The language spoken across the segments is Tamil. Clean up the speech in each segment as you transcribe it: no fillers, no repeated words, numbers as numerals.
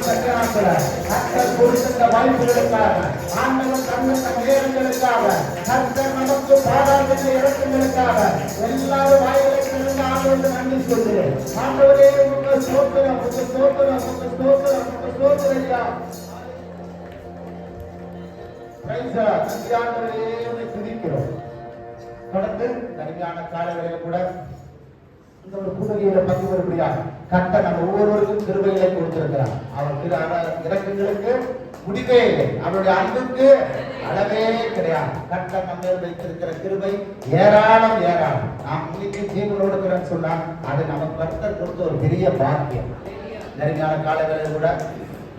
கர்த்தர் கொடுத்த வாய்ப்புகளுக்காக, ஆண்டவர் தந்த நேரங்களுக்காக, கர்த்தர் நமக்கு பாராட்டின இறக்கங்களுக்காக எல்லாரும் வாய்களை திறந்து ஆண்டவருக்கு நன்றி சொல்கிறேன். ஆண்டவரே உங்க ஸ்தோத்திரம், உங்க ஸ்தோத்திரம், உங்க ஸ்தோத்திரம், உங்க ஸ்தோத்திரம் ஐயா. துதிக்கிறோம். தொடர்ந்து தனியான காலங்களில் கூட இந்த ஒரு புதுகையில பங்கு வரும்படியா கர்த்தர் நம்ம ஒவ்வொருவருக்கும் கிருபைகளை கொடுத்திருக்கிறார். அவர் இறக்கங்களுக்கு முடிவே இல்லை, அவருடைய அன்புக்கு அளவே கிடையாது. கர்த்தர் நம்ம வைத்திருக்கிற கிருபை ஏராளம் ஏராளம். நாம் இன்னைக்கு ஜீவனோடு இருக்கிறேன்னு சொன்னா அது நமக்கு கர்த்தர் கொடுத்த ஒரு பெரிய பாக்கியம். நெருங்கியான காலங்களில் கூட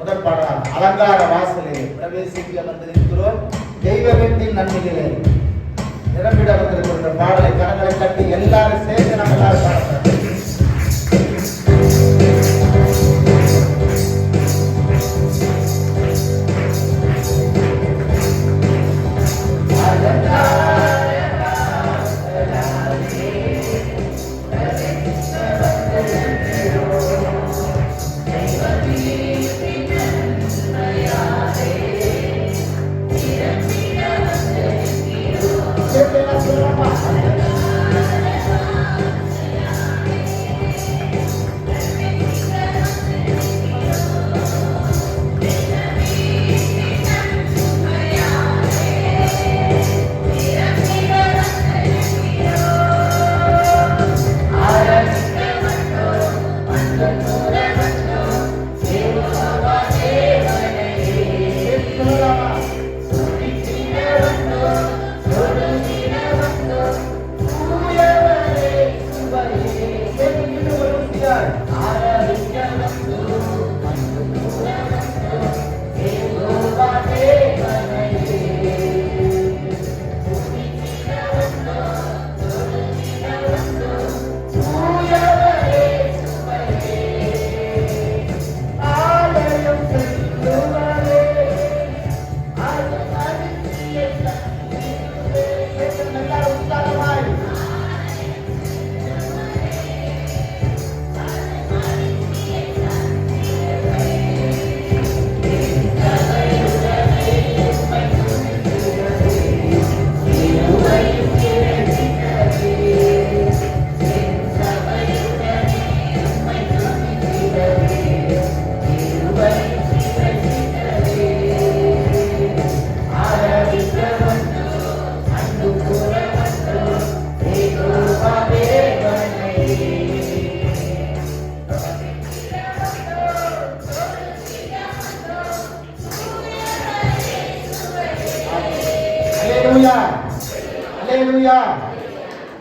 முதல் பாடலாம் அலங்கார வாசலிலே பிரவேசிக்க வந்திருக்கிறோம், தெய்வ வீட்டின் நன்மைகளே நிரம்பிட வந்திருக்கிற பாடலை கரங்களை கட்டி எல்லாரும் சேர்ந்து நம்ம எல்லாரும் பாடுறோம்.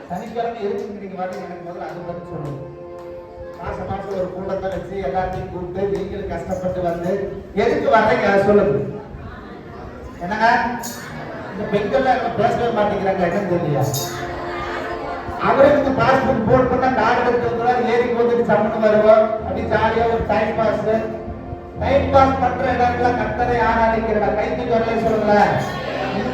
சனிக்கிழமை எதுக்கு நீங்க வரீங்க எனக்கு முதல்ல அது மட்டும் சொல்லுங்க. மாசம் மாசம் ஒரு கூட்டத்தை வச்சு எல்லாத்தையும் கூப்பிட்டு நீங்களும் கஷ்டப்பட்டு வந்து எதுக்கு வர்றீங்க அதை சொல்லுங்க. என்னங்க இந்த பெண்கள் பேசவே மாட்டேங்கிறாங்க, என்னன்னு தெரியல. அவருக்கு பாஸ்போர்ட் போட் பண்ணா கார்டு எடுத்து ஏரிக்கு வந்துட்டு சம்மந்தம் வருவோம், அப்படி ஜாலியா ஒரு டைம் பாஸ் பண்ற இடத்துல கர்த்தரை ஆராதிக்கிற கைத்து வரல சொல்லுங்களேன்.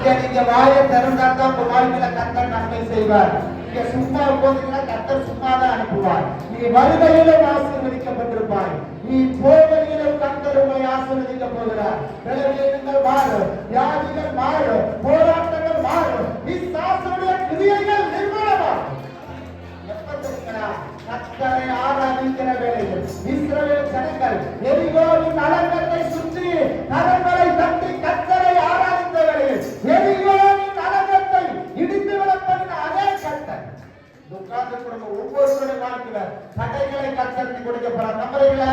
நீங்க வாயை திறந்தாதான் உங்க வாழ்க்கையில கர்த்தர் நன்மை செய்வார். நீங்க சும்மா போனீங்கன்னா கர்த்தர் சும்மா தான் அனுப்புவார். நீ வருகையிலும் ஆசீர்வதிக்கப்பட்டிருப்பாய், நீ போகையிலும் கர்த்தர் உங்களை ஆசீர்வதிக்க போகிறார். பலவீனங்கள் மாறும், வியாதிகள் மாறும், போராட்டங்கள் மாறும், விசுவாசமுடைய கிரியைகள் நிர்மூலமாகும். எப்ப தெரியுங்களா? கர்த்தரை ஆராதிக்கிற வேளையில் இஸ்ரவேல் ஜனங்கள் எரிகோவின் அலங்கத்தை சுற்றி கரங்களை தட்டி கர்த்தரை ஆராதித்த வேளையில் எரிகோவின் அலங்கத்தை இடித்து விடப்பட்ட அதே கர்த்தர் உட்கார்ந்து கொடுக்க ஒவ்வொருவருடைய வாழ்க்கையில தடைகளை கர்த்தருக்கு கொடுக்க போறார். நம்புறீங்களா?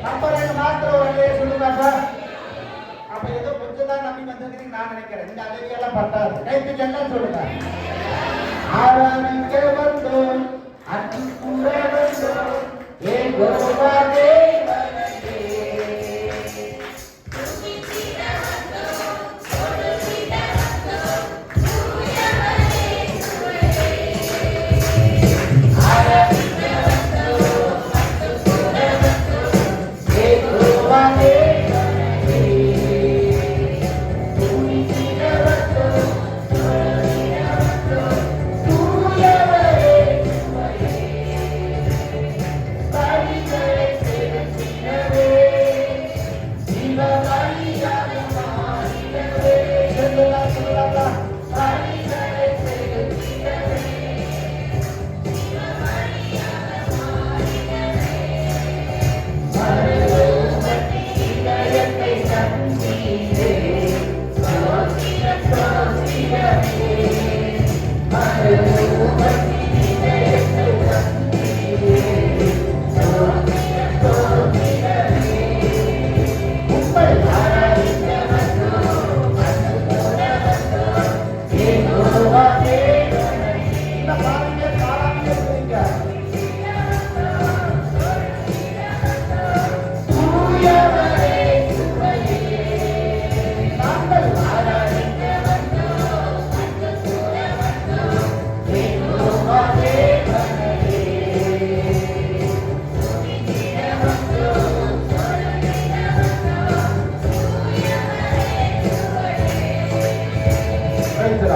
நம்புறீங்க மாத்திரம் ஒரு சொல்லுங்க. அப்ப ஏதோ கொஞ்சம் தான் நம்பி வந்திருக்கீங்க நான் நினைக்கிறேன். இந்த அழகியெல்லாம் பட்டாது. கைக்கு எல்லாம் சொல்லுங்க. ஆராதிக்க வந்தோம், அன்பு கூட வந்தோம், ஏன் கோபாதே Yeah.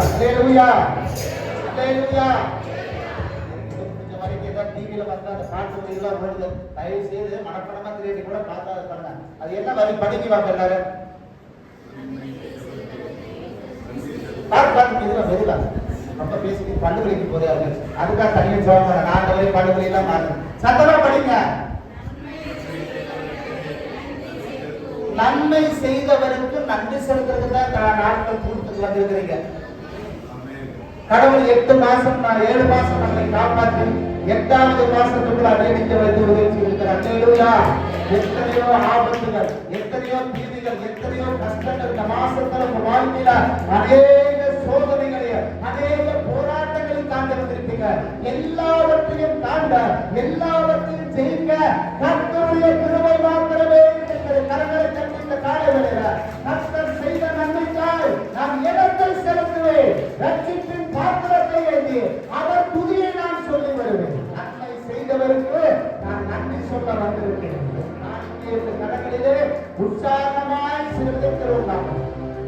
அல்லேலூயா அல்லேலூயா. இந்த வரைக்கும் ஏதாவது டிவியில பார்த்தா அந்த பாட்டு வரிகளா வருது, தயவு செய்து மனப்படமா திரேடி கூட பார்த்தா பண்ணுங்க. அது என்ன வரி படிக்க வாங்க எல்லாரும் பார்த்து இதுல மெதுவா ரொம்ப பேசி பண்டுகளிக்கு போறாரு. அதுக்காக தனியாக சொல்லுவாங்க, நான் வரை பண்டுகளி எல்லாம் மாறும். சத்தமா படிங்க. நன்மை செய்தவருக்கு நன்றி செலுத்துறதுக்கு தான் நாட்கள் கொடுத்து வந்திருக்கிறீங்க. கடவுள் 8 மாசம் 7 மாசம் நம்மை காப்பாற்றி 8வது மாசத்துக்குள்ள நீடிக்க வைத்து உதவி இருக்கிறார். அல்லேலூயா. எத்தனையோ ஆபத்துகள், எத்தனையோ தீமைகள், எத்தனையோ கஷ்டங்கள் இந்த மாசத்துல உங்க வாழ்க்கையில அநேக சோதனைகளை, அநேக போராட்டங்களை தாண்டி வந்திருப்பீங்க. எல்லாவற்றையும் தாண்ட, எல்லாவற்றையும் ஜெயிக்க கர்த்தருடைய கிருபை மாத்திரமே இருக்கிறது. கரங்களை தட்டி இந்த காலை வேளையில கர்த்தர் செய்த நன்மைக்காய் நான் இடத்தை செலுத்துவேன். ரட்சிப்பின் பாத்திரத்தை ஏந்தி அவர் துதியை நான் சொல்லி வருவேன். நன்மை செய்தவருக்கு நான் நன்றி சொல்ல வந்திருக்கேன். கடற்கரையிலே உற்சாகமாய் சிறுத்தைக்கிறோம். நாம்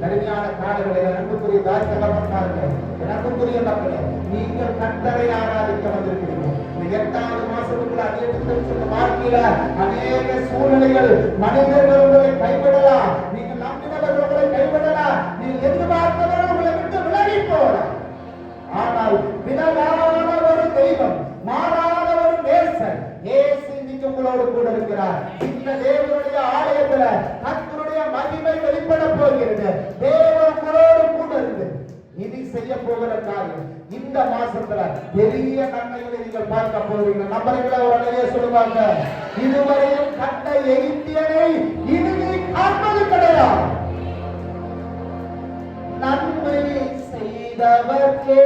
கடுமையான காலங்களில் அன்புக்குரிய தாய் தகவல்கள், அன்புக்குரிய மக்களே, நீங்கள் கர்த்தரை ஆராதிக்க வந்திருக்கிறீர்கள். இந்த 8வது மாசத்துக்குள்ள அநேக வாழ்க்கையில அநேக சூழ்நிலைகள், மனிதர்கள் உங்களை கைவிடலாம், நீங்கள் நம்பினவர்கள் உங்களை கைவிடலாம், நீங்கள் எதிர்பார்த்தவர்கள் உங்களை விட்டு விலகி போகலாம். ஆனால் விலகாத ஒரு தெய்வம், மாறாத ஒரு நேசன் இயேசு இன்னைக்கு உங்களோடு கூட இருக்கிறார். இந்த தேவனுடைய ஆலயத்துல கர்த்தருடைய மகிமை வெளிப்பட போகிறது. தேவன் உங்களோடு கூட இருந்து இது செய்ய போகிற காரியம் இந்த மாசத்துல பெரிய நன்மைகளை நீங்கள் பார்க்க போறீங்க. நம்பர்கள ஒரு அழகே சொல்லுவாங்க, இதுவரையும் கண்ட எகிப்தியனை இனி காண்பது கிடையாது. நன்மை செய்தவர்க்கே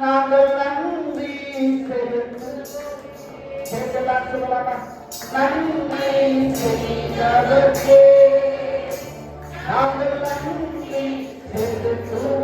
நாங்கள் நன்றி செலுத்துவோம். நன்மை செய்தவர்க்கே நாங்கள் நன்றி செலுத்துவோம்.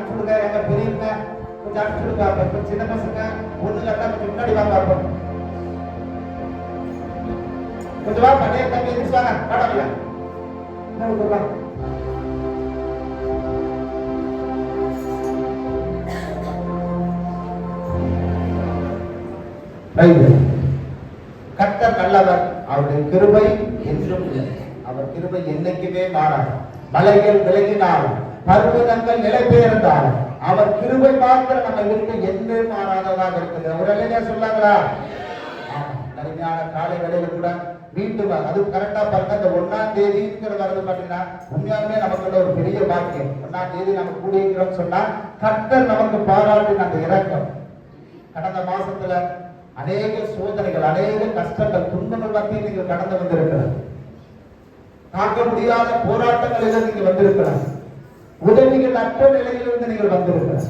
அனுப்பிச்சுடுங்க. எங்க பெரியவங்க கொஞ்சம் அனுப்பிச்சுடுங்க. இப்ப சின்ன பசங்க ஒண்ணு கட்டா கொஞ்சம் முன்னாடி வாங்க பார்ப்போம். கொஞ்சம் வா பழைய தம்பி எதிர்த்தாங்க பாடலையா கர்த்தர் நல்லவர், அவருடைய கிருபை என்றும் உள்ளது. அவர் கிருபை என்னைக்குமே மாறாது. மலைகள் விலகினாலும் பர்வதங்கள் நிலை பெயர்ந்தாலும் அவர் கிருபை மாத்திரம் நம்ம இருக்கு என்று மாறாததாக இருக்குது. ஒரு இல்லையா சொல்லாங்களா? அருமையான காலை வேளையில கூட மீண்டும் அது கரெக்டா பாருங்க. இந்த 1ஆம் தேதிங்கிறது வருது பாத்தீங்கன்னா உண்மையாலுமே நமக்கு ஒரு பெரிய பாக்கியம். 1ஆம் தேதி நம்ம கூடியிருக்கிறோம் சொன்னா கர்த்தர் நமக்கு பாராட்டின அந்த இரக்கம். கடந்த மாசத்துல அநேக சோதனைகள், அநேக கஷ்டங்கள், துன்பங்கள் மத்தியில் நீங்கள் கடந்து வந்திருக்கிறார். தாக்க முடியாத போராட்டங்களில் நீங்கள் வந்திருக்கிறார். உதவிகள் அற்ற நிலையிலிருந்து நீங்கள் வந்திருக்கிறார்.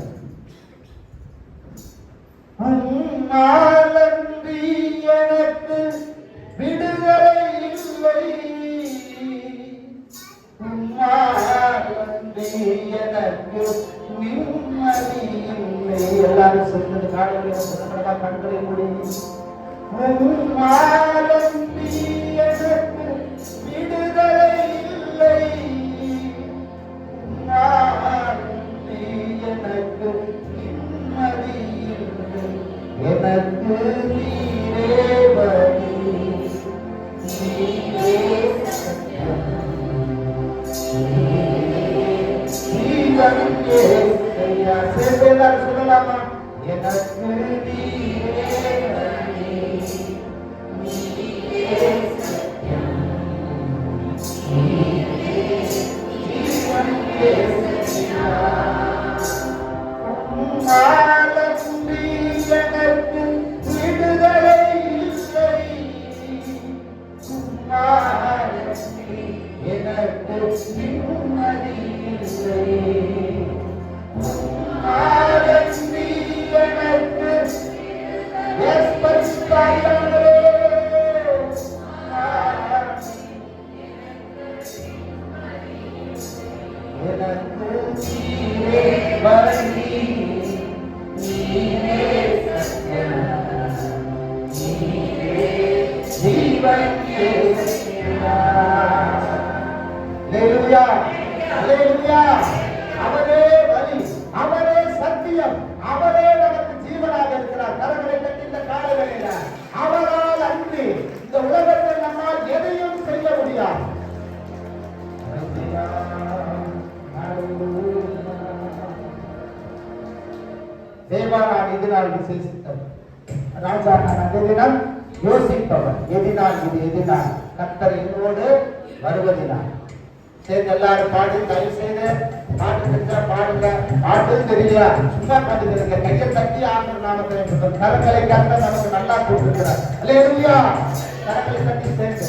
அந்நாளன்றி எனக்கு விடுதலை இல்லை, அந்நாளன்றி எனக்கு நிம்மதி இல்லை. எல்லாரும் சொல்றது காலையில கண்களை முடியும். அந்நாளன்றி எனக்கு விடுதலை இல்லை, அந்நாளன்றி எனக்கு நிம்மதி இல்லை. எனக்கு நீரே வழி, நீரே சத்தியம், ஜீவன் இயேசுவையா. சேர்ந்தேதான் சொல்லலாமா? எனக்கு நீரே வழி, நீரே சத்தியம், நீரே ஜீவன் இயேசுவையா. எனக்கு விடுதலை இல்லை, எனக்கு நிம்மதி இல்லை. அவரே வழி, அவரே சத்தியம், அவரே நமக்கு ஜீவனாக இருக்கிறார். கரங்களை கட்டி இந்த காலை வேளையில அவரால் அன்றி இந்த உலகத்தில் நம்மால் எதையும் செய்ய முடியாது. தேவானான் எதினால் விசேஷித்தவர், ராஜா நான் அந்த தினம் யோசிப்பவர். எதினால் இது எதினால் கர்த்தர் என்னோடு வருவதினால். சேர்ந்து எல்லாரும் பாடி தயவு செய்து பாட்டு தெரிஞ்சா பாடுங்க. பாட்டு தெரியல சும்மா பாட்டுக்கிறீங்க. கையை தட்டி ஆண்டவர் நாமத்தை கரங்களை கர்த்தர் நமக்கு நல்லா கொடுத்திருக்கிறார். அல்லேலூயா. கரங்களை தட்டி சேர்ந்து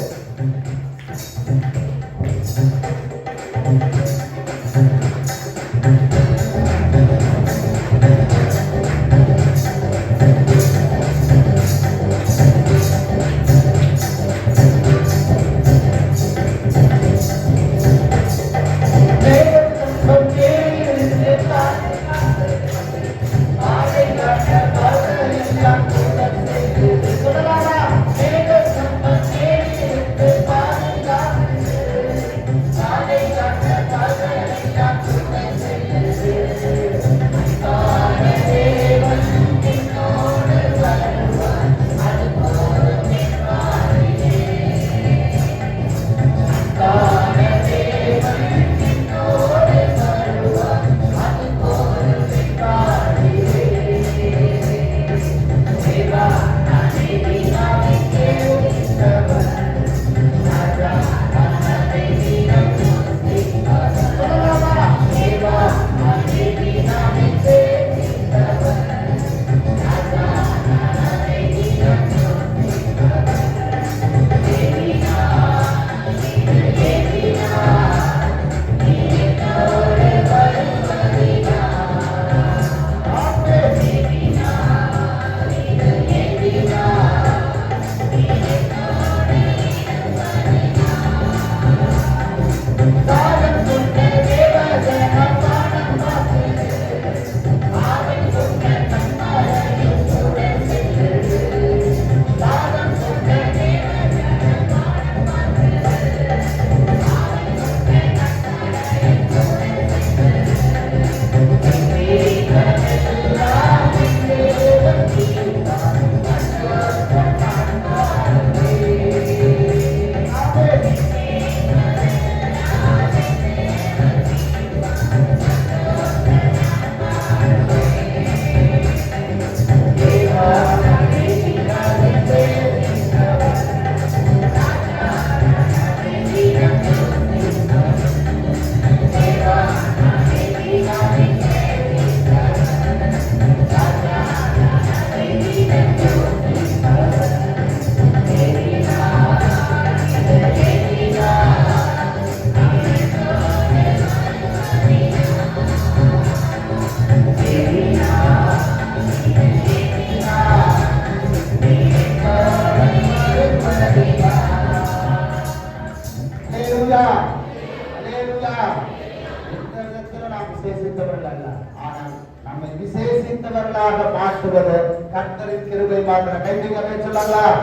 நம்மை விசேஷித்தவர்களாக மாற்றுவது கர்த்தரின் கிருபை மாத்திர. கைதிகளை சொல்லலாம்.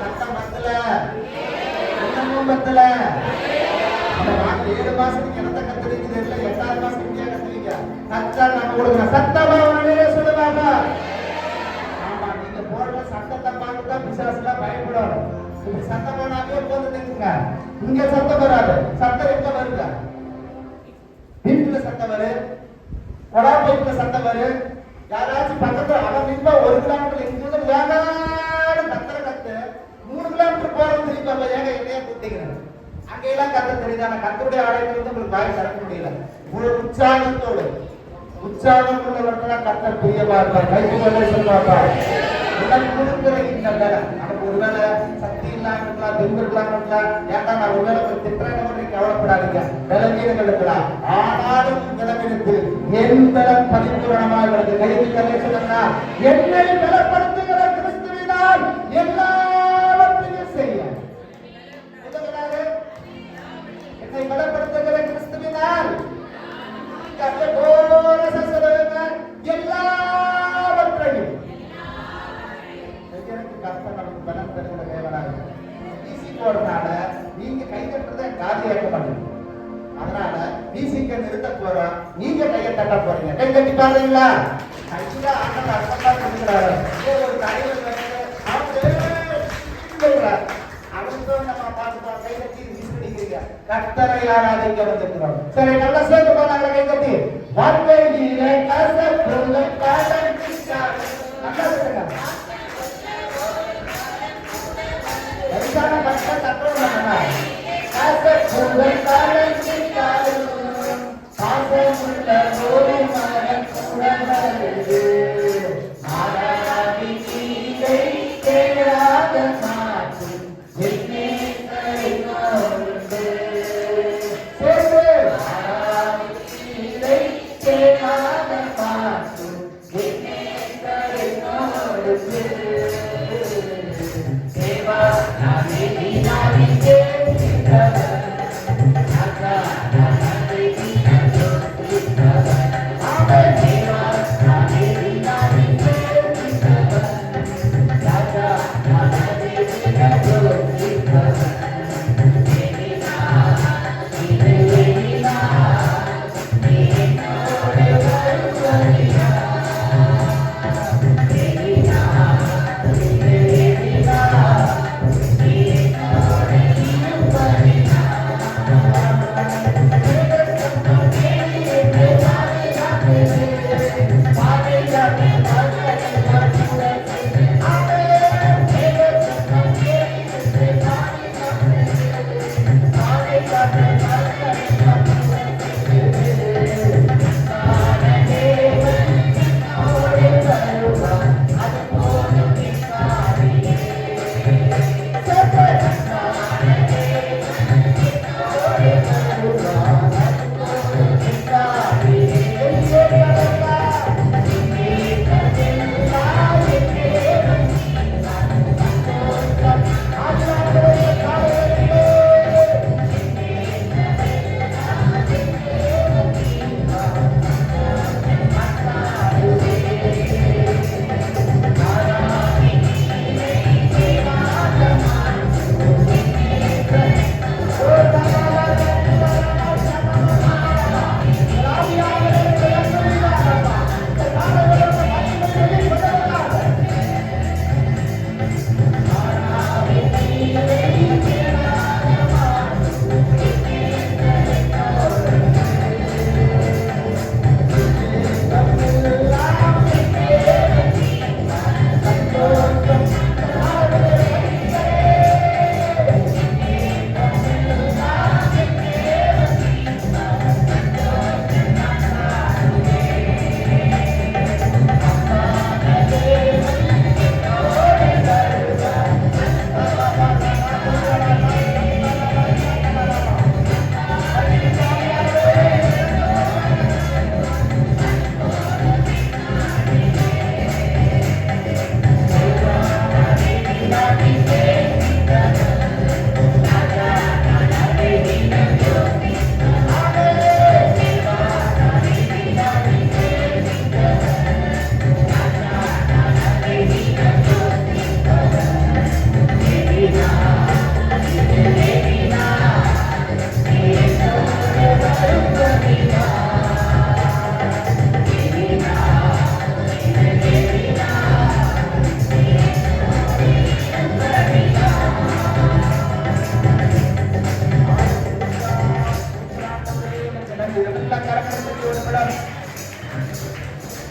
சட்டம் பத்தல, இன்னமும் பத்தல. 7 மாசத்துக்கு என்னத்தை கத்துறீங்க? 8வது மாசத்துக்கு கத்துறீங்க. கர்த்தர் நம்ம கொடுக்குற சத்தமா உடனே சொல்லுவாங்க. ஆமா, நீங்க போடுற சத்தத்தை பார்த்துதான் பிசாசுலாம் பயப்படும். இப்படி சத்தம் போனாலே போது நிற்குங்க. இங்க சத்தம் வராது. சத்தம் எங்க வருங்க? வீட்டுல சத்தம் வரு, கொடா பைப்புல சத்தம் வரு. யாராச்சும் பக்கத்துல அவன் நிற்பா 1 கிலோமீட்டர் இங்கிருந்து வேகாடு கத்துற கத்து 3 கிலோமீட்டர் போறது திருப்பி ஏங்க என்னையா கூட்டிக்கிறேன். அங்கெல்லாம் கத்த தெரியுதான? கத்தருடைய ஆலயத்திலிருந்து உங்களுக்கு வாய் திறக்க முடியல. ஒரு உற்சாகத்தோடு உற்சாகம் உள்ளவர்கள் கத்தர் பிரியமா இருப்பார். கைதுகளை சொல்லுவாப்பா. உனக்கு கொடுக்கிற இந்த வேலை நமக்கு ஒருவேளை சக்தி இல்லாம இருக்கலாம், தெம்பு இல்லாம இருக்கலாம். ஏன்னா நான் ஒருவேளை ஒரு திட்டம் கவலைப்படாதீங்க. விலகீனங்கள் இருக்கலாம். ஆனாலும் விலகினத்தில் என் பலம் பரிபூரணமாக உள்ளது. கைதுகளை சொல்லுங்க. என்னை பலப்படுத்துகிற கிறிஸ்துவினால் எல்லாவற்றையும் செய்ய. என்னை பலப்படுத்துகிற கிறிஸ்துவினால் எல்லாவற்றையும் கர்த்தர் நமக்கு பலம் தருகிற தேவனாக. வீசி போறதுனால நீங்க கை தட்டுறத காதியாக்க மாட்டீங்க. அதனால வீசிக்க நிறுத்த போறோம், நீங்க கையை தட்ட போறீங்க. கை தட்டி பாருங்களா? கையில ஆட்டம் அர்த்தமா கொடுக்கிறாரு. ஒரு தலைவர் அவனுக்கும் நம்ம பார்த்துப்போம். கை தட்டி வீசிக்கிறீங்க. கர்த்தரை ஆராதிக்க வந்திருக்கிறோம். சரி, நல்லா சேர்த்து போனாங்க. கை தட்டி வாழ்க்கையிலே கசப்புள்ள காலத்திற்காக நல்லா சொல்லுங்க. எதுக்கான கஷ்டம் தப்புறாங்க? கசப்புள்ள காலத்திற்காக பாசமுள்ள ஒரு மகன் உடனே மாறாவி கீழே தேடாத மாற்று என்னே கைனோடு சேரு மாறாவி கீழே தேடாத மாற்று என்னே கைனோடு சேவா நாமே நாமே தேவ Amen.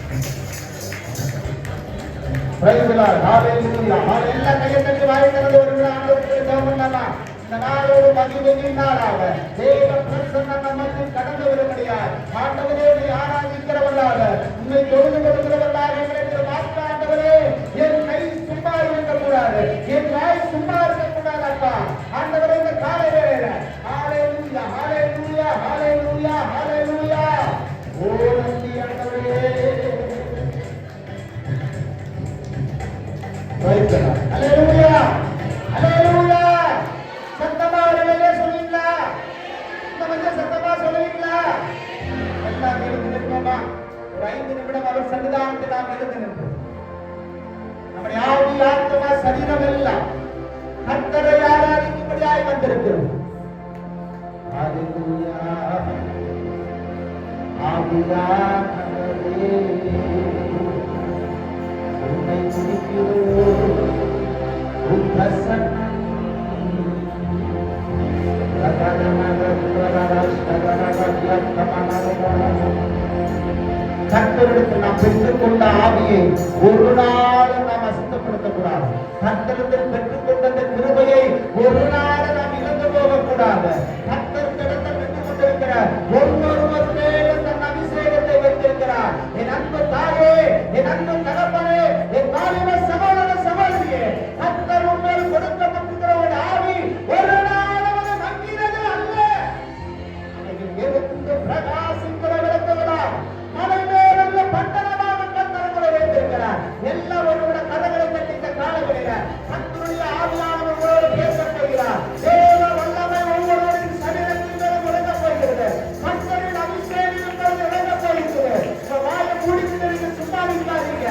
Praise the Lord. Hallelujah. எல்லா கையை தட்டி வாய் திறந்து ஒரு ஆண்டவருக்கு ஜெபம் பண்ணலாம். இந்த நாளோடு மகிமையின் நாளாக தேவ பிரசன்னம் நமக்கு கடந்து வரும்படியாய் ஆண்டவரே உம்மை ஆராதிக்கிறவர்களாக உம்மை தொழுது கொள்கிறவர்களாக எங்களுக்கு வாக்கு ஆண்டவரே என் கை சும்மா இருக்கக்கூடாது, என் வாய் சும்மா இருக்கக்கூடாது அப்பா. ஆண்டவரே இந்த காலை வேளையில ஹalleluya ஹalleluya ஹalleluya ஹalleluya ஓ நன்றி ஆண்டவரே. ஹalleluya ஹalleluya சத்தமா அல்லேலூயா சொல்லுவீங்களா? கொஞ்சம் சத்தமா சொல்லுவீங்களா? எல்லாம் எழுந்து நிற்போமா? ஒரு 5 நிமிடம் அவர் சன்னிதானத்தில் நாம் எழுந்து நிற்போம். நம்முடைய ஆவி ஆத்மா சரீரம் எல்லாம் கர்த்தரை ஆராதிக்கும்படியாய் வந்திருக்கிறோம். ஹalleluya ஆவியானவரே உம்மை துதிக்கிறோம். உம் பிரசன்னம் கர்த்தரிடத்தில் நாம் பெற்றுக்கொண்ட ஆவியை ஒரு நாளும் நாம் அசுத்தப்படுத்தக்கூடாது. கர்த்தரிடத்தில் பெற்றுக்கொண்ட அந்த கிருபையை ஒரு நாளும் நாம் இழந்து போகக்கூடாது. கர்த்தரிடத்தில் பெற்றுக் கொண்டிருக்கிற ஒவ்வொருவர் மேலும் தன் அபிஷேகத்தை வைத்திருக்கிறார். என் அன்பு தாயே, என் அன்பு தகப்பனே, என் வாலிப சகோதர சகோதரியே, கர்த்தர் உண்மையில் கொடுக்கப்பட்டிருக்கிற ஒரு ஆவி ஒரு நாளாவது மங்கினது அல்ல. எதிர்த்து பிரகாசிக்கிற விளக்குகளால் மலை மேலுள்ள பட்டணமாக கர்த்தர் வைத்திருக்கிறார். எல்லாரோட கதகளை தட்டி இந்த காலங்களில கர்த்தருடைய ஆவியானவரோடு பேசப் போகிறார். தேவ வல்லமை ஒவ்வொருவரின் சரீரத்தின் மேலும் விளங்கப் போகிறது. கர்த்தரின் அபிஷேகம் விளங்கப் போகிறது. வாயை மூடிட்டு சும்மா இருக்காதீங்க.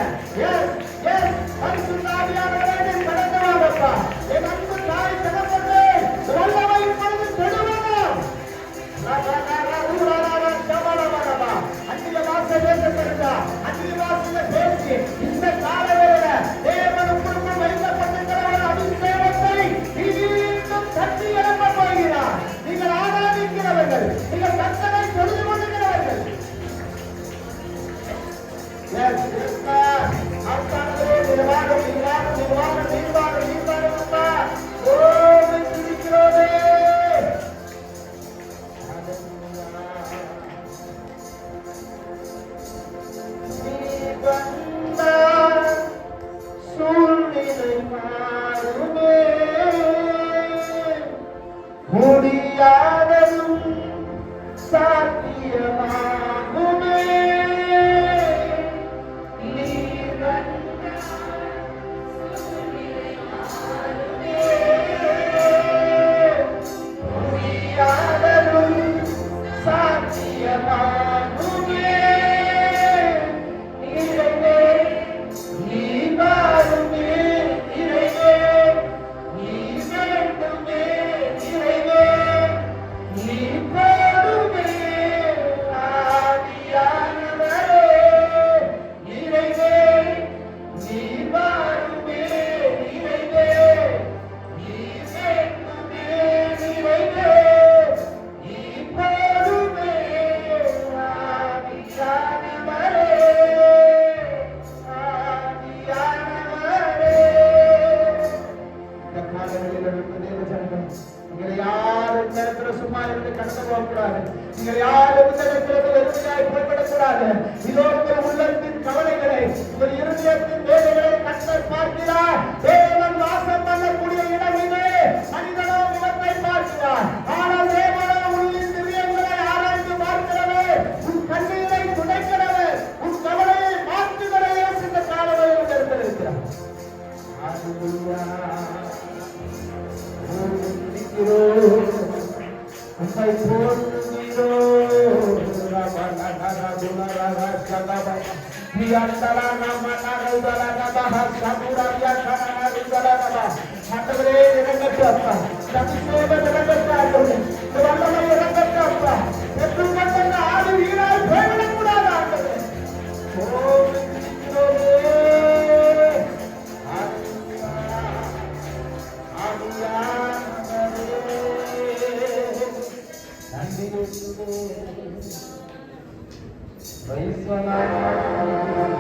எஸ் எஸ் பரிசுத்த ஆவியானவரே கடந்து வாங்கப்பா. என் அன்பு தாய் தகப்பனே வல்லமை இப்பொழுது தொடுவோம். அந்நிய வாசை பேசப்படுதா? அந்நிய வாசையில பேசி இந்த காலவேளையில தேவனுக்குள் வைக்கப்பட்டிருக்கிற ஒரு அபிஷேகத்தை இன்னும் தட்டி எழுப்ப போகிறார். நீங்கள் ஆராதிக்கிறவர்கள், நீங்கள் கர்த்தரை தொழுது கொள்ளுகிறவர்கள். முடியாததும் சாத்தியமாகுமே. சும்மா இருந்து கடந்து போகக்கூடாது. நீங்கள் யாரும் வெறுமையாய் போய்விடக்கூடாது. இதோ உங்கள் உள்ளத்தின் கவலைகளை, உங்கள் இருதயத்தின் வேலைகளை கர்த்தர் பார்க்கிறார். தேவன் வாசம் பண்ணக்கூடிய இடம் இது. மனிதனோ முகத்தை பார்க்கிறார். ஆனால் தேவனோ உள்ளின் இதயங்களை ஆராய்ந்து பார்க்கிறவர், உன் கண்ணீரை துடைக்கிறவர், உன் கவலையை மாற்றுகிறவர் இந்த காலவரையில் இருக்கிறார். உம்மை போற்றுகிறோம். ஆண்டவரே இறங்கட்டு அப்பா. அபிஷேகம் இறங்கட்டு ஆண்டவரே. இந்த வல்லமை இறங்கட்டு அப்பா. பெற்றுக்கொண்ட ஆடு வீராய் போய்விடக்கூடாது ஆண்டவரே. Praise the Lord.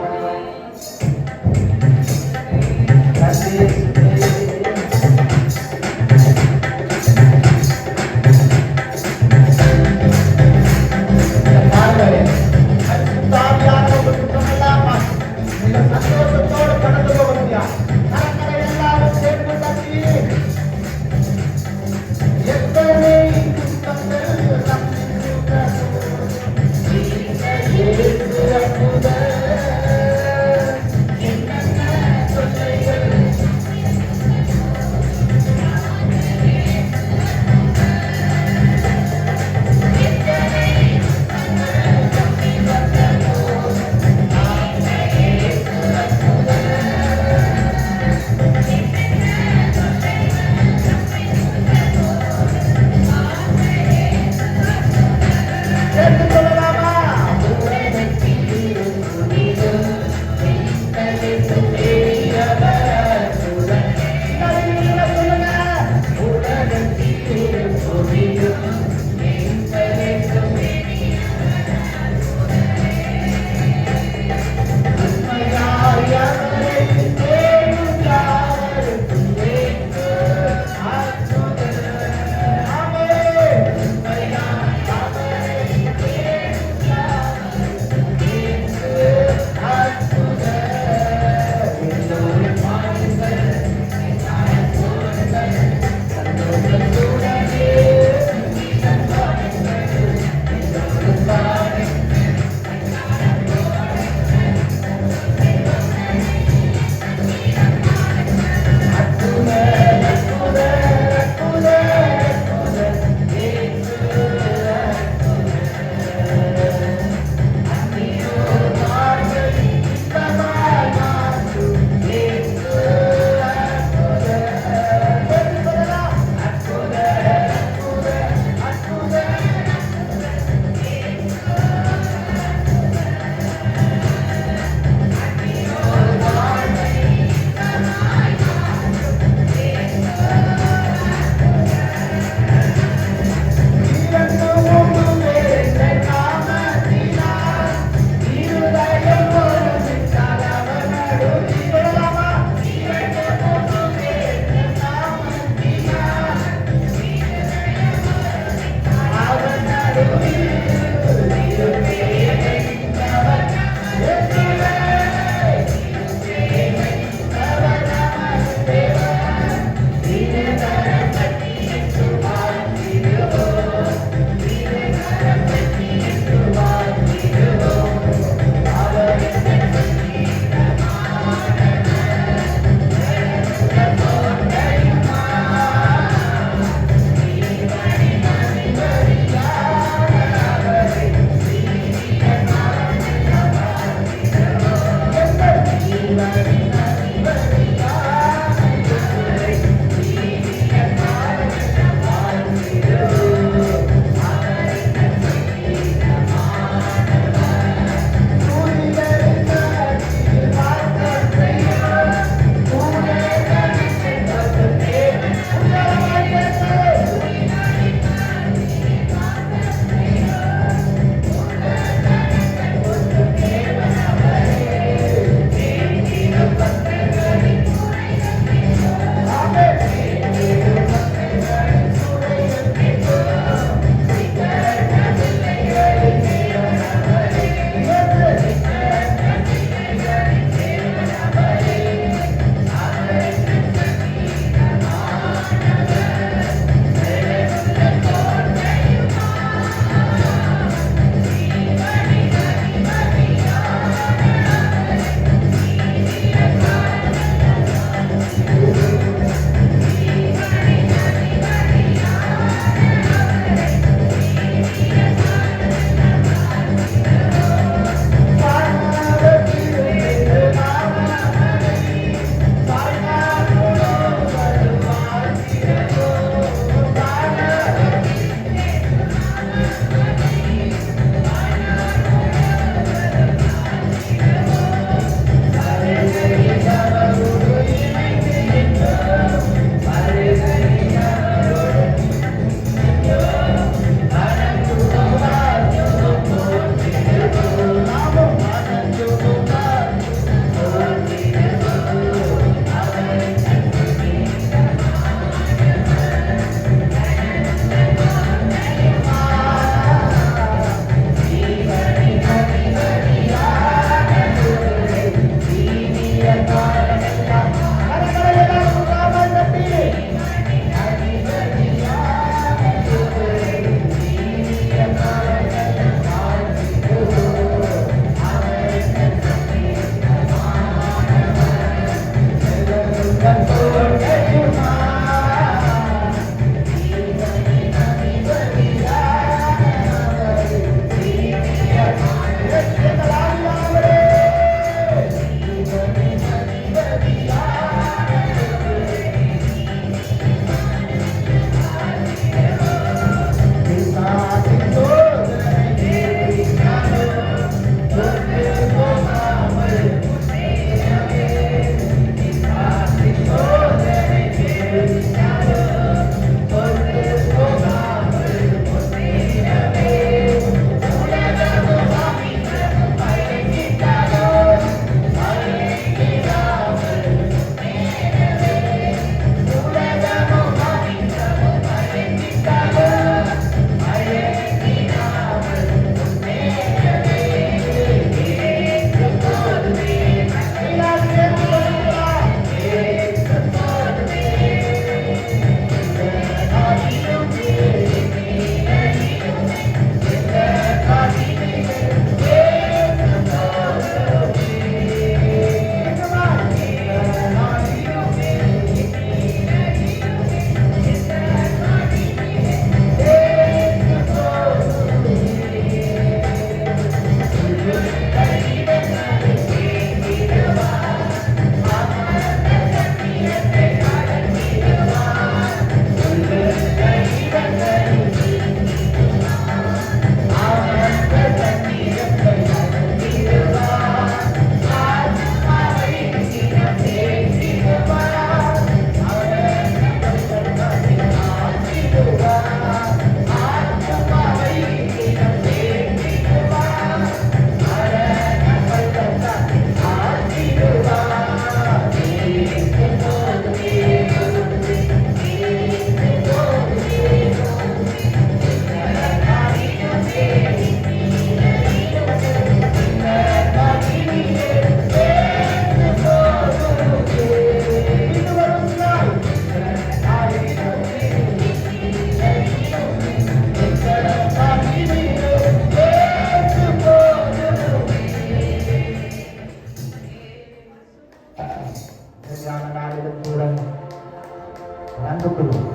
கூப்பிடுவோம்.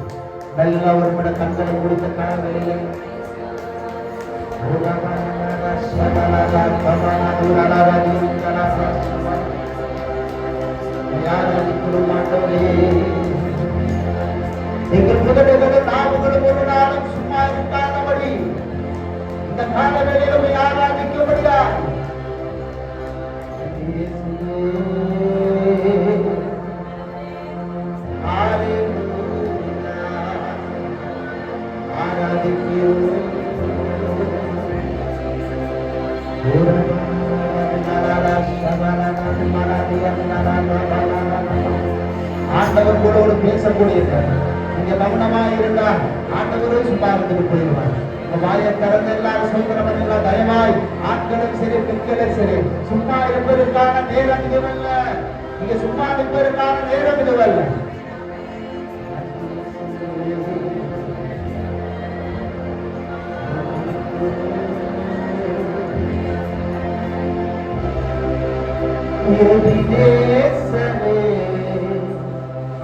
நல்ல ஒரு மட கண்களை முடித்த காலங்களிலே எங்கள் முதலில் நாவுகளும் ஒரு நாளும் சும்மா இருக்காதபடி இந்த கால வேளையிலும் ஆராதிக்கும்படியா ஆண்டவர் கூட பேசக்கூடியது. நீங்க கவனமா இருந்தா ஆண்டவரும் சும்மா இருந்துட்டு போயிடுவார். வாயை திறந்து எல்லாரும் சொல்கிறவன் எல்லாம் தயவாய் ஆட்களும் சரி பெண்களும் சரி சும்மா இருப்பதற்கான நேரம் இதுவல்ல. நீங்க சும்மா இருப்பதற்கான நேரம் இதுவல்ல.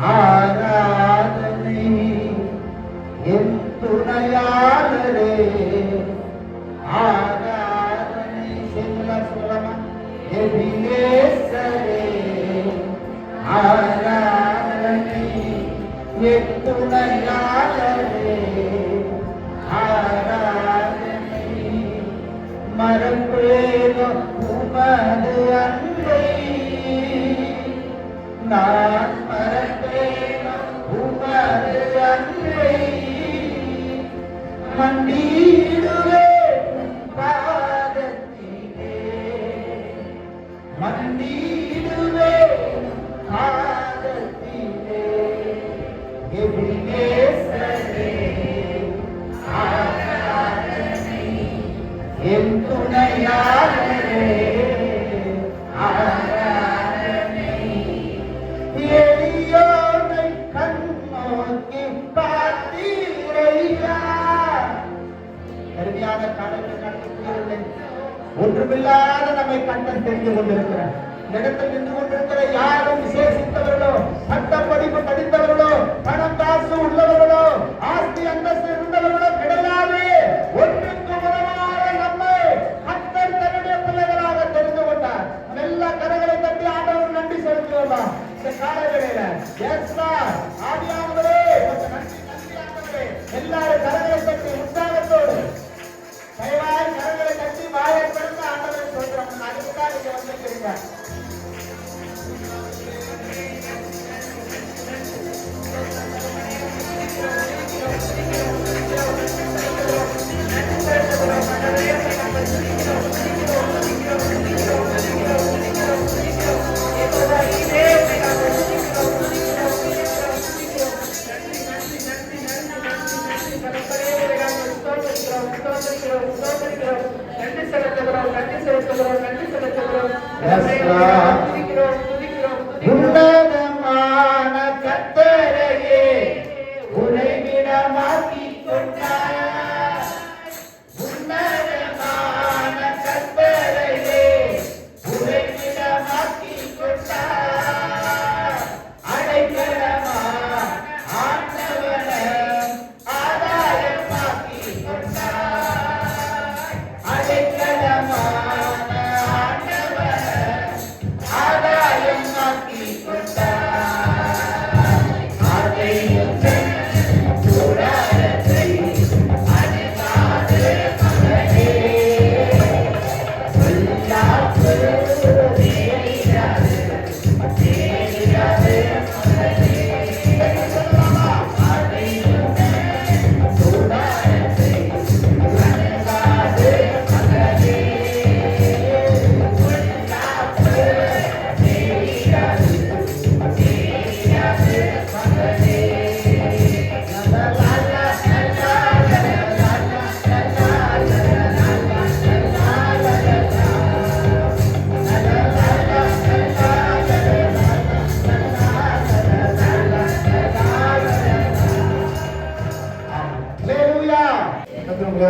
ஆராதனை என் துணையாளரே ஆராதனை சொல்லலாமா? எபினேசரே ஆராதனை என் துணையாளரே ஆராதனை மறப்பேனோ உமது அன்பை நான் மறப்பேனோ உமது அன்பை மன்னிடுவேன் பாதத்திலே மன்னிடுவேன் பாதத்திலே எபினேசரே ஆராதனை என் துணையாளரே ஆராதனை எளியோனை கண்ணோக்கி பார்த்தீரையா. கருவியான காலங்கள் நடக்கக்கூடியவில்லை. ஒன்றுமில்லாத நம்மை கண்டன் தெரிந்து கொண்டிருக்கிறார். இடத்தில் நின்று கொண்டிருக்கிற யாரும் விசேஷித்தவர்களோ சட்ட படிப்பு படித்தவர்களோ பணம் காசு உள்ளவர்களோ ஆஸ்தி அந்தஸ்து இருந்தவர்களோ கிடையாது. ஒன்றுக்கு உதவாத நம்மை கர்த்தர் தன்னுடைய பிள்ளைகளாக தெரிந்து கொண்டார். எல்லா கரங்களை தட்டி ஆண்டவர் நன்றி செலுத்துவோமா? இந்த காலவேளையில ஆவியானவரே கொஞ்சம் நன்றி ஆண்டவரே. எல்லாரும் கரங்களை தட்டி உற்சாகத்தோடு தயவாய் கரங்களை தட்டி வாயை திறந்து ஆண்டவரை சொல்றோம். அதுக்குதான் நீங்க வந்திருக்கிறீங்க. உன்னதமான கர்த்தரையே உறைவிடமாக்கிக் கொண்டார். உன்னதமான கர்த்தரையே உறைவிடமாக்கிக் கொண்டார். அடைக்கலமா ஆண்டவரை ஆதாயமாக்கிக் கொண்டார். அடைக்கலமா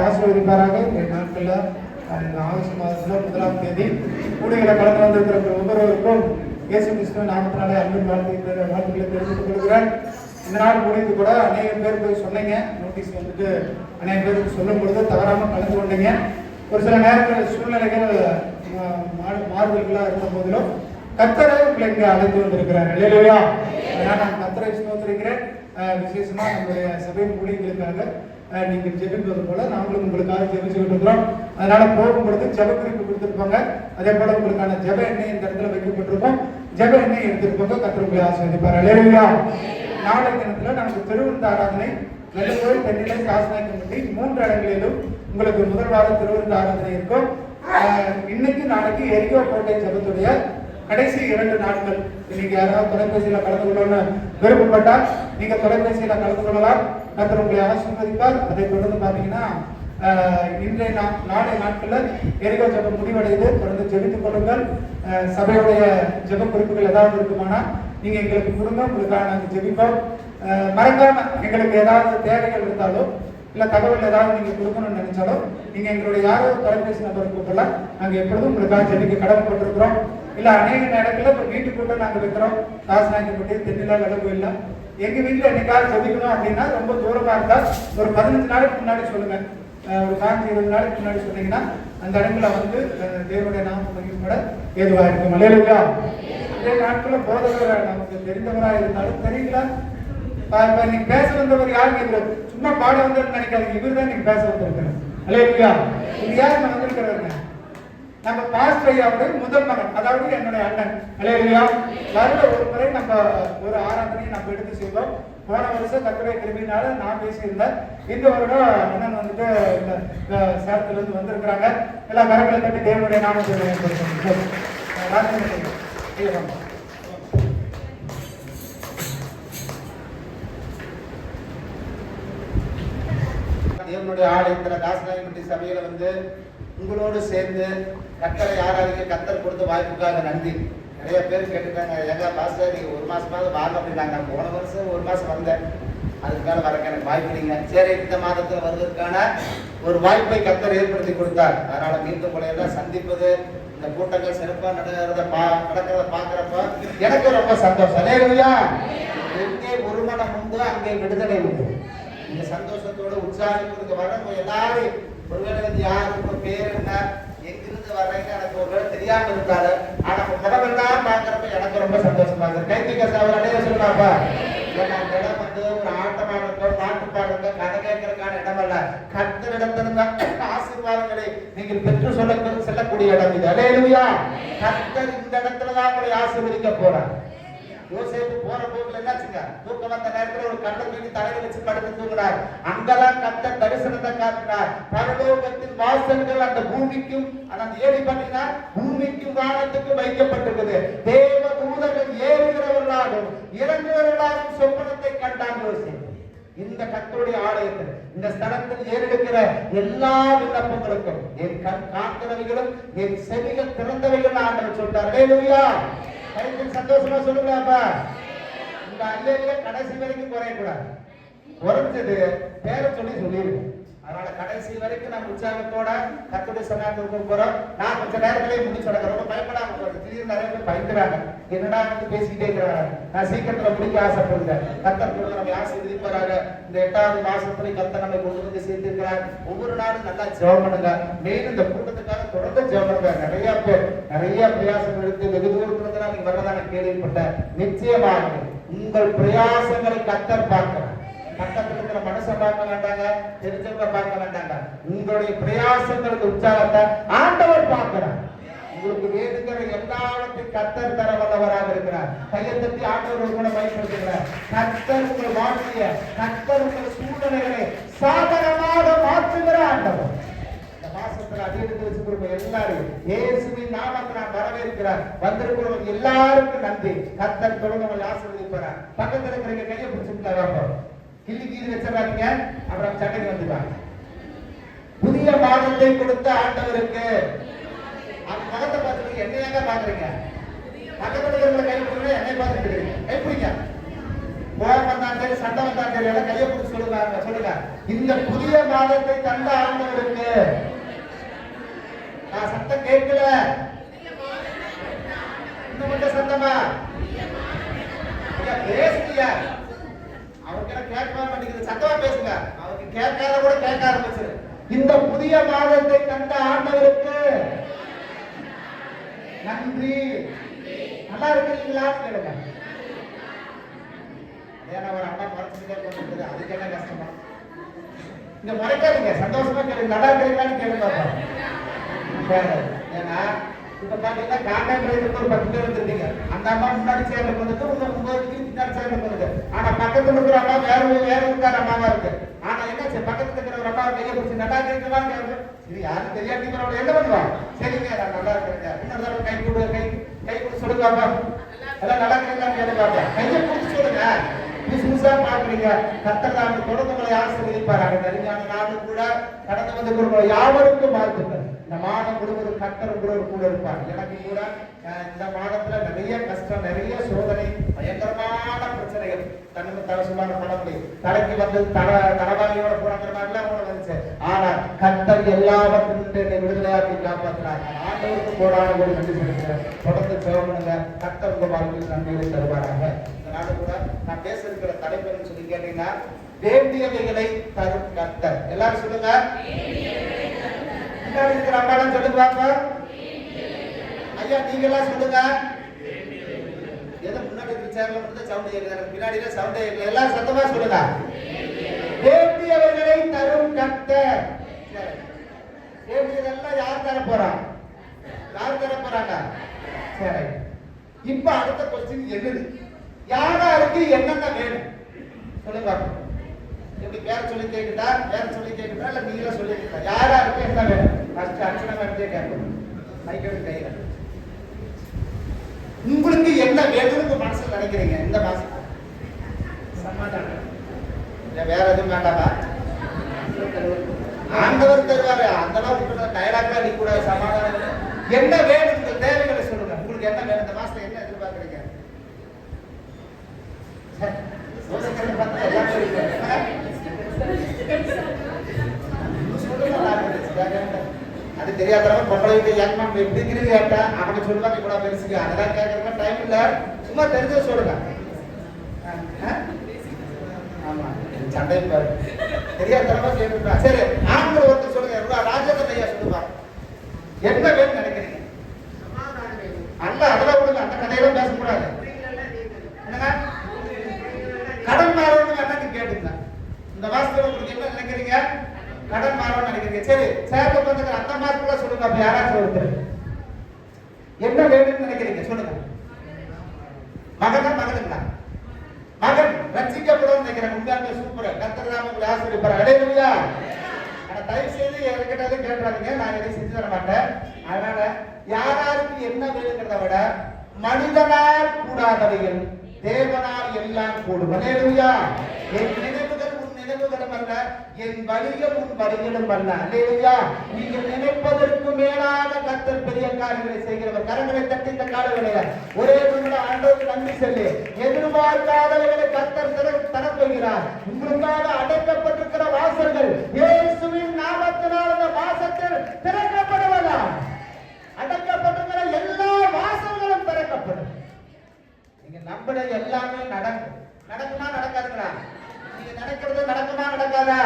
ஆசீர்வதிப்பாராக. இந்த நாட்கள்ல ஆகஸ்ட் மாதத்துல 1ஆம் தேதி கூடைகளை கலந்து வந்திருக்கிற ஒவ்வொருவருக்கும் இயேசு கிறிஸ்துவின் நாமத்தினாலே அன்பின் வாழ்த்துக்களை தெரிவித்துக் கொள்கிறேன். இந்த நாள் முடிந்து கூட அநேக பேருக்கு சொன்னீங்க, நோட்டீஸ் வந்துட்டு அநேக பேருக்கு சொல்லும் பொழுது தவறாமல் கலந்து கொண்டீங்க. ஒரு சில நேரங்கள் சூழ்நிலைகள் மாறுதல்களாக இருந்த போதிலும் கர்த்தரை உங்களை இங்கே அழைத்து வந்திருக்கிறார். இல்லையா? அதனால் நான் கர்த்தரை ஸ்தோத்திரிக்கிறேன். விசேஷமா நம்முடைய சபை ஊழியர்களுக்காக நீங்கள் ஜெபிப்பது போல நாங்களும் உங்களுக்காக ஜெபிச்சுக்கிட்டு இருக்கிறோம். அதனால போகும் பொழுது ஜெப குறிப்பு கொடுத்துருப்பாங்க. அதே போல உங்களுக்கான ஜெப எண்ணெய் இந்த இடத்துல வைக்கப்பட்டிருக்கோம். ஜெப எண்ணெய் எடுத்துருப்பாங்க. கர்த்தர் உங்களை ஆசீர்வதிப்பார். இல்லையா? நாளை தினத்துல நமக்கு திருவிருந்த ஆராதனை வெள்ளக்கோயில், தென்னிலை, காசநாயக்கம்பட்டி 3 இடங்களிலும் உங்களுக்கு முதல் வார திருவிருந்த ஆராதனை இருக்கும். இன்னைக்கு நாளைக்கு எரிகோ கோட்டை ஜபத்துடைய கடைசி 2 நாட்கள். இன்னைக்கு யாராவது தொலைபேசியில கலந்து கொள்ளணும்னு விருப்பப்பட்டால் நீங்க தொலைபேசியில கலந்து கொள்ளலாம். கர்த்தர் உங்களை ஆசீர்வதிப்பார். அதை தொடர்ந்து பாத்தீங்கன்னா இன்றைய நாளை நாட்கள்ல எரிகோ ஜபம் முடிவடைந்து தொடர்ந்து ஜெபித்துக் கொள்ளுங்கள். சபையுடைய ஜெப குறிப்புகள் ஏதாவது இருக்குமானா நீங்க எங்களுக்கு கொடுங்க, உங்களுக்காக நாங்கள் ஜெபிப்போம். மறக்காம எங்களுக்கு ஏதாவது தேவைகள் இருந்தாலும் இல்ல தகவல் ஏதாவது நீங்க கொடுக்கணும்னு நினைச்சாலும் நீங்க எங்களுடைய யாரோ தொலைபேசி நம்பர் கூப்பிடலாம். நாங்க எப்பொழுதும் உங்களுக்காக ஜெபிக்க கடமைப்பட்டிருக்கிறோம். இல்ல அநேக நேரத்துல இப்ப வீட்டுக்குள்ள நாங்க வைக்கிறோம். காசநாயக்கம்பட்டி, தென்னிலை, வெள்ளக்கோயில்ல எங்க வீட்டுல என்னைக்காவது ஜெபிக்கணும் அப்படின்னா ரொம்ப தூரமா இருந்தா ஒரு 15 நாளைக்கு முன்னாடி சொல்லுங்க. ஒரு 15-20 நாளைக்கு முன்னாடி சொன்னீங்கன்னா அந்த இடங்களை வந்து தேவனுடைய நாம மகிமைப்பட ஏதுவா இருக்கும். இல்லையா? இதே நாட்கள போதகர் நமக்கு தெரிந்தவரா இருந்தாலும் தெரியல. நீங்க பேச வந்தவர் யாருக்கு சும்மா பாட வந்தவர் நினைக்காதீங்க. இவர் தான் நீங்க பேச வந்திருக்கிறார். இல்லையா? இது யார் வந்திருக்கிறாருங்க? நம்ம பாஸ்டர் ஐயாவுடைய முதல் மகன், அதாவது என்னுடைய அண்ணன். இல்லையா? வருட ஒரு முறை நம்ம ஒரு ஆராதனையை நம்ம எடுத்து செய்தோம். போன வருஷம் கர்த்தருடைய கிருபையினால நான் பேசியிருந்தேன். இந்த வருடம் அண்ணன் வந்துட்டு இந்த சேலத்துல இருந்து வந்திருக்கிறாங்க. எல்லா கரங்களை தட்டி தேவனுடைய நாமத்தை தேவனுடைய ஆலயத்துல காசநாயக்கம்பட்டி சபையில வந்து உங்களோடு சேர்ந்து கர்த்தரை ஆராதிக்க கர்த்தர் கொடுத்த வாய்ப்புக்காக நன்றி. நிறைய பேர் கேட்டுட்டாங்க, எங்க பாஸ்டர் நீங்க 1 மாசமாவது வாங்க அப்படின்னாங்க. போன வருஷம் 1 மாசம் வந்தேன், அதுக்கு மேல வரக்க எனக்கு வாய்ப்பு இல்லைங்க. சரி, இந்த மாதத்துல வருவதற்கான ஒரு வாய்ப்பை கர்த்தர் ஏற்படுத்தி கொடுத்தார். அதனால மீண்டும் உங்களையெல்லாம் சந்திப்பது, இந்த கூட்டங்கள் சிறப்பா நடக்கிறத பாக்குறப்ப எனக்கு ரொம்ப சந்தோஷம். அல்லேலூயா! எங்கே ஒரு மனம் உண்டு அங்கே விடுதலை உண்டு. இந்த சந்தோஷத்தோட உற்சாகத்தோட வரவங்க எல்லாரும் ஒருவேளை யாரு உங்க பேர் என்ன, எங்கிருந்து வர்றீங்க எனக்கு ஒருவேளை தெரியாம இருக்காரு. ஆனா முதல்ல பாக்குறப்ப எனக்கு ரொம்ப சந்தோஷமா இருக்கு. கைத்திக அவர் அடைய சொல்லலாப்பா. அந்த இடம் வந்து ஒரு ஆட்டம் ஆடுறதோ பாட்டு பாடுறதோ கதை கேட்கறதுக்கான இடம் அல்ல. கர்த்தரிடத்திலிருந்து ஆசீர்வாதங்களை நீங்கள் பெற்று செல்லக்கூடிய இடம் இது. அல்லேலூயா! கர்த்தர் இந்த இடத்துலதான் உங்களை ஆசீர்வதிக்க போறார். யோசேப்பு போற போக்குல என்னாச்சுங்க, தூக்கம் வந்த நேரத்துல ஒரு கண்ணை தூக்கி தலையில வச்சு படுத்து தூங்கினார். அங்கெல்லாம் கர்த்தர் தரிசனத்தை காட்டினார். பரலோகத்தின் வாசல்கள் அந்த பூமிக்கும் அந்த ஏறி பண்ணினா பூமிக்கும் வானத்துக்கும் வைக்கப்பட்டிருக்குது. தேவ தூதர்கள் ஏறுகிறவர்களாகவும் இறங்குகிறவர்களாகவும் சொப்பனத்தை கண்டான் யோசேப்பு. இந்த கர்த்தருடைய ஆலயத்தில் இந்த ஸ்தலத்தில் ஏறெடுக்கிற எல்லா விண்ணப்பங்களுக்கும் என் கண் காக்கிறவைகளும் என் செவிகள் திறந்தவைகள் ஆண்டவர் சொல்றார். அல்லேலூயா! கையில் சந்தோஷமா சொல்லுங்கப்பா. இந்த அல்லேலூயா கடைசி வரைக்கும் குறையக்கூடாது. குறைஞ்சது பேரை சொல்லிடுங்க. அதனால கடைசி வரைக்கும் நம்ம உற்சாகத்தோட கர்த்தருடைய சன்னதிக்கு போறோம். நான் கொஞ்ச நேரத்திலேயே முடிச்சு நடக்கிறேன். ரொம்ப பயப்படாம போறது. திடீர்னு நிறைய பேர் பயந்துறாங்க, என்னடா வந்து பேசிக்கிட்டே இருக்கிறாங்க. நான் சீக்கிரத்துல முடிக்க ஆசைப்படுறேன். கர்த்தர் கூட நம்ம ஆசீர்வதிப்பாராக. இந்த 8வது மாசத்துல கர்த்தர் நம்மை கொண்டு வந்து சேர்த்திருக்கிறார். ஒவ்வொரு நாளும் நல்லா ஜெபம் பண்ணுங்க. மெயின் இந்த கூட்டத்துக்காக தொடர்ந்து ஜெபம் பண்ணுங்க. நிறைய பேர் நிறைய பிரயாசம் எடுத்து வெகு தூரத்துல நீங்க வர்றதான கேள்விப்பட்டேன். நிச்சயமாக உங்கள் பிரயாசங்களை கர்த்தர் பார்க்கிறார். பக்கத்துல இருக்கிற மனுஷ பார்க்க வேண்டாங்க, தெரிஞ்சவங்க பார்க்க வேண்டாங்க. உங்களுடைய பிரயாசங்களுக்கு உற்சாகத்தை ஆண்டவர் பார்க்கிறார். உங்களுக்கு வேணுங்கிற எல்லாவற்றையும் கர்த்தர் தர வல்லவராக இருக்கிறார். கையை தட்டி ஆண்டவர் கூட பயன்படுத்துகிறார். கர்த்தர் உங்கள் வாழ்க்கைய, கர்த்தர் உங்கள் சூழ்நிலைகளை சாதகமாக மாற்றுகிற ஆண்டவர். இந்த மாசத்துல அதிகரித்து வச்சுக்கிறவங்க எல்லாரும் இயேசுவின் நாமத்தில் நான் வரவேற்கிறார். வந்திருக்கிறவங்க எல்லாருக்கும் நன்றி. கர்த்தர் தொடர்ந்து உங்களை ஆசீர்வதிப்பார். பக்கத்துல இருக்கிற கையை பிடிச்சிருக்காங்க, கிள்ளி கீழி வச்சிடறாங்க, அப்புறம் சட்டைக்கு வந்துடுவாங்க. புதிய மாதத்தை கொடுத்த ஆண்டவருக்கு அந்த மகத்தை பார்த்துட்டு என்னையாங்க பாக்குறீங்க? பக்கத்துல இருக்கிற கை பிடிங்க, என்னை பார்த்துட்டு கைப்பிடிங்க. கோபம் வந்தாலும் சரி, சண்டை வந்தாலும் சரி, எல்லாம் கையை பிடிச்சி சொல்லுங்க. சொல்லுங்க, இந்த புதிய மாதத்தை தந்த ஆண்டவருக்கு. நான் சத்தம் கேட்கல, இன்னும் கொஞ்சம் சத்தமா பேசுங்க. கேட்கவே மாட்டேங்குது. சத்தமா பேசுங்க. அவருக்கு கேட்காத கூட கேட்க ஆரம்பிச்சிரு. இந்த புதிய மாதத்தை கண்ட ஆண்டவருக்கு நன்றி. நல்லா இருக்கிறீங்களான்னு கேளுங்க. ஏன்னா ஒரு அண்ணா மறைச்சுட்டே போட்டு அதுக்கு என்ன கஷ்டமா? இங்க மறைக்காதீங்க, சந்தோஷமா கேளுங்க. நல்லா இருக்கிறீங்களான்னு கேளுங்க. ஏன்னா இப்ப பாத்தீங்கன்னா காண்டாக்ட் ஒரு 10 பேர் வந்துருக்கீங்க. அந்த அம்மா முன்னாடி சேர்ந்து வந்துட்டு உங்க 9 பின்னாடி சேர்ந்து வந்துருக்கு. ஆனா பக்கத்துல இருக்கிற அம்மா வேற இருக்கார அம்மாவா இருக்கு. ஆனா என்ன பக்கத்துல இருக்கிற ஒரு அம்மா கையை பிடிச்சி நல்லா இருக்கிறீங்களான்னு கேளுங்க. சரி, யாரும் தெரியாதீங்க என்ன பண்ணுவான்? சரிங்க, நான் நல்லா இருக்கிறேங்க. இன்னொரு தடவை கை கொடு சொல்லுங்க. எல்லாம் நல்லா இருக்கிறீங்களான்னு கேளுங்க. கையை பிடிச்சி சொல்லுங்க. புதுசா பாக்குறீங்க. கர்த்தர் நாம தொடர்ந்து உங்களை ஆசீர்வதிப்பாராக. நெருங்கியான நாளும் கூட கடந்து வந்து கொடுக்கிற யாவருக்கும் வாழ்த்துக்கள். இந்த மாதம் முழுவதும் கர்த்தர் உங்களோடு கூட இருப்பார். எனக்கு கூட இந்த மாதத்துல நிறைய கஷ்டம், நிறைய சோதனை, பயங்கரமான பிரச்சனைகள், தனசுமான பணப்படி தலைக்கு வந்து தலவாளியோட போறாங்கிற மாதிரிலாம் கூட வந்துச்சு. ஆனா கர்த்தர் எல்லாவற்றிலிருந்து என்னை விடுதலையாக்கி காப்பாற்றினார். ஆண்டவருக்கு போடாத ஒரு நன்றி செலுத்துகிறேன். தொடர்ந்து சேவனுங்க. கர்த்தர் உங்க வாழ்க்கையில் நன்மையை தருவாராக. இந்த நாடு கூட நான் பேச இருக்கிற தலைப்புன்னு சொல்லி கேட்டீங்கன்னா, வேண்டியவைகளை தரும் கர்த்தர். எல்லாரும் சொல்லுங்க. முன்னாடி இருக்கிற அம்மாலாம் சொல்லுங்க பாப்பா. ஐயா நீங்க எல்லாம் சொல்லுங்க. எதை முன்னாடி சேர்ல வந்து சவுண்ட் கேட்கிறாங்க, பின்னாடியில சவுண்ட் கேட்கல. எல்லாம் சத்தமா சொல்லுங்க. வேண்டியவைகளை தரும் கர்த்தர். வேண்டியதெல்லாம் யார் தர போறா? யார் தர போறாங்க? சரி, இப்ப அடுத்த கொஸ்டின் என்னது? யாராருக்கு என்னென்ன வேணும் சொல்லுங்க. எப்படி பேர சொல்லி கேட்குதா, இல்ல நீங்களா சொல்லி கேட்குதா? யாராருக்கு என்ன வேணும்? ஃபர்ஸ்ட் அர்ச்சனை பண்ணிட்டே கேட்கணும். மைக்கோட கையில உங்களுக்கு என்ன வேணும்னு மனசுல நினைக்கிறீங்க இந்த மாசம்? சமாதானம், வேற எதுவும் வேண்டாமா? ஆண்டவர் தருவாரு. அந்த அளவுக்கு டயலாக்லாம் நீ கூட சமாதானம். என்ன வேணும்? உங்க தேவைகளை சொல்லுங்க. உங்களுக்கு என்ன வேணும்? இந்த மாசத்துல என்ன எதிர்பார்க்கறீங்க? அது தெரியாதவங்க பொம்பளை வீட்டு ஏன்மான் எப்படி இருக்கிறது கேட்டா அவங்க சொல்லுவாங்க இவ்வளவு பெருசுக்கு. அதெல்லாம் கேட்கறதுக்கு டைம் இல்ல. சும்மா தெரிஞ்ச சொல்லுங்க. ஆமா, சண்டை பாரு தெரியாதவங்க கேட்டுட்டா. சரி, ஆண்கள் ஒருத்தர் சொல்லுங்க. ராஜேந்திரன் ஐயா சொல்லுவா, என்ன வேணும்னு நினைக்கிறீங்க? அல்ல அதெல்லாம் கொடுங்க. அந்த கதையெல்லாம் பேசக்கூடாது. என்னங்க கடன் மாறணும்னு வேணா கேட்டுங்க. இந்த மாசத்துல உங்களுக்கு என்ன நினைக்கிறீங்க? கடன் மாறணும்னு நினைக்கிறீங்க. சரி, சேர்ந்து வந்து அந்த மாசத்துல சொல்லுங்க. அப்ப யாராச்சும் ஒருத்தர் என்ன வேணும்னு நினைக்கிறீங்க சொல்லுங்க. மகனுங்களா? மகன் ரட்சிக்கப்படும் நினைக்கிறேன். உண்மையாலுமே சூப்பர். கர்த்தர் நாம உங்களை ஆசீர்வதிப்பார். ஹல்லேலூயா. ஆனா தயவு செய்து என்கிட்ட கேட்கறாதீங்க, நான் எதை செஞ்சு தர மாட்டேன். அதனால யாராருக்கு என்ன வேணுங்கிறத விட மனிதனால் கூடாதவைகள் தேவனால் எல்லாம் கூடும். ஹல்லேலூயா. என் நினைவுகள் உன் நினைவுகளும் அல்ல, என் வழிகள் உன் வழிகளும் அல்ல. ஹல்லேலூயா. நீங்கள் நினைப்பதற்கு மேலாக கர்த்தர் பெரிய காரியங்களை செய்கிறவர். கரங்களை தட்டி இந்த காலவேளையில ஒரே நிமிடம் ஆண்டவருக்கு நன்றி சொல்லி, எதிர்பார்க்காதவைகளை கர்த்தர் தரப்போகிறார். உங்களுக்காக அடைக்கப்பட்டிருக்கிற வாசல்கள் இயேசுவின் நாமத்தினால் இந்த மாசத்தில் திறக்கப்படுவதா? அடைக்கப்பட்டிருக்கிற எல்லா வாசல்களும் திறக்கப்படும். நீங்க நம்பின எல்லாமே நடக்கும். நடக்குமா நடக்காதுங்களா? நீங்க நடக்கிறது நடக்குமா நடக்காதா?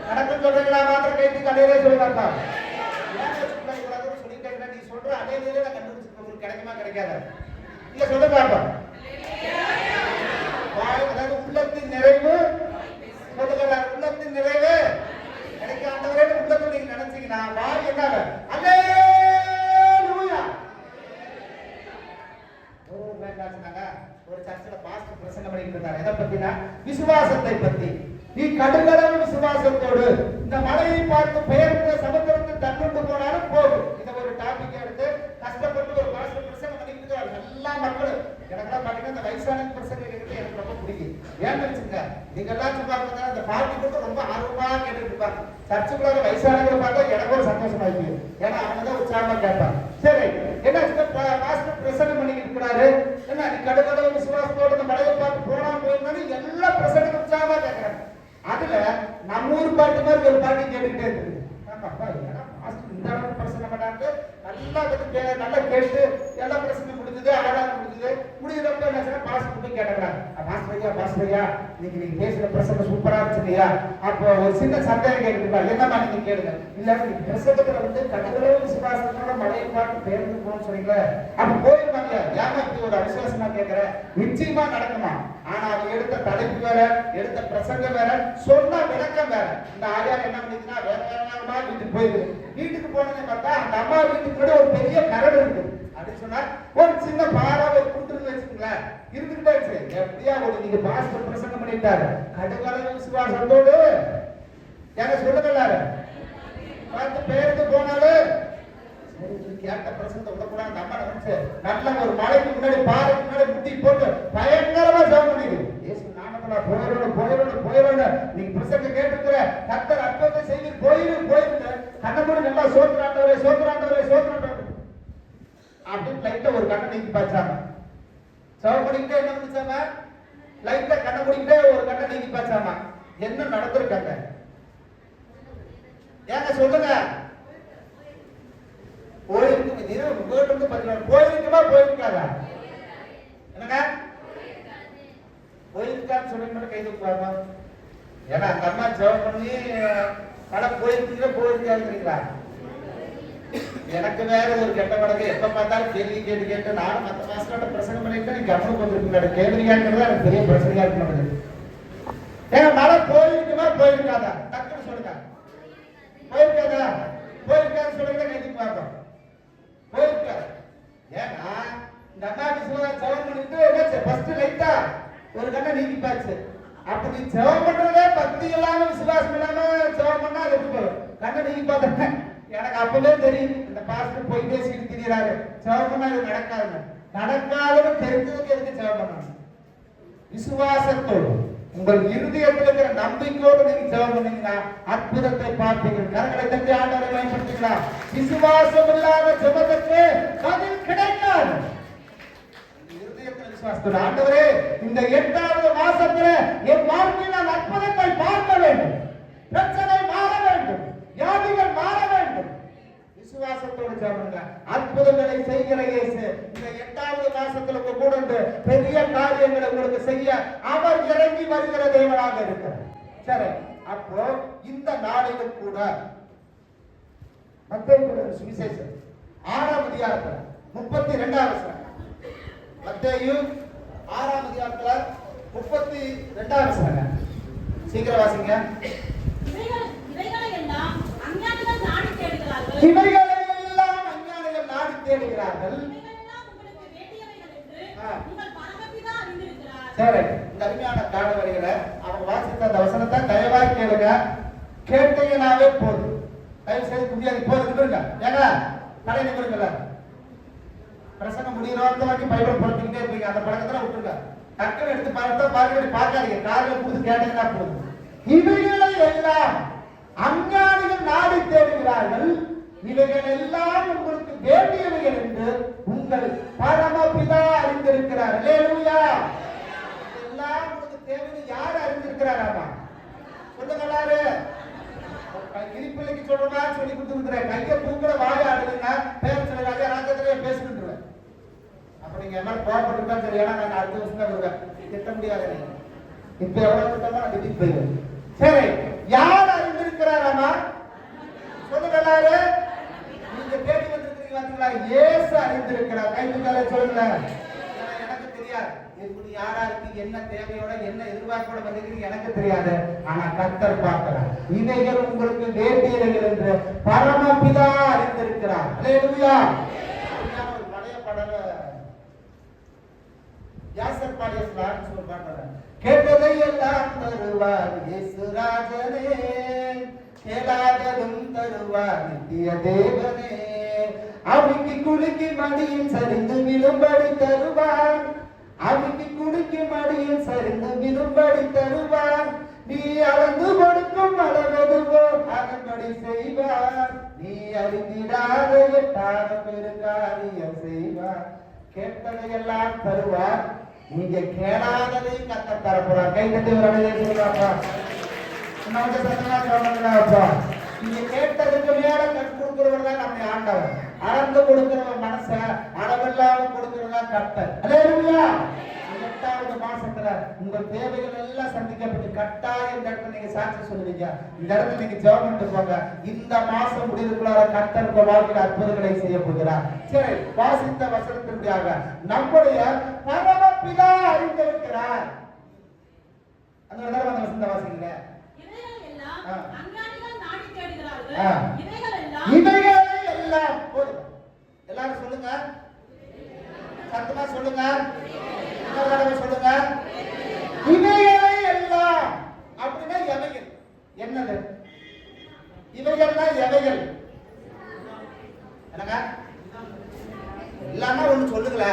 நடக்கும் சொல்றீங்களா? மாத்திரம் கைத்து கடையிலே சொல்லுவாங்க. சொல்லிட்டே நீ சொல்ற அதே நான் கண்டுபிடிச்சு உங்களுக்கு கிடைக்குமா கிடைக்காத? இல்ல சொல்ல பாப்பா. அதாவது உள்ளத்தின் நிறைவு சொல்லுங்க. உள்ளத்தின் நிறைவு எனக்கு ஆண்டவரே உள்ளத்தில் நீங்க நினைச்சீங்கன்னா வாய் என்ன? அல்லேலூயா. ஒரு சர்ச்சில் பாஸ்டர் பிரசங்கம் பண்ணிட்டு இருந்தார். எதை பத்தினா விசுவாசத்தை பத்தி. நீ கடுகளவு விசுவாசத்தோடு இந்த மலையை பார்த்து பெயர்ந்த சமுத்திரத்தில் தன்னுண்டு போனாலும் போகும். இதை ஒரு டாபிக் எடுத்து கஷ்டப்பட்டு ஒரு பாஸ்டர் பிரசங்கம் பண்ணிட்டு இருக்காரு. எல்லா மக்களும் எனக்கெல்லாம் பாத்தீங்கன்னா இந்த வயசான பிரசங்கம் கேட்கறது எனக்கு ரொம்ப பிடிக்கும். ஏன்னு வச்சுங்க, நீங்க எல்லாம் சொல்லுவாங்க இந்த பாட்டி மட்டும் ரொம்ப ஆர்வமா கேட்டுட்டு இருப்பாங்க. சர்ச்சுக்குள்ள வயசானவங்களை பார்த்தா எனக்கு ஒரு சந்தோஷமா இருக்கு. ஏன்னா அவங்க தான் உற்சாகமா கேட்பாங்க. சரி, என்ன பாஸ்டர் பிரசங்கம் பண்ணிட்டு இருக்கிறாரு. என்ன நீ கடுகளவு விசுவாசத்தோடு இந்த மலையை பார்த்து போனா போயிருந்தாலும் எல்லா பிரசங்கம் உற்சாகமா கேட்கறாங்க. அதுல நம்ம ஊர் பாட்டு மாதிரி ஒரு பாட்டு கேட்டுக்கிட்டே இருக்குது. இந்த அளவுக்கு பிரசங்கம் பண்ணாங்க. நல்லா கேட்டு எல்லா பிரசங்கம் முடிஞ்சது, ஆராதனை முடிஞ்சது. முடிஞ்சப்ப என்ன பாஸ்டர் கேட்டாங்க, பாஸ்டர் ஐயா இன்னைக்கு நீங்க பேசுற பிரசங்கம் சூப்பரா இருந்துச்சுயா. அப்போ ஒரு சின்ன சந்தேகம் கேட்குறீங்களா, என்னமா நீங்க கேளுங்க. இல்ல நீங்க பிரசங்கத்துல வந்து கடவுளே விசுவாசத்தோட மழையை பார்த்து பேருந்து போகணும்னு சொன்னீங்களே, அப்ப போயிருவாங்க. ஏமா இப்படி ஒரு அவிசுவாசமா கேட்கிறேன்? நிச்சயமா நடக்குமா. ஆனா அவங்க எடுத்த தலைப்பு வேற, எடுத்த பிரசங்கம் வேற, சொன்ன விளக்கம் வேற. இந்த ஆளியார் என்ன பண்ணிச்சுன்னா வேற வேறமா வீட்டுக்கு போயிடுது. வீட்டுக்கு போனதை பார்த்தா அந்த அம்மா வீட்டுக்கு கூட ஒரு பெரிய கரடு இருக்கு அப்படின்னு சொன்னா, ஒரு சின்ன பாறை ஒரு குண்டுன்னு வச்சுக்கோங்களேன் இருந்துகிட்டே இருக்கு. எப்படியா ஒரு நீங்க பாஸ்டர் பிரசங்கம் பண்ணிட்டாரு கடவுளை விசுவாசத்தோடு ஏங்க சொல்லுங்கல்லாரு பார்த்து பேருக்கு போனாலும் கேட்ட பிரசங்கத்தை விடக்கூடாது. நம்ம நினைச்சு நல்ல ஒரு மலைக்கு முன்னாடி பாறைக்கு முன்னாடி முட்டி போட்டு பயங்கரமா ஜெபம் பண்ணிடு. இயேசு நாமத்துல போயிரோட நீங்க பிரசங்க கேட்டுக்கிற கர்த்தர் அற்புதத்தை செய்து போயிரு கண்ண மூடி நல்லா சோத்துறாண்டவரே அப்படின்னு லைட்டா ஒரு கண்ணை நீக்கி பாய்ச்சாங்க. ஜெபம் பண்ணிக்கிட்டே என்ன பண்ணிச்சாங்க, லைட்டா கண்ணை மூடிக்கிட்டே ஒரு கண்ணை நீக்கி பாய்ச்சாமா. என்ன நடந்திருக்காங்க ஏங்க சொல்லுங்க. போயிருக்காதா என்னங்க போயிருக்கான்னு சொல்லி மட்டும் கை தூக்குவாங்க. ஏன்னா அந்த அம்மா ஜெபம் பண்ணி படம் போயிருக்கீங்களா. எனக்கு வேற ஒரு கெட்ட படகு எப்ப பார்த்தாலும் கேள்வி கேட்டு நானும் மற்ற மாசத்தோட பிரசங்கம் பண்ணிட்டு நீங்க கவனம் வந்துருக்கீங்க. கேள்வியாங்கிறது எனக்கு பெரிய பிரச்சனையா இருக்கு. ஏன்னா மழை போயிருக்காதா டக்குன்னு சொல்லுங்க. போயிருக்கான்னு சொல்லுங்க கை தூக்குவாங்க. போயிருக்காரு. ஏன்னா இந்த அம்மா விசுவாச ஜெபம் பண்ணிட்டு ஃபர்ஸ்ட் லைட்டா ஒரு கண்ணை நீக்கி பாச்சு. அப்ப நீ ஜெபம் பண்றதே பக்தி இல்லாம விசுவாசம் இல்லாம ஜெபம் பண்ணா அது எப்படி போகும்? கண்ணை நீக்கி பார்த்தேன். எனக்கு அப்பவே தெரியும் இந்த பாஸ்டர் போய் பேசிட்டு திரியிறாரு. ஜெபம் பண்ணா இது நடக்காதுன்னு தெரிஞ்சதுக்கு எதுக்கு ஜெபம் பண்ணணும்? விசுவாசத்தோடு உங்கள் இருதயத்தில் இருக்கிற நம்பிக்கையோடு நீங்க ஜெபம் பண்ணீங்கன்னா அற்புதத்தை பார்ப்பீங்க. கரங்களை தட்டி ஆண்டவரை பயன்படுத்தீங்களா? விசுவாசம் இல்லாத ஜெபத்துக்கு பதில் கிடைக்காது. இருதயத்தில் விசுவாசத்தோடு ஆண்டவரே இந்த 8வது மாசத்துல என் வாழ்க்கையில் நான் அற்புதத்தை பார்க்க வேண்டும், பிரச்சனை மாற வேண்டும், வியாதிகள் மாற வேண்டும். விசுவாசத்தோடு ஜெபம்ங்க. அற்புதங்களை செய்கிற இயேசு இந்த 8வது மாசத்துல கூட பெரிய காரியங்களை உங்களுக்கு செய்ய அவர் இறங்கி வருகிற தேவனாக இருக்கிறார். சரி, அப்போ இந்த நாளிலும் கூட மத்தேயு சுவிசேஷம் 6ஆம் அதிகாரத்துல 32வது வசனம். மத்தேயு 6ஆம் அதிகாரத்துல 32வது வசனம். சீக்கிரம் வாசிங்க. இவைகளை எல்லாம் அஞ்ஞானிகள் நாடி தேடுகிறார்கள். சரி, இந்த அருமையான கால வரிகளை அவங்க வாசித்த அந்த வசனத்தை தயவாய் கேளுங்க. கேட்டீங்கன்னாவே போதும். தயவு செய்து முடியாது போதுங்க. ஏங்க கடை நிற்கிறீங்களா பிரசங்கம் முடிகிறோம் வரைக்கும் பைபிள் படிச்சுக்கிட்டே இருப்பீங்க. அந்த பழக்கத்துல விட்டுருங்க. டக்குன்னு எடுத்து பார்க்காதீங்க. காரில் கொடுத்து கேட்டீங்கன்னா போதும். இவைகளை எல்லாம் அஞ்ஞானிகள் நாடி தேடுகிறார்கள். இவைகள் எல்லாம் உங்களுக்கு வேண்டியவைகள் என்று உங்கள் பரமபிதா அறிந்திருக்கிறார். அல்லேலூயா. எல்லாம் உங்களுக்கு தேவைன்னு யார் அறிந்திருக்கிறாராமா சொல்லுங்களாரு. கிரிப்பிள்ளைக்கு சொல்றதா சொல்லி கொடுத்துருக்கிறேன். கையை தூக்கிற வாய ஆடுதுன்னா பேர் சொல்லுங்க. ராஜத்திலேயே பேசிக்கிட்டுருவேன். அப்ப நீங்க என்ன கோவப்பட்டுருக்கா சரி. ஏன்னா நான் அடுத்த வருஷம் தான் வருவேன். திட்ட முடியாது. நீங்க இப்ப எவ்வளவு திட்டமா நான் திட்டிட்டு போயிடுவேன். சரி, யார் அறிந்திருக்கிறாராமா சொல்லுங்களாரு. நீங்க தேடி வந்திருக்கீங்க பாத்தீங்களா? இயேசு அறிந்திருக்கிறார். கைதுக்கார சொல்லுங்க. எனக்கு தெரியாது இப்படி யாரா இருக்கு, என்ன தேவையோட என்ன எதிர்பார்ப்போட வந்திருக்கீங்க எனக்கு தெரியாது. ஆனா கர்த்தர் பார்க்கிறார். இவைகள் உங்களுக்கு வேண்டியவைகள் என்று பரமபிதா அறிந்திருக்கிறார். அல்லேலூயா. ஒரு பழைய பாடல யாசர் பாடிய சொல்ல பாடுறாங்க. கேட்டதை எல்லாம் தருவார் இயேசு ராஜனே, கேளாததும் தருவார் நித்திய தேவனே. அவிக்கு குலுக்கி மடியில் சரிந்து விழும்படி தருவார். அவிக்கு குலுக்கி மடியில் சரிந்து விழும்படி தருவார். நீ அளந்து கொடுக்கும் அளவெதுவோ அதன்படி செய்வார். நீ அறிந்திடாத எட்டாத பெருங்காரியம் செய்வார். கேட்டதையெல்லாம் தருவார். நீங்க கேளாததையும் கத்த தரப்போறார். கை தட்டி ஒரு சொல்லுவாப்பா. நீங்க கேட்டதுக்கு மேல கண் கொடுக்கிறவர் தான் நம்மை ஆண்டவர். அளந்து கொடுக்கிறவன் மனச அளவில்லாம கொடுக்கிறதா கர்த்தர். அல்லேலூயா. 8வது மாசத்துல உங்க தேவைகள் எல்லாம் சந்திக்கப்பட்டு கட்டாயம் இந்த இடத்துல நீங்க சாட்சி சொல்லுவீங்க. இந்த இடத்துல நீங்க ஜெபம் பண்ணிட்டு போங்க. இந்த மாசம் முடிவுக்குள்ளார கர்த்தர் உங்க வாழ்க்கையில் அற்புதங்களை செய்ய போகிறார். சரி, வாசித்த வசனத்திற்காக நம்முடைய பரமபிதா அறிந்திருக்கிறார். அந்த வசனத்தை வாசிங்க. இவைகளை எல்லாம் போதும். எல்லாரும் சொல்லுங்க, சத்தமா சொல்லுங்க, இன்னொரு தடவை சொல்லுங்க. இவைகளை எல்லாம் அப்படின்னா எவைகள் என்னது? இவைகள்னா எவைகள் என்னங்க? எல்லாமே ஒண்ணு சொல்லுங்கள.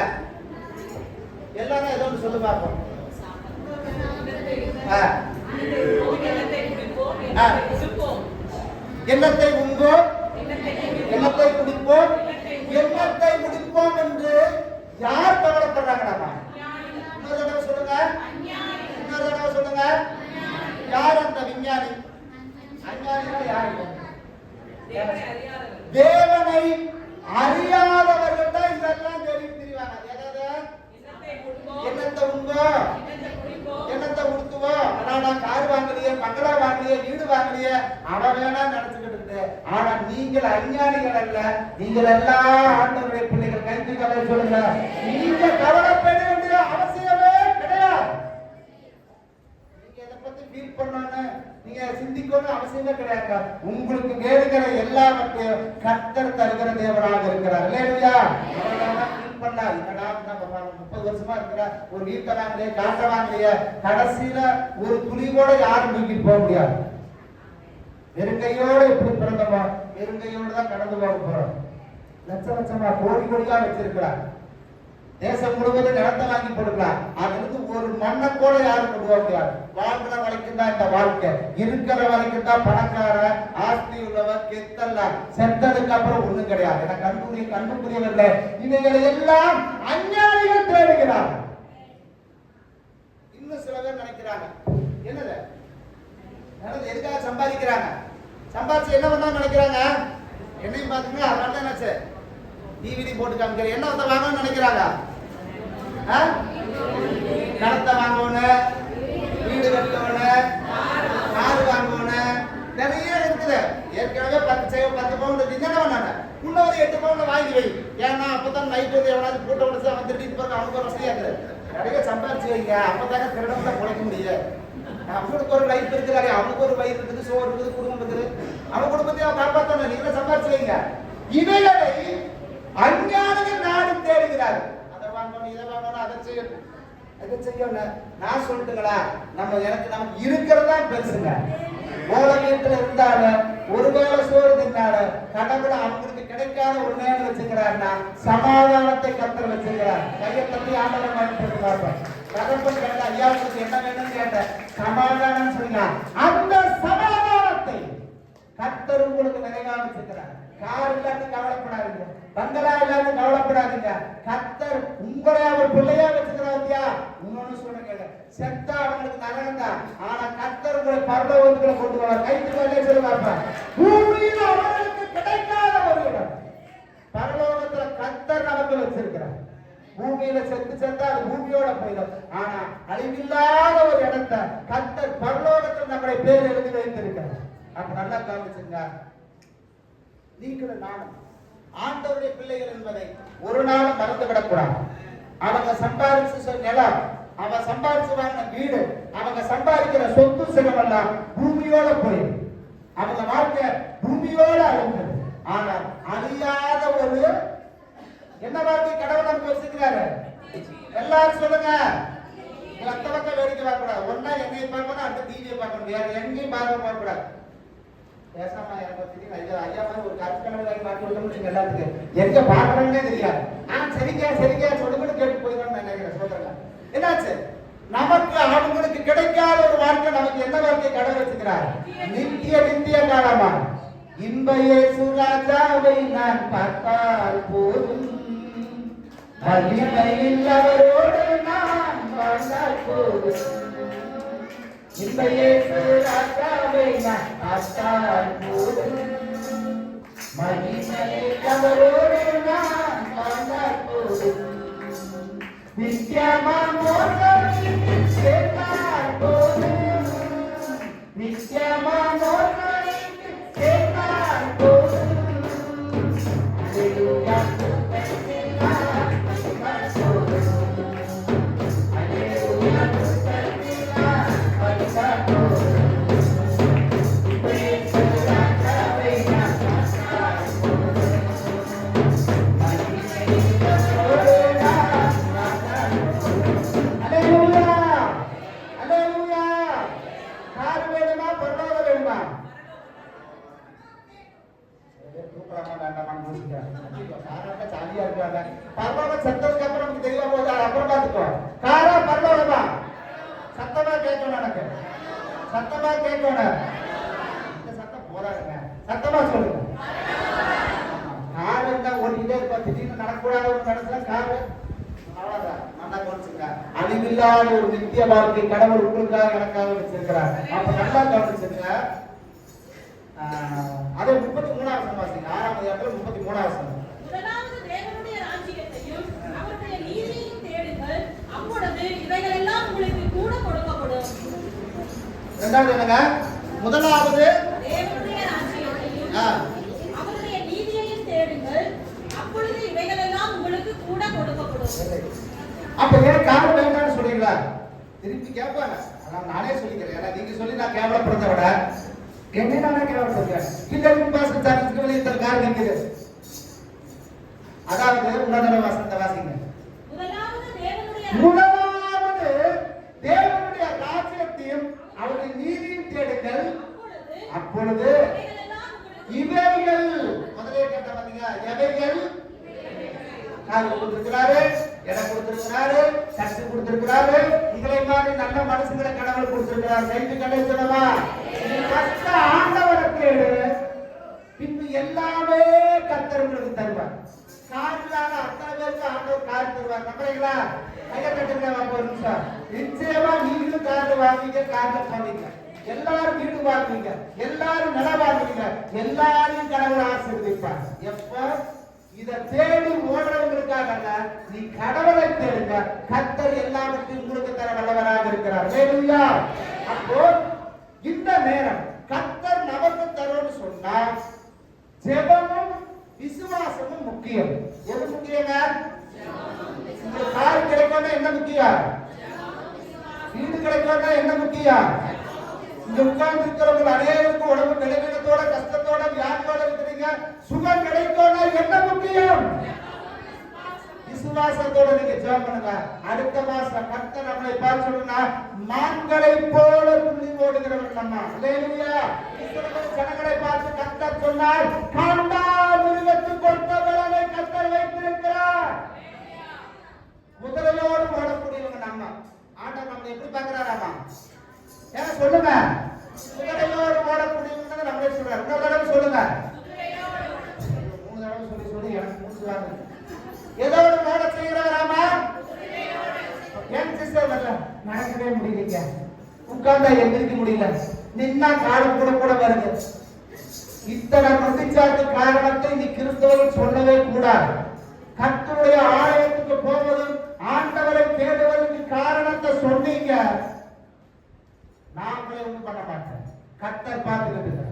எல்லாமே ஏதோ ஒன்று சொல்லு பார்ப்போம். எண்ணத்தை உண்போம், எண்ணத்தை குடிப்போம், எண்ணத்தை முடிப்போம் என்று யார் கவலைப்படுறாங்களாமா? இன்னொரு தடவை சொல்லுங்க, இன்னொரு தடவை சொல்லுங்க. யார் அந்த விஞ்ஞானி? அஞ்ஞானினா யாரு? தேவனை அறியாதவர்கள் தான் இதெல்லாம் தெரிவித்து திரிவாங்க. எண்ணத்தை உண்போம், எண்ணத்தை உடுத்துவோம். நான் கார் வாங்கலையே, பங்களா வாங்கலையே, வீடு வாங்கலையே, அவன் வேணா நினைச்சுக்கிட்டு இருக்கு. ஆனா நீங்கள் அஞ்ஞானிகள் அல்ல, நீங்கள் எல்லாம் ஆண்டவருடைய பிள்ளைகள். கைத்துக்களை சொல்லுங்க. நீங்க கவலைப்பட வேண்டிய அவசியமே கிடையாது. நீங்க எதை பத்தி ஃபீல் பண்ணணும், நீங்க சிந்திக்கணும் அவசியமே கிடையாது. உங்களுக்கு வேறுகிற எல்லாவற்றையும் கர்த்தர் தருகிற தேவனாக இருக்கிறார். இல்லையா? 30 வருஷமா இருக்கிற ஒரு வீட்டை வாங்கலையே, காட்டை வாங்கலையே, கடைசியில ஒரு துளி கூட யாரும் தூக்கிட்டு போக முடியாது. வெறுங்கையோட எப்படி பிறந்தோமோ வெறுங்கையோட தான் கடந்து போக போறோம். லட்ச லட்சமா கோடி கோடியா வச்சிருக்கிறார். தேசம் முழுவதும் நிலத்தை வாங்கி கொடுக்கலாம். அதுக்கு ஒரு மண்ணை கூட யாரும் கொண்டு போக முடியாது. வாழ்கிற வரைக்கும் தான் இந்த வாழ்க்கை. இருக்கிற வரைக்கும் தான் பணக்கார, ஆஸ்தி உள்ளவர், கெத்தல்ல. செத்ததுக்கு அப்புறம் ஒண்ணும் கிடையாது. என கண்டுபிடியவில்லை. இவைகளை எல்லாம் அஞ்ஞானிகள் தேடுகிறார். இன்னும் சில பேர் நினைக்கிறாங்க, என்னது எதுக்காக சம்பாதிக்கிறாங்க, சம்பாதிச்சு என்ன பண்ணா நினைக்கிறாங்க. என்னையும் பாத்தீங்கன்னா அதனால என்னாச்சு டிவிடி போட்டு காமிக்கிற என்ன வந்து வாங்கணும்னு நினைக்கிறாங்க. கடத்தை வாங்கணும், வீடு கட்டணும், கார் வாங்கணும், நிறைய இருக்குது. ஏற்கனவே 10 பவுன் என்ன பண்ணாங்க, இன்னும் ஒரு 8 பவுன் வாங்கி வை. ஏன்னா அப்பதான் நைட் வந்து எவனாவது கூட்ட முடிச்சு அவன் திருடிட்டு போற அவனுக்கு ஒரு வசதியா இருக்குது. நிறைய சம்பாதிச்சு வைங்க, அப்பதாங்க திருடம் தான் பிழைக்க முடியும். அவனுக்கு ஒரு லைஃப் இருக்கிறாரு, அவனுக்கு ஒரு வயிறு இருக்குது, சோறு இருக்குது, குடும்பம் இருக்குது. அவன் குடும்பத்தையும் அவன் காப்பாற்றணும். நீங்க சம்பாதிச்சு வைங்க. இவைகளை அஞ்ஞானிகள் நாடு தேடுகிறார்கள். அதை வாங்கணும், இதை வாங்கணும், அதை செய்யணும், அதை செய்யணும். நான் சொல்லட்டுங்களா, நமக்கு இருக்கிறதா பெருசுங்க. ஓல வீட்டுல இருந்தாலும் ஒருவேளை சோறு தின்னாலும் கடவுளை அவங்களுக்கு கிடைக்காத ஒரு நேரம் வச்சுக்கிறாருன்னா சமாதானத்தை கத்தர் வச்சுக்கிறார். கையை தட்டி ஆண்டவரை பயன்படுத்தி பார்ப்பேன். கடவுள் கேட்ட ஐயாவுக்கு என்ன வேணும்னு கேட்டேன், சமாதானம் சொன்னா அந்த சமாதானத்தை கத்தர் உங்களுக்கு நிறைவாக வச்சுக்கிறார். கார் இல்லாத கவலைப்படாதீங்க, பங்களா இல்லாத கவலைப்படாதீங்க. கர்த்தர் உங்களை அவர் பிள்ளையா வச்சுக்கிறாரியா. இன்னொன்னு சொல்லுங்க, செத்தா அவங்களுக்கு நரகம் தான், ஆனா கர்த்தர் உங்களை பரலோகத்துக்குள்ள கொண்டு வர. கைத்து சொல்லுவாங்க, பூமியில அவர்களுக்கு கிடைக்காத ஒரு இடம் பரலோகத்துல கர்த்தர் நமக்கு வச்சிருக்கிறார். பூமியில செத்தா அது பூமியோட போயிடும். ஆனா அழிவில்லாத ஒரு இடத்தை கர்த்தர் பரலோகத்தில் நம்முடைய பேர் எழுதி வைத்திருக்கிறார். அப்ப நல்லா கவனிச்சுங்க. நீங்களும் நானும் ஆண்டவருடைய பிள்ளைகள் என்பதை ஒரு நாளும் மறந்து விடக்கூடாது. அவங்க சம்பாதிச்ச நிலம், அவங்க சம்பாதிச்சு வாங்கின வீடு, அவங்க சம்பாதிக்கிற சொத்து செலவெல்லாம் பூமியோட போயிடும். அவங்க வாழ்க்கை பூமியோட அழிந்தது. ஆனால் அழியாத ஒரு என்ன வாழ்க்கை கடவுள் நமக்கு வச்சிருக்கிறாரு. எல்லாரும் சொல்லுங்க. மத்த பக்கம் வேடிக்கை பார்க்க கூடாது. ஒன்னா என்னையை பார்க்கணும், அடுத்த டிவியை பார்க்கணும். வேற எங்கேயும் பார்க்க கூடாது. பேசாம ஐயா மாதிரி ஒரு கருத்து வாங்கி மாற்றி விட்டோம்னு எல்லாத்துக்கு எங்க பாக்குறோம்னே தெரியாது. ஆனா சரிங்க சரிங்க சொல்லுங்கன்னு கேட்டு போயிடணும்னு நினைக்கிறேன். சொல்றேன் என்னாச்சு, நமக்கு அவங்களுக்கு கிடைக்காத ஒரு வாழ்க்கை நமக்கு என்ன வாழ்க்கை கடவுள் வச்சுக்கிறார். நித்திய காலமா இன்ப இயேசு ராஜாவை நான் பார்த்தால் போதும், மகிமையில் அவரோடு நான் வாழ்ந்தால் போதும். இன்ப இயேசு ராஜாவை நான் பார்த்தால் போதும், மகிமையில் அவரோடு நான் வாழ்ந்தால் போதும். நித்தியமாம் பாத்துக்கோ. காரா பரலோகமா? சத்தமா கேட்கணும் எனக்கு. சத்தமா கேட்கணும். இந்த சத்தம் போதாதுங்க. சத்தமா சொல்லுங்க. கார் என்ன ஓட்டிக்கிட்டே இருப்பா, திடீர்னு நடக்கூடாத ஒரு நடந்தா காரு அவ்வளவுதான். நல்லா கவனிச்சுங்க. அழிவில்லாத ஒரு நித்திய வாழ்க்கை கடவுள் உங்களுக்காக எனக்காக வச்சிருக்கிறார். அப்ப நல்லா கவனிச்சுங்க. அதை 33ஆம் வசனம் வாசிங்க. 6ஆம் அதிகாரத்துல 33ஆம் வசனம். முதலாவது தேவனுடைய ராஜ்யத்தையும் அவருடைய நீதியையும் தேடுங்கள், அப்பொழுது இவைகள் எல்லாம் உங்களுக்கு கூட கொடுக்கப்படும். இரண்டாவது என்னங்க? முதலாவது தேவனுடைய ராஜ்யத்தையும் அவருடைய நீதியையும் தேடுங்கள், அப்பொழுது இவைகள் எல்லாம் உங்களுக்கு கூட கொடுக்கப்படும். அப்ப ஏன் காரணம் வேண்டாம்னு சொல்றீங்களா? திருப்பி கேட்பாங்க. ஆனா நானே சொல்லிக்கிறேன். ஏன்னா நீங்க சொல்லி நான் கேவலப்படுறத விட என்ன நானே கேவலப்படுறேன். கிண்டல் பாசம் சார்ஜுக்கு வெளியே கார் நிற்குது. அதாவது உன்னதன வாசனத்தை வாசிங்க. முதலாவது தேவனுடைய ராஜ்யத்தையும் அவருடைய நீதியும் தேடுங்கள், அப்பொழுது இவைகள் முதலே கேட்ட பாத்தீங்க. எவைகள்? கார் கொடுத்திருக்கிறாரு, இடம் கொடுத்திருக்கிறாரு, சக்தி கொடுத்திருக்கிறாரு. இதை மாதிரி நல்ல மனுஷங்களை கடவுள் கொடுத்திருக்கிறார். கைது கடை சொல்லவா? ஆண்டவரை தேடு, பின்பு எல்லாமே கர்த்தர் உங்களுக்கு தருவார். கார் இல்லாத அத்தனை பேருக்கு ஆண்டவர் கார் தருவார். நம்புறீங்களா? கையை கட்டுங்க. ஒரு நிமிஷம். நிச்சயமா நீங்களும் கார் வாங்குவீங்க, கார்ல போவீங்க, எல்லாரும் வீடு வாங்குவீங்க, எல்லாரும் நிலம் வாங்குவீங்க, எல்லாரையும் கடவுள் ஆசீர்வதிப்பார். எப்ப? இதை தேடி ஓடுறவங்களுக்காக அல்ல, நீ கடவுளை தேடுங்க. கர்த்தர் எல்லாவற்றையும் உங்களுக்கு தர வல்லவராக இருக்கிறார். ஹல்லேலூயா. அப்போ இந்த நேரம் கர்த்தர் நமக்கு தரும்னு சொன்னா ஜெபமும் விசுவாசமும் முக்கியம். எது முக்கியங்க? உங்களுக்கு கார் கிடைக்கணும்னா என்ன முக்கியம்? வீடு கிடைக்கணும்னா என்ன முக்கியம்? இங்க உட்கார்ந்து இருக்கிறவங்க அநேகருக்கு உடம்பு பலவீனத்தோட கஷ்டத்தோட வியாதியோட இருக்கிறீங்க. சுகம் கிடைக்கணும்னா என்ன முக்கியம்? விசுவாசத்தோட நீங்க ஜெபம் பண்ணுங்க. அடுத்த மாசம் கர்த்தர் நம்மளை பார்த்து சொல்லுனா மான்களை போல துள்ளி ஓடுகிறவர் நம்ம. ஹல்லேலூயா. இஸ்ரவேல் ஜனங்களை பார்த்து கர்த்தர் சொன்னார், காண்டா மிருகத்துக்கு கொடுத்த பலனை கர்த்தர் வைத்திருக்கிறார். குதிரையோடு ஓடக்கூடியவங்க நம்ம. ஆண்டவர் நம்மளை எப்படி பார்க்கிறாராமா? ஏன்னா சொல்லுங்க. குதிரையோடு ஓடக்கூடியவங்க நம்மளே சொல்றாரு. இன்னொரு தடவை சொல்லுங்க. 3 தடவை சொல்லி எனக்கு மூச்சு வாங்க. ஏதோ ஒரு ஓட செய்யறாராமா? ஏன் சிஸ்டர் வரல? நடக்கவே முடியலைங்க. உட்கார்ந்தா எந்திரிக்க முடியல. நின்னா காடு கூட கூட வருது. இத்தனை பிரதிச்சாட்டு காரணத்தை நீ கிறிஸ்தவர்கள் சொல்லவே கூடாது. கர்த்தருடைய ஆலயத்துக்கு போவதும் ஆண்டவரை தேடுவதற்கு காரணத்தை சொன்னீங்க. நாமளே ஒன்றும் பண்ண மாட்டேன். கர்த்தர் பார்த்துக்கிட்டு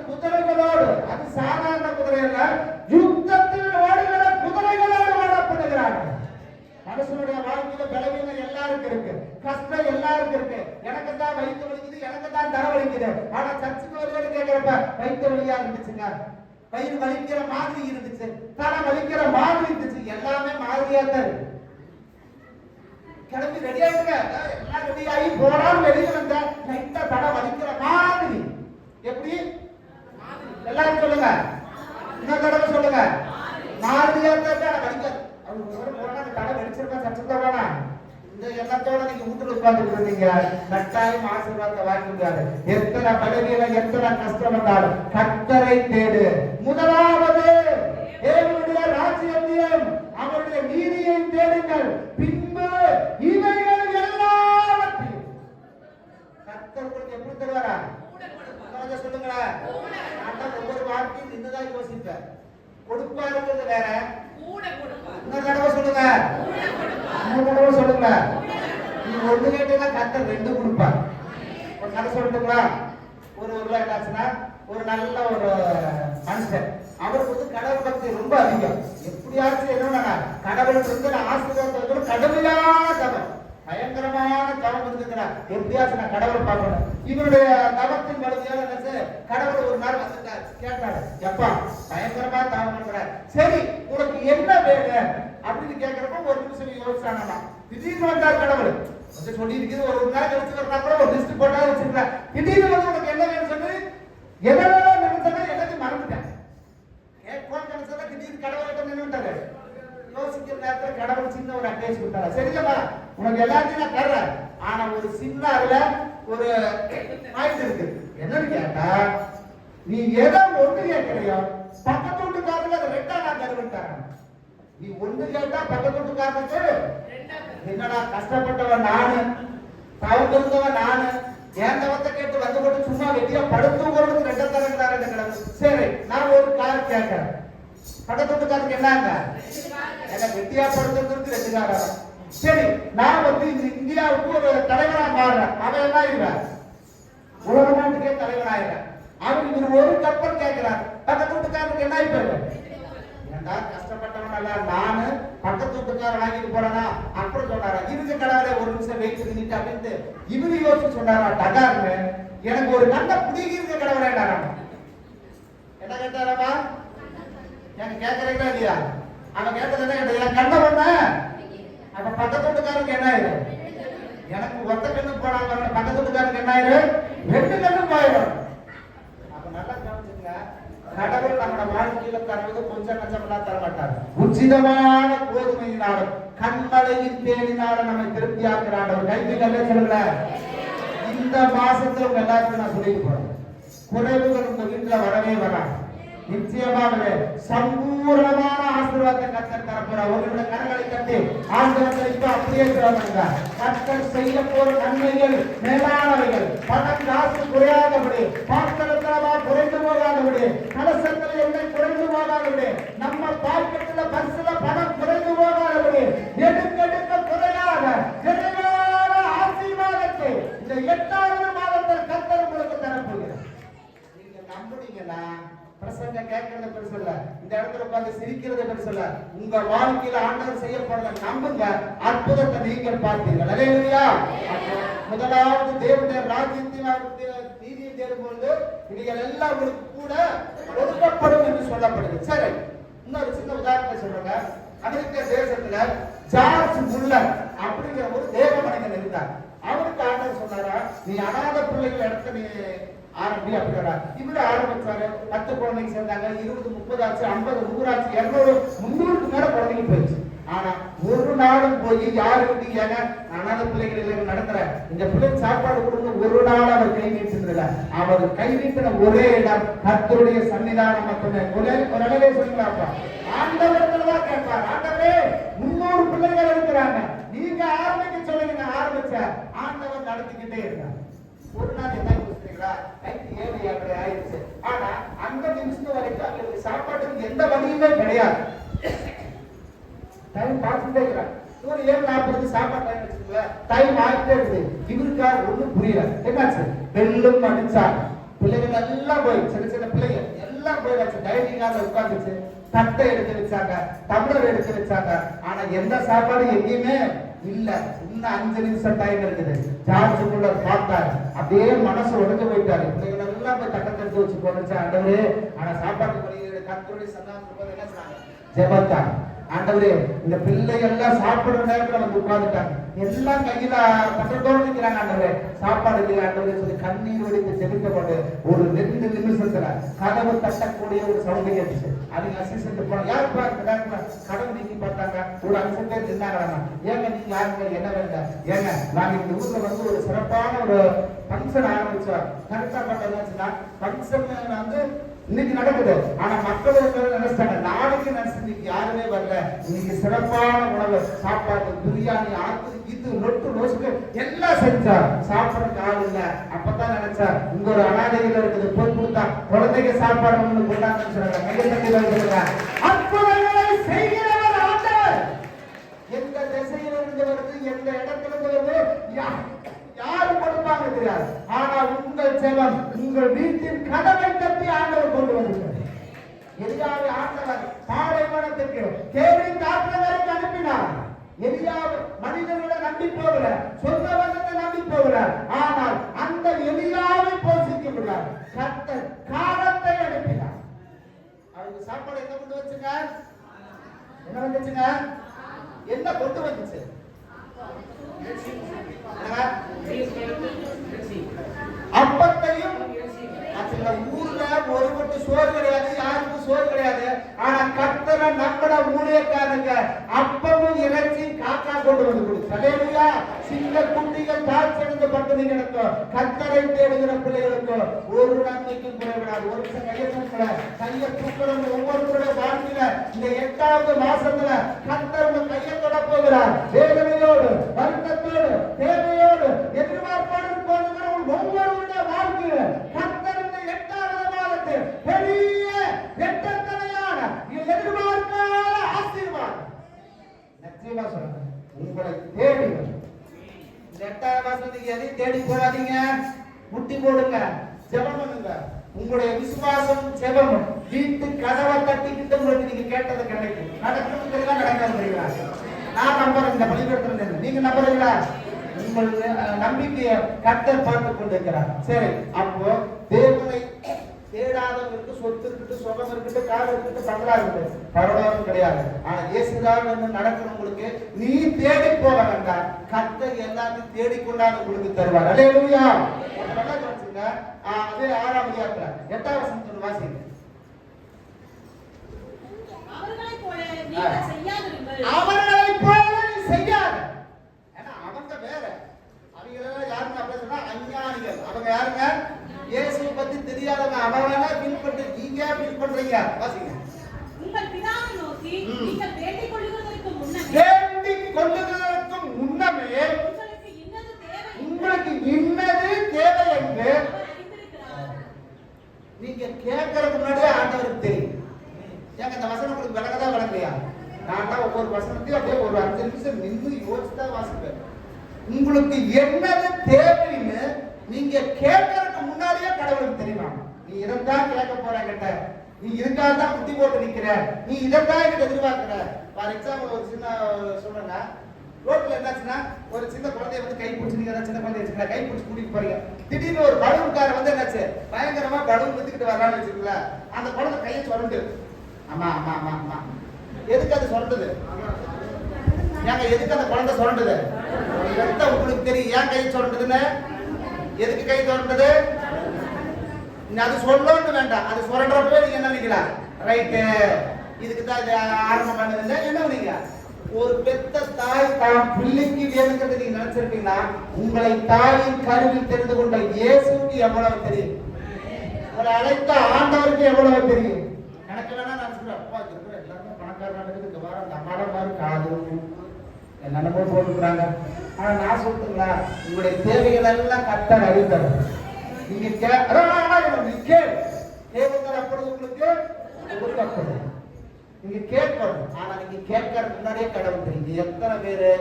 குதிரைகளோடு, அது சாதாரண குதிரை அல்ல, யுத்தத்தில் ஓடுகிற குதிரைகளோடு ஓடப்படுகிறார்கள். மனுஷனுடைய வாழ்க்கையில பலவீனம் எல்லாருக்கும் இருக்கு, கஷ்டம் எல்லாருக்கும் இருக்கு. எனக்கு தான் வயிற்று வலிக்குது, எனக்கு தான் தலை வலிக்குது. ஆனா சர்ச்சுக்கு வருவது கேட்கிறப்ப வயிற்று வலியா இருந்துச்சுங்க, வயிறு வலிக்கிற மாதிரி இருந்துச்சு, தலை வலிக்கிற மாதிரி இருந்துச்சு. எல்லாமே மாதிரியா தான் இருக்கு. கிளம்பி ரெடி ஆயிடுங்க, எல்லாம் ரெடி ஆகி போறான்னு வெளியே வந்த லைட்டா தலை வலிக்கிற மாதிரி. எப்படி? எல்லாரும் சொல்லுங்க. இன்னொரு தடவை சொல்லுங்க. மாதிரியா தான் வலிக்காது. அவங்க போனா தலை வலிச்சிருக்கா சச்சுக்க வேணா. இந்த எண்ணத்தோட நீங்க வீட்டுல உட்கார்ந்துட்டு இருந்தீங்க, கட்டாயம் ஆசீர்வாதத்தை வாங்க முடியாது. எத்தனை பலவீனம், எத்தனை கஷ்டம் வந்தாலும் கர்த்தரை தேடு. முதலாவது தேவனுடைய ராஜ்யத்தையும் அவருடைய நீதியையும் தேடுங்கள், பின்பு இவைகள் எல்லாவற்றையும் கர்த்தர் உங்களுக்கு எப்படி தருவாரா? சொல்லுங்களேன். ஒவ்வொரு வார்த்தையும் நின்றுதான் யோசிப்பேன். கொடுப்பாருங்கிறது வேற. இன்னொரு தடவை சொல்லுங்க. இன்னொரு தடவை சொல்லுங்க. நீங்க ஒண்ணு கேட்டீங்கன்னா கர்த்தர் 2 கொடுப்பார். ஒரு கதை சொல்லட்டுங்களா? ஒரு ஊர்ல என்னாச்சுன்னா, ஒரு நல்ல ஒரு மனுஷன், அவருக்கு வந்து கடவுள் பக்தி ரொம்ப அதிகம். எப்படியாச்சும் என்ன கடவுள் வந்து ஆசீர்வாதத்தோட கடுமையான தவம், பயங்கரமான தவம் இருக்குங்கிறார். எப்படியாச்சும் நான் கடவுளை பார்க்கணும். இவருடைய தவத்தின் வலிமையால கடவுள் ஒரு நாள் வந்துட்டார், கேட்டாரு, எப்பா பயங்கரமா தவம் பண்ற, சரி உனக்கு என்ன வேணும் அப்படின்னு கேட்கிறப்ப ஒரு நிமிஷம் யோசிச்சானா. திடீர்னு வந்தார் கடவுள். சொல்லி இருக்குது, ஒரு நாள் கழிச்சு வரனா கூட ஒரு லிஸ்ட் போட்டா வச்சிருக்க. திடீர்னு வந்து உனக்கு என்ன வேணும் சொல்லி எதெல்லாம் நினைச்சா எல்லாத்தையும் மறந்துட்டேன். கேட்கணும் நினைச்சா திடீர்னு கடவுள்கிட்ட நின்றுட்டாரு. யோசிக்கிற நேரத்தில் கடவுள் சின்ன பேசி விட்டாரா? சரிங்களா, உனக்கு எல்லாத்தையும் நான் தர்றேன். ஆனா ஒரு சின்ன அதுல ஒரு பாயிண்ட் இருக்கு. என்னன்னு கேட்டா, நீ ஏதோ ஒண்ணு கேட்கலையோ பக்கத்து வீட்டுக்காரங்க அதை ரெண்டா நான் தருவிட்டாங்க. நீ ஒண்ணு கேட்டா பக்கத்து வீட்டுக்காரனுக்கு என்னடா கஷ்டப்பட்டவன் நானு, தவறுந்தவன் நானு, ஏந்தவத்தை கேட்டு வந்து போட்டு சும்மா வெட்டியா படுத்துவங்களுக்கு ரெண்டா தரங்கிறாரு. சரி, நான் ஒரு கார் கேட்கிறேன். பக்கத்து வீட்டுக்காரருக்கு என்னங்க, எனக்கு வெட்டியா படுத்துறதுக்கு ரெண்டு காரம். சரி, நான் வந்து இந்த இந்தியாவுக்கு ஒரு தலைவரா மாறுறேன். அவன் என்ன ஆயிடுவேன், உலக நாட்டுக்கே தலைவராயிடுறேன். அவன் இவர் ஒரு கப்பல் கேட்கிறார். பக்கத்து வீட்டுக்காரருக்கு என்ன ஆயிடுவாரு, ஏண்டா கஷ்டப்பட்டவன் அல்ல நானு, பக்கத்து வீட்டுக்காரன் வாங்கிட்டு போறானா? அப்புறம் சொன்னாரா, இருக்கு கடவுளே ஒரு நிமிஷம் வெயிட் பண்ணிட்டு அப்படின்ட்டு இவரு யோசிச்சு சொன்னாரா, டகார்னு எனக்கு ஒரு கண்ணை பிடிக்கிற கடவுளேடாராமா. என்ன கேட்டாராமா, எனக்கு கேட்கறீங்களா இல்லையா? அவன் கேட்டது என்ன, என் கண்ணை பண்ண. அப்ப பக்கத்து வீட்டுக்காரருக்கு என்ன ஆயிரும், எனக்கு ஒத்த கண்ணு போனாங்க, பக்கத்து வீட்டுக்காரருக்கு என்ன ஆயிரும், ரெண்டு கண்ணும் போயிடும். அப்ப நல்லா கவனிச்சுங்க, கடவுள் நம்மளோட வாழ்க்கையில தருவது கொஞ்சம் நஞ்சமெல்லாம் தரமாட்டார். உச்சிதமான கோதுமையினாலும் கண்மலையின் தேனினாலும் நம்மை திருப்தியாக்குறார். கைதிகள் சொல்லுங்க, இந்த மாசத்துல உங்க எல்லாருக்கும் நான் சொல்லிட்டு போறேன், குறைவுகள் உங்க வீட்டுல வரவே வராது. நிச்சயமாகவே சம்பூர்ணமான ஆசீர்வாதத்தை கர்த்தர் தரப்போறார். உங்களுடைய கரங்களை கட்டி ஆண்டவரை இப்ப அப்படியே சொல்லுங்க, கர்த்தர் செய்ய போற நன்மைகள் மேலானவைகள். பணம் காசு குறையாதபடி, பாத்திரத்தமா குறைந்து போகாதபடி, கலசத்தில் எண்ணெய் குறைந்து போகாதபடி, நம்ம பாக்கெட்டுல பர்சுல பணம் குறைந்து போகாதபடி, எடுக்க குறையாத நிறைவான ஆசீர்வாதத்தை இந்த 8வது மாதத்தில் கர்த்தர் உங்களுக்கு தரப்போகிறார். நீங்க நம்புனீங்கன்னா பிரசங்க கேட்கறது பெருசு இல்ல, இந்த இடத்துல உட்கார்ந்து சிரிக்கிறது பெருசு இல்ல. உங்க வாழ்க்கையில ஆண்டவர் செய்ய போறத நம்புங்க, அற்புதத்தை நீங்கள் பார்ப்பீர்கள். அல்லேலூயா. முதலாவது தேவனுடைய ராஜ்யத்தை நீதியை தேடும்போது இவைகள் எல்லாம் உங்களுக்கு கூட கொடுக்கப்படும் என்று சொல்லப்படுது. சரி, இன்னொரு சின்ன உதாரணத்தை சொல்றேங்க. அமெரிக்க தேசத்துல ஜார்ஜ் முல்லர் அப்படிங்கிற ஒரு தேவ மனிதன் இருந்தார். அவருக்கு ஆண்டவர் சொன்னாரா, நீ அநாத பிள்ளைகள் இடத்த நீ ஆரம்பி அப்படின்னா இவரு ஆரம்பிச்சாரு. 10 குழந்தைங்க சேர்ந்தாங்க, 20, 30 ஆச்சு, 50, 100 ஆச்சு, 200, 300க்கு மேல குழந்தைங்க போயிடுச்சு. ஆனா ஒரு நாளும் போய் யாருக்கு ஏங்க அநாத பிள்ளைகள் நடத்துற இந்த பிள்ளைங்க சாப்பாடு கொடுங்க ஒரு நாள் அவர் கை நீட்டுறதில்ல. அவர் கை நீட்டின ஒரே இடம் கர்த்தருடைய சன்னிதானம் மட்டுமே. ஒரு அளவே சொல்லுங்களாப்பா, ஆண்டவர்கள் தான் கேட்பார். ஆண்டவரே 300 பிள்ளைகள் இருக்கிறாங்க, நீங்க ஆரம்பிக்க சொல்லுங்க. நான் ஆரம்பிச்ச ஆண்டவர் நடத்திக்கிட்டே இருக்காங்க. ஒரு நாள் என்ன யோசிக்கிறீங்களா, நைட்டு 7 ஆயிடுச்சு. ஆனா அந்த நிமிஷம் வரைக்கும் அவங்களுக்கு சாப்பாட்டுக்கு எந்த வழியுமே கிடையாது. டைம் பார்த்துட்டே இருக்கிறாங்க. ஒரு 7:40 சாப்பாடு டைம் வச்சுக்கோங்க, டைம் ஆகிட்டே இருக்குது. இவருக்கா ஒண்ணும் புரியல. என்னாச்சு, பெல்லும் அடிச்சாங்க. பிள்ளைகள் எல்லாம் போய் சின்ன சின்ன பிள்ளைங்க எல்லாம் போய் வச்சு டைனிங்கால உட்காந்துச்சு. தட்டை எடுத்து வச்சாங்க, டம்ளர் எடுத்து வச்சாங்க. ஆனா எந்த சாப்பாடு எங்கேயுமே இல்ல. இன்னும் 5 நிமிஷம் டைம் இருக்குது. ஜார்ஜ் முல்லர் பார்த்தாரு, அப்படியே மனசு உடைஞ்சு போயிட்டாரு. பிள்ளைகள் எல்லாம் போய் தட்டத்தை எடுத்து வச்சு போனச்சு ஆண்டவரே. ஆனா சாப்பாட்டு வழியில் கர்த்தருடைய சன்னாசம் என்ன சொன்னாங்க, ஜெபத்தாங்க. ஆண்டவரே இந்த பிள்ளைகள் எல்லாம் சாப்பிடுற நேரத்துல வந்து உட்கார்ந்துட்டாங்க, எல்லாம் கையில பட்டத்தோடு நிற்கிறாங்க. ஆண்டவரே சாப்பாடு இல்லையா ஆண்டவரே சொல்லி கண்ணீர் வடித்து ஜெபித்த போது ஒரு 2 நிமிஷத்துல கதவு தட்டக்கூடிய ஒரு சவுண்ட் கேட்டுச்சு. அதுக்கு அசிஸ்டன்ட் போன யாரு கடவுள் நீக்கி பார்த்தாங்க. ஒரு 5 பேர் நின்னாங்க. ஏங்க நீங்க யாருங்க, என்ன வேண்டாம், ஏங்க நாங்க இந்த ஊர்ல வந்து ஒரு சிறப்பான ஒரு ஃபங்க்ஷன் ஆரம்பிச்சோம். கரெக்டா பண்ணா ஃபங்க்ஷன் வந்து இன்னைக்கு நடக்குது. ஆனா மக்கள் நினைச்சாங்க நாளைக்கு நினைச்சு இன்னைக்கு யாருமே வரல. இன்னைக்கு சிறப்பான உணவு, சாப்பாடு, பிரியாணி, ஆத்து இது ரொட்டு ரோஸ்க்கு எல்லாம் செஞ்சா சாப்பிடறதுக்கு ஆள் இல்ல. அப்பதான் நினைச்சா இங்க ஒரு அனாதைகள் இருக்குது, போய் கொடுத்தா குழந்தைங்க சாப்பாடு ஒண்ணு கொண்டாங்கன்னு சொல்றாங்க. அற்புதங்களை செய்கிறவர் ஆண்டவர். எந்த திசையில இருந்து வருது, எந்த இடத்துல இருந்து வருது, யாரு கொடுப்பாங்க தெரியாது. ஆனா உங்கள் செல்வம் உங்கள் வீட்டின் கதவை தட்டி ஆண்டவர் கொண்டு வந்திருக்கிறார். எலியாவை ஆண்டவர் பாலைவனத்துக்கு கேள்வி காற்று வரைக்கும் அனுப்பினார். எலியாவை மனிதர்களை நம்பி போகல, சொந்த வந்தத்தை நம்பி போகல. ஆனால் அந்த எலியாவை போஷிக்க முடியாது. கர்த்தர் காலத்தை அனுப்பினார். அவருக்கு சாப்பாடு என்ன கொண்டு வச்சுங்க, என்ன வந்துச்சுங்க, என்ன கொண்டு வந்துச்சு, அப்பத்தையும். ஊர்ல ஒரு மட்டும் சோறு கிடையாது, யாருக்கும் சோறு கிடையாது. ஆனா கர்த்தரை நம்மட ஊழியக்காரங்க அப்பமும் இறைச்சி காக்கா அல்லேலூயா. சிங்க குட்டிகள் தாழ்ச்சியடைந்து பட்டினி கிடக்கும். கர்த்தரை தேடுகிற பிள்ளைகளுக்கு ஒரு நன்மைக்கும் குறைவிடாது. ஒரு நிமிஷம் கையை தூக்குறவங்க ஒவ்வொருத்தருடைய வாழ்க்கையில இந்த 8வது மாசத்துல கர்த்தர் உங்க கையை தொட போகிறார். வேதனையோடு, வருத்தத்தோடு, தேவையோடு, எதிர்பார்ப்போடு போகிற ஒவ்வொருவருடைய வாழ்க்கையில கர்த்தர் இந்த 8வது மாதத்தில் பெரிய வெட்டத்தனையான எதிர்பார்க்காத ஆசீர்வாதம் நிச்சயமா சொல்றேன் உங்களை தேடி வரும். இந்த 8வது மாசம் நீங்க எதையும் தேடி போறாதீங்க, முட்டி போடுங்க, ஜெபம் பண்ணுங்க. உங்களுடைய விசுவாசம் ஜெபமும் வீட்டு கதவை தட்டிக்கிட்டு உங்களுக்கு நீங்க கேட்டது கிடைக்கும். நடக்கணும் தெரியுமா, நடக்காது தெரியுமா? நான் நம்புறேன், இந்த பள்ளிக்கூடத்துல நீங்க நம்புறீங்களா? உங்களுக்கு நம்பிக்கையை கர்த்தர் பார்த்து கொண்டிருக்கிறார். சரி, அப்போ தேவனை தேடாதவங்களுக்கு சொத்து இருக்குது, சுகம் இருக்குது, கார் இருக்குது, பங்களா இருக்குது, பரவாயில்ல கிடையாது. ஆனா இயேசுதான் நடக்கிறவங்களுக்கு நீ தேடி போக வேண்டாம், கர்த்தர் எல்லாத்தையும் தேடிக்கொண்டாது உங்களுக்கு தருவார். அல்லேலூயா. நல்லா கவனிச்சுங்க. அதே 6ஆம் அதிகாரத்துல 8வது வசனத்துல வாசிங்க. அவர்களைப் போல நீங்கள் செய்யாதிருங்கள். அவர்களைப் போல நீ செய்யாத. ஏன்னா அவங்க வேற. அவங்க எல்லாம் யாருன்னு அப்படி சொன்னா அஞ்ஞானிகள். அவங்க யாருங்க? இயேசுவை பத்தி தெரியாதவங்க. அவங்கள ஃபீல் பண்ணி நீங்க ஃபீல் பண்றீங்க. வாசிங்க. உங்கள் பிதாவை நோக்கி நீங்கள் வேண்டிக் கொள்ளுகிறதற்கு முன்னமே உங்களுக்கு இன்னது தேவை என்று நீங்க கேட்கறதுக்கு முன்னாடியே ஆண்டவருக்கு தெரியும். ஏங்க இந்த வசனம் உங்களுக்கு விளக்கதா விளக்கலையா? நான் தான் ஒவ்வொரு வசனத்தையும் அப்படியே ஒரு 5 நிமிஷம் நின்று யோசிச்சுதான் வாசிப்பேன். உங்களுக்கு என்னது தேவைன்னு நீங்க கேட்கறதுக்கு முன்னாடியே கடவுளுக்கு தெரியுமா? நீ இதைத்தான் கேட்க போற கிட்ட, நீ இதுக்காக தான் புத்தி போட்டு நிக்கிற, நீ இதைத்தான் எனக்கு எதிர்பார்க்கிற. ஃபார் எக்ஸாம்பிள் ஒரு சின்ன சொல்றேங்க, ரோட்ல என்னாச்சுன்னா ஒரு சின்ன குழந்தைய வந்து கை பிடிச்சி, நீங்க சின்ன குழந்தைய வச்சுக்கல கை பிடிச்சி கூட்டிட்டு போறீங்க. திடீர்னு ஒரு பலூன்கார வந்து என்னாச்சு பயங்கரமா பலூன் வித்துக்கிட்டு வர்றான்னு வச்சுக்கல, அந்த குழந்தை கையை சுரண்டு. அம்மா அம்மா அம்மா அம்மா எதுக்கு அது சுரண்டுது? ஏங்க எதுக்கு அந்த குழந்தை சுரண்டுது? உங்களுக்கு தெரியும் ஏன் கை சுரண்டுதுன்னு? எதுக்கு கை சுரண்டுது? அது சொல்லணும்னு வேண்டாம், அது சுரண்டப்பவே நீங்க என்ன நினைக்கலாம், ரைட்டு இதுக்கு தான் இது ஆரம்பம் பண்ணது. என்ன நீங்க ஒரு பெத்த தாய் தான் பிள்ளைக்கு வேணுங்கிறது நீங்க நினைச்சிருக்கீங்களா? உங்களை தாயின் கருவில் தெரிந்து கொண்ட இயேசுக்கு எவ்வளவு தெரியும், உங்களை அழைத்த ஆண்டவருக்கு எவ்வளவு தெரியும். எனக்கு வேணா நினைச்சுக்கிறேன், அப்பா இருக்கிற எல்லாருமே பணக்காரனாக இந்த வாரம் அந்த அம்மாட மாதிரி காது என்னென்னமோ போட்டுக்கிறாங்க. ஆனா நான் சொல்லுங்களா, உங்களுடைய தேவைகள் எல்லாம் கர்த்தர் அறிந்தார். நீங்க கேளுங்கள், அப்பொழுது உங்களுக்கு கொடுக்கப்படும். நீங்க கேட்கணும். ஆனா நீங்க கேட்கறதுக்கு முன்னாடியே கடவுள் தெரியுது. எத்தனை பேரு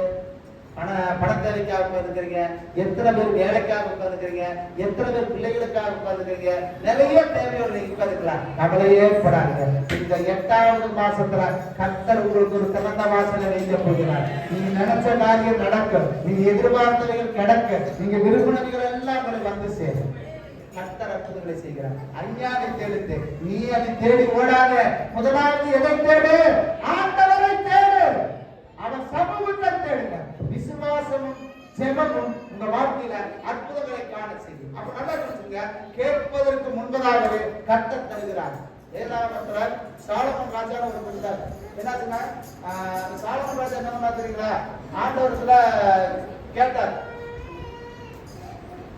பணத்தேவைக்காக உட்கார்ந்துக்கிறீங்க, எத்தனை பேர் வேலைக்காக உட்கார்ந்துக்கிறீங்க, எத்தனை பேர் பிள்ளைகளுக்காக உட்கார்ந்துக்கிறீங்க, நிறைய தேவையோடு நீங்க உட்கார்ந்துக்கலாம். கவலையே படாதீங்க. இந்த 8வது மாசத்துல கர்த்தர் உங்களுக்கு ஒரு திறந்த வாசலை வைக்க போகிறார். நீங்க நினைச்ச காரியம் நடக்கும், நீங்க எதிர்பார்த்தவைகள் கிடைக்க, நீங்க விரும்பினவைகள் எல்லாம் உங்களுக்கு வந்து சேரும். கர்த்தர் அற்புதங்களை செய்கிறார். அஞ்ஞானை தேடு, நீ அதை தேடி ஓடாத. முதலாவது எதை தேடு? ஆண்டவரை தேடு, அவன் சமூகத்தை தேடுங்க. விசுவாசமும் ஜெபமும் உங்க வாழ்க்கையில அற்புதங்களை காண செய்யும். அப்ப நல்லா சொல்லுங்க, கேட்பதற்கு முன்பதாகவே கர்த்தர் தருகிறார். 7ஆவது சாலமோன் ராஜா ஒரு இருந்தார். என்ன சொன்னார்? சாலமோன் ராஜா என்ன பண்ணா தெரியுங்களா? ஆண்டவரத்துல கேட்டார்.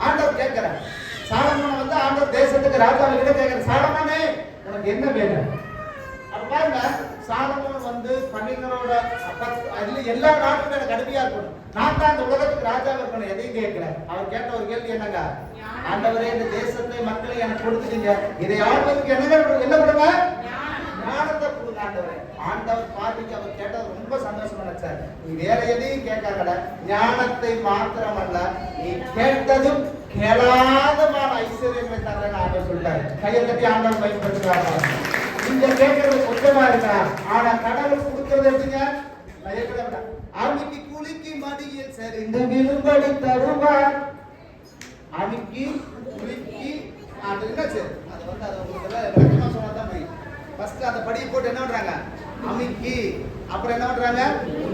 ஆண்டவர் கேட்கிறார், சாலமோன் வந்து ஆண்டவர் தேசத்துக்கு ராஜாவை கிட்ட கேட்கிறார், சாலமோனே உனக்கு என்ன வேணும்? அப்ப பாருங்க, சாலமோன் வந்து பன்னிங்களோட அதுல எல்லா நாட்டுக்கும் எனக்கு அடிமையா இருக்கணும், நான் தான் அந்த உலகத்துக்கு ராஜாவை இருக்கணும், எதையும் கேட்கல. அவர் கேட்ட ஒரு கேள்வி என்னங்க? ஆண்டவரே இந்த தேசத்தை மக்களை எனக்கு கொடுத்துட்டீங்க, இதை ஆள்வதற்கு என்ன கொடுங்க? ஞானத்தை கொடுங்க ஆண்டவரே. ஆண்டவர் பார்த்துட்டு அவர் கேட்டது ரொம்ப சந்தோஷமா நினைச்சார். நீ வேற எதையும் கேட்காத, ஞானத்தை மாத்திரமல்ல நீ கேட்டதும் கேளாதமான ஐஸ்வர்யங்களை தரேன்னு ஆண்டவர் சொல்லிட்டாரு. கையை கட்டி ஆண்டவர் பயன்படுத்துறாங்க. நீங்க கேட்கறது கொஞ்சமா இருக்கா, ஆனா கடவுள் கொடுக்கறது எப்படிங்க? அன்னைக்கு குளிக்கு மடியில் சரிந்து விழும்படி தருவார். அன்னைக்கு குளிக்கு அது என்னாச்சு? அது வந்து அது உங்களுக்கு சொன்னதான் ஃபர்ஸ்ட் அந்த படியை போட்டு என்ன பண்றாங்க? அமுக்கி அப்புறம் என்ன பண்றாங்க?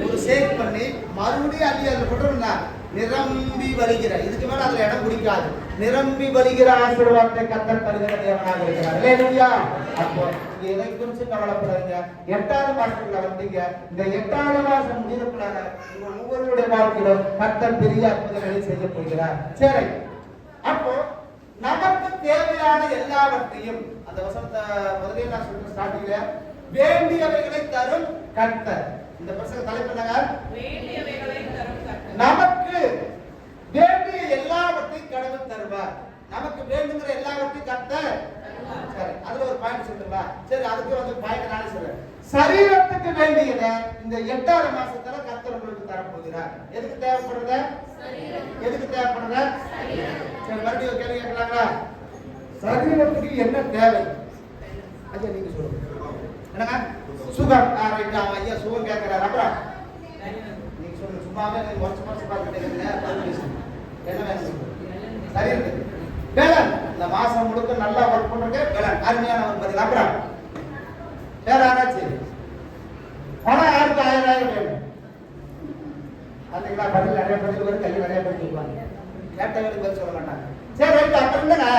ஒரு ஷேக் பண்ணி மறுபடியும் அள்ளி அதுல போட்டோம்னா நிரம்பி வழிகிற, இதுக்கு மேல அதுல இடம் பிடிக்காது, நிரம்பி வழிகிற ஆசீர்வாதத்தை கர்த்தர் தருகிற தேவனாக இருக்கிறார். அல்லேலூயா. அப்போ எதை குறித்து கவலைப்படாதீங்க. 8வது மாசத்துக்குள்ள வந்தீங்க. இந்த 8வது மாசம் முடிவுக்குள்ளார உங்க ஒவ்வொருடைய வாழ்க்கையிலும் கர்த்தர் பெரிய அற்புதங்களை செய்ய போகிறார். சரி, அப்போ நமக்கு தேவையான எல்லாவற்றையும் அந்த வசனத்தை முதலே நான் சொல்ற ஸ்டார்டிங்ல வேண்டியவைகளை தரும் கர்த்தர். இந்த பிரசங்க தலைப்பு என்னங்க? வேண்டியவைகளை தரும் கர்த்தர். நமக்கு வேண்டிய எல்லாவற்றையும் கடவுள் தருவார். நமக்கு வேண்டுங்கிற எல்லாவற்றையும் கர்த்தர். சரி, அதுல ஒரு பாயிண்ட் சொல்லுங்களா? சரி, அதுக்கு வந்து பாயிண்ட் நானே சொல்றேன். சரீரத்துக்கு வேண்டியத இந்த 8வது மாசத்துல கர்த்தர் உங்களுக்கு தர போகிறார். எதுக்கு தேவைப்படுது? எதுக்கு தேவைப்படுது? சரி, மறுபடியும் கேள்வி கேட்கலாங்களா? சரீரத்துக்கு என்ன தேவை? ஐயா நீங்க சொல்லுங்க. என்னங்க? சுகர். ஐயா சுகர் கேட்கிறாரு. அப்புறம் நீங்க சொல்லுங்க. சும்மாவே நீங்க வருஷம் பார்த்துட்டு என்ன வேணும்? சரீரத்துக்கு பேலன். இந்த மாசம் முழுக்க நல்லா ஒர்க் பண்றதுக்கு பேலன். அருமையான ஒரு பதில். அப்புறம் வேற ஆராய்ச்சி பணம் யாருக்கு 1000 வேணும்? அதுங்களா பதில் நிறைய பதில் வரும். கையில் நிறைய பேர் சொல்லுவாங்க. கேட்டவருக்கு பதில் சொல்ல மாட்டாங்க. சரி ரைட். அப்புறம் என்னங்க?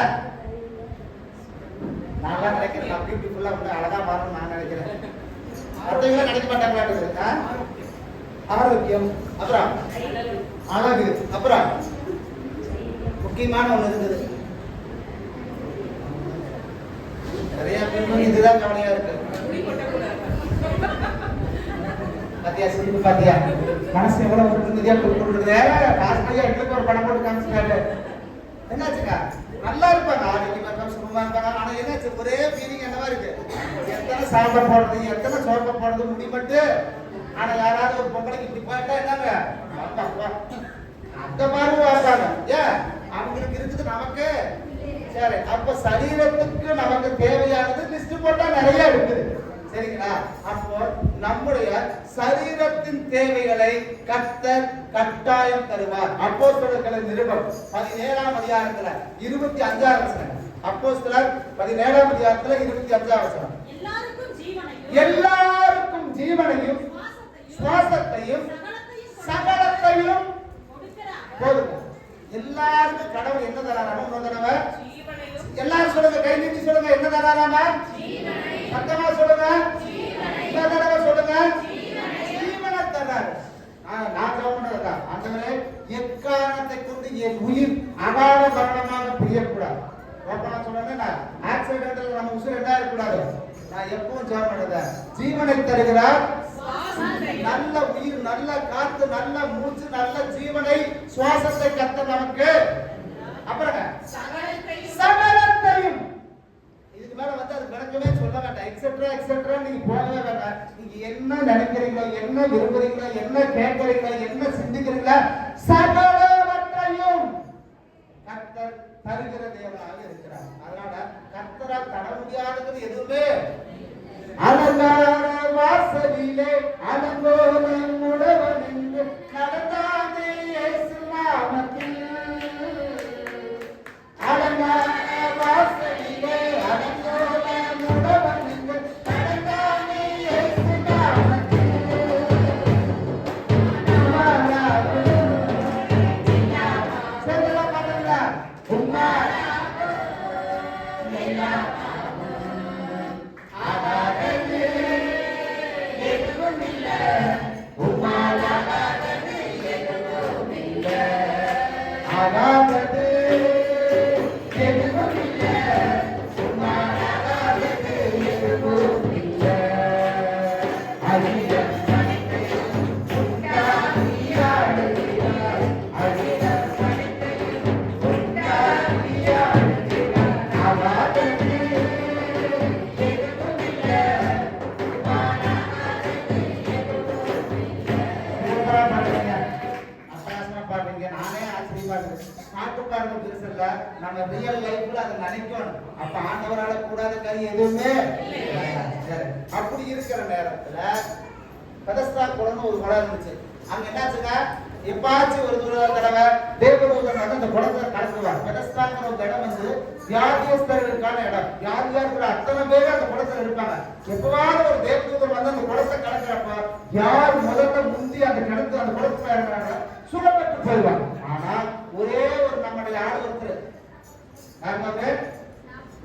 நான் நினைக்கிறேன் நான் பியூட்டிஃபுல்லா வந்து அழகா மாறணும்னு நான் நினைக்கிறேன். அடுத்தவங்க நினைக்க மாட்டாங்களா? ஆரோக்கியம். அப்புறம் அழகு. அப்புறம் முக்கியமான ஒண்ணு இருக்குது. நிறைய பேர் இதுதான் கவலையா இருக்கு. பாத்தியா சிரிப்பு பாத்தியா? மனசு எவ்வளவு நிம்மதியா கொடுக்குறது. காசுலையா எங்களுக்கு ஒரு படம் போட்டு காமிச்சிட்டாரு. என்னாச்சுக்கா? நல்லா இருப்பாங்க, ஆரோக்கியமா இருப்பாங்க, சுகமா இருப்பாங்க. ஆனா என்னாச்சு? ஒரே ஃபீலிங் என்னவா இருக்கு? எத்தனை சாப்பிட போடுறது, எத்தனை சோப்ப போடுறது, முடிமட்டு. ஆனா யாராவது ஒரு பொம்பளைக்கு இப்படி போயிட்டா என்னங்க அந்த மாதிரி வாழ்றாங்க. ஏன்? அவங்களுக்கு இருக்குது, நமக்கு சரி. அப்ப சரீரத்துக்கு நமக்கு தேவையானது லிஸ்ட் போட்டா நிறைய இருக்குது. சரிங்களா? அப்போ நம்முடைய சரீரத்தின் தேவைகளை கர்த்தர் கட்டாயம் தருவார். அப்போஸ்தலர்களின் நிருபம் 17ஆம் அதிகாரத்துல 25ஆம் வசனம். அப்போஸ்தலர் 17ஆம் அதிகாரத்துல 25ஆம் வசனம். எல்லாருக்கும் ஜீவனையும் சுவாசத்தையும் சகலத்தையும் போதும். எல்லாருக்கும் கடவுள் என்ன தராராமா? இன்னொரு தடவை எல்லாரும் சொல்லுங்க, கை நீட்டி சொல்லுங்க. என்ன தராராமா? சத்தமா சொல்லுங்க. இந்த தடவை சொல்லுங்க. ஜீவனை தராரு. நான் சொல்ல ஆண்டவரே, எக்காரணத்தை கொண்டு என் உயிர் அகால மரணமாக பிரியக்கூடாது. ஓப்பனா சொல்றேன், நான் ஆக்சிடென்ட்ல நம்ம உசுர் என்ன இருக்கக்கூடாது. நான் எப்பவும் ஜெபம் பண்ணுறேன். ஜீவனை தருகிறார், நல்ல உயிர், நல்ல காத்து, நல்ல மூச்சு, நல்ல ஜீவனை, சுவாசத்தை கர்த்தர் நமக்கு. அப்புறம் சகலத்தையும். இதுக்கு மேல வந்து அது விளக்கவே சொல்ல வேண்டாம். எக்ஸெட்ரா எக்ஸெட்ரா நீங்க போகவே வேண்டாம். நீங்க என்ன நினைக்கிறீங்களோ, என்ன விரும்புறீங்களோ, என்ன கேட்கறீங்களோ, என்ன சிந்திக்கிறீங்களோ, சகலவற்றையும் கர்த்தர் தருகிற தேவனாக இருக்கிறார். அதனால கர்த்தரால் தர முடியாதது எதுவுமே. அலங்கார வாசலிலே அலங்கோலம் உழவன் என்று நடந்தானே இயேசு நாமத்தில். அலங்கார வாசலிலே அலங்கோலம் உழவன் என்று நடந்தானே இயேசு நாமத்தில். செல்லலாம் பண்ணுங்க. ஆகாதது எதுவும் இல்லை. உம்மால் ஆகாதது எதுவும் இல்லை. அகிலம் அனைத்தையும் உண்டாக்கி ஆளுகிறார். அகிலம் அனைத்தையும் உண்டாக்கி ஆளுகிறார். ஆகாதது எதுவும் இல்லை. உம்மால் ஆகாதது எதுவும் இல்லை. பாருங்க, நானே ஆச்சரியமா இருக்கு. பாட்டு பாருங்க பெருசல்ல, நம்ம ரியல் லைஃப்ல அதை நினைக்கணும். அப்ப ஆண்டவரால கூடாத காரியம் எதுவுமே சரி. அப்படி இருக்கிற நேரத்துல பெதஸ்தா குளம்னு ஒரு குளம் இருந்துச்சு. அங்க என்னாச்சுங்க? எப்பாச்சும் ஒரு தடவை தேவதூதன் வந்து அந்த குளத்தை கடத்துவார். பெதஸ்தாங்கிற ஒரு இடம் வந்து வியாதியஸ்தர்களுக்கான இடம். வியாதியா இருக்கிற அத்தனை பேரும் அந்த குளத்துல இருப்பாங்க. எப்பவாவது ஒரு தேவதூதன் வந்து அந்த குளத்தை கடக்கிறப்ப யார் முதல்ல முந்தி அந்த கிணத்து அந்த குளத்துல இருக்கிறாங்க சுகப்பட்டு போயிடுவாங்க. ஆனா ஒரே ஒரு நம்முடைய ஆள் ஒருத்தர்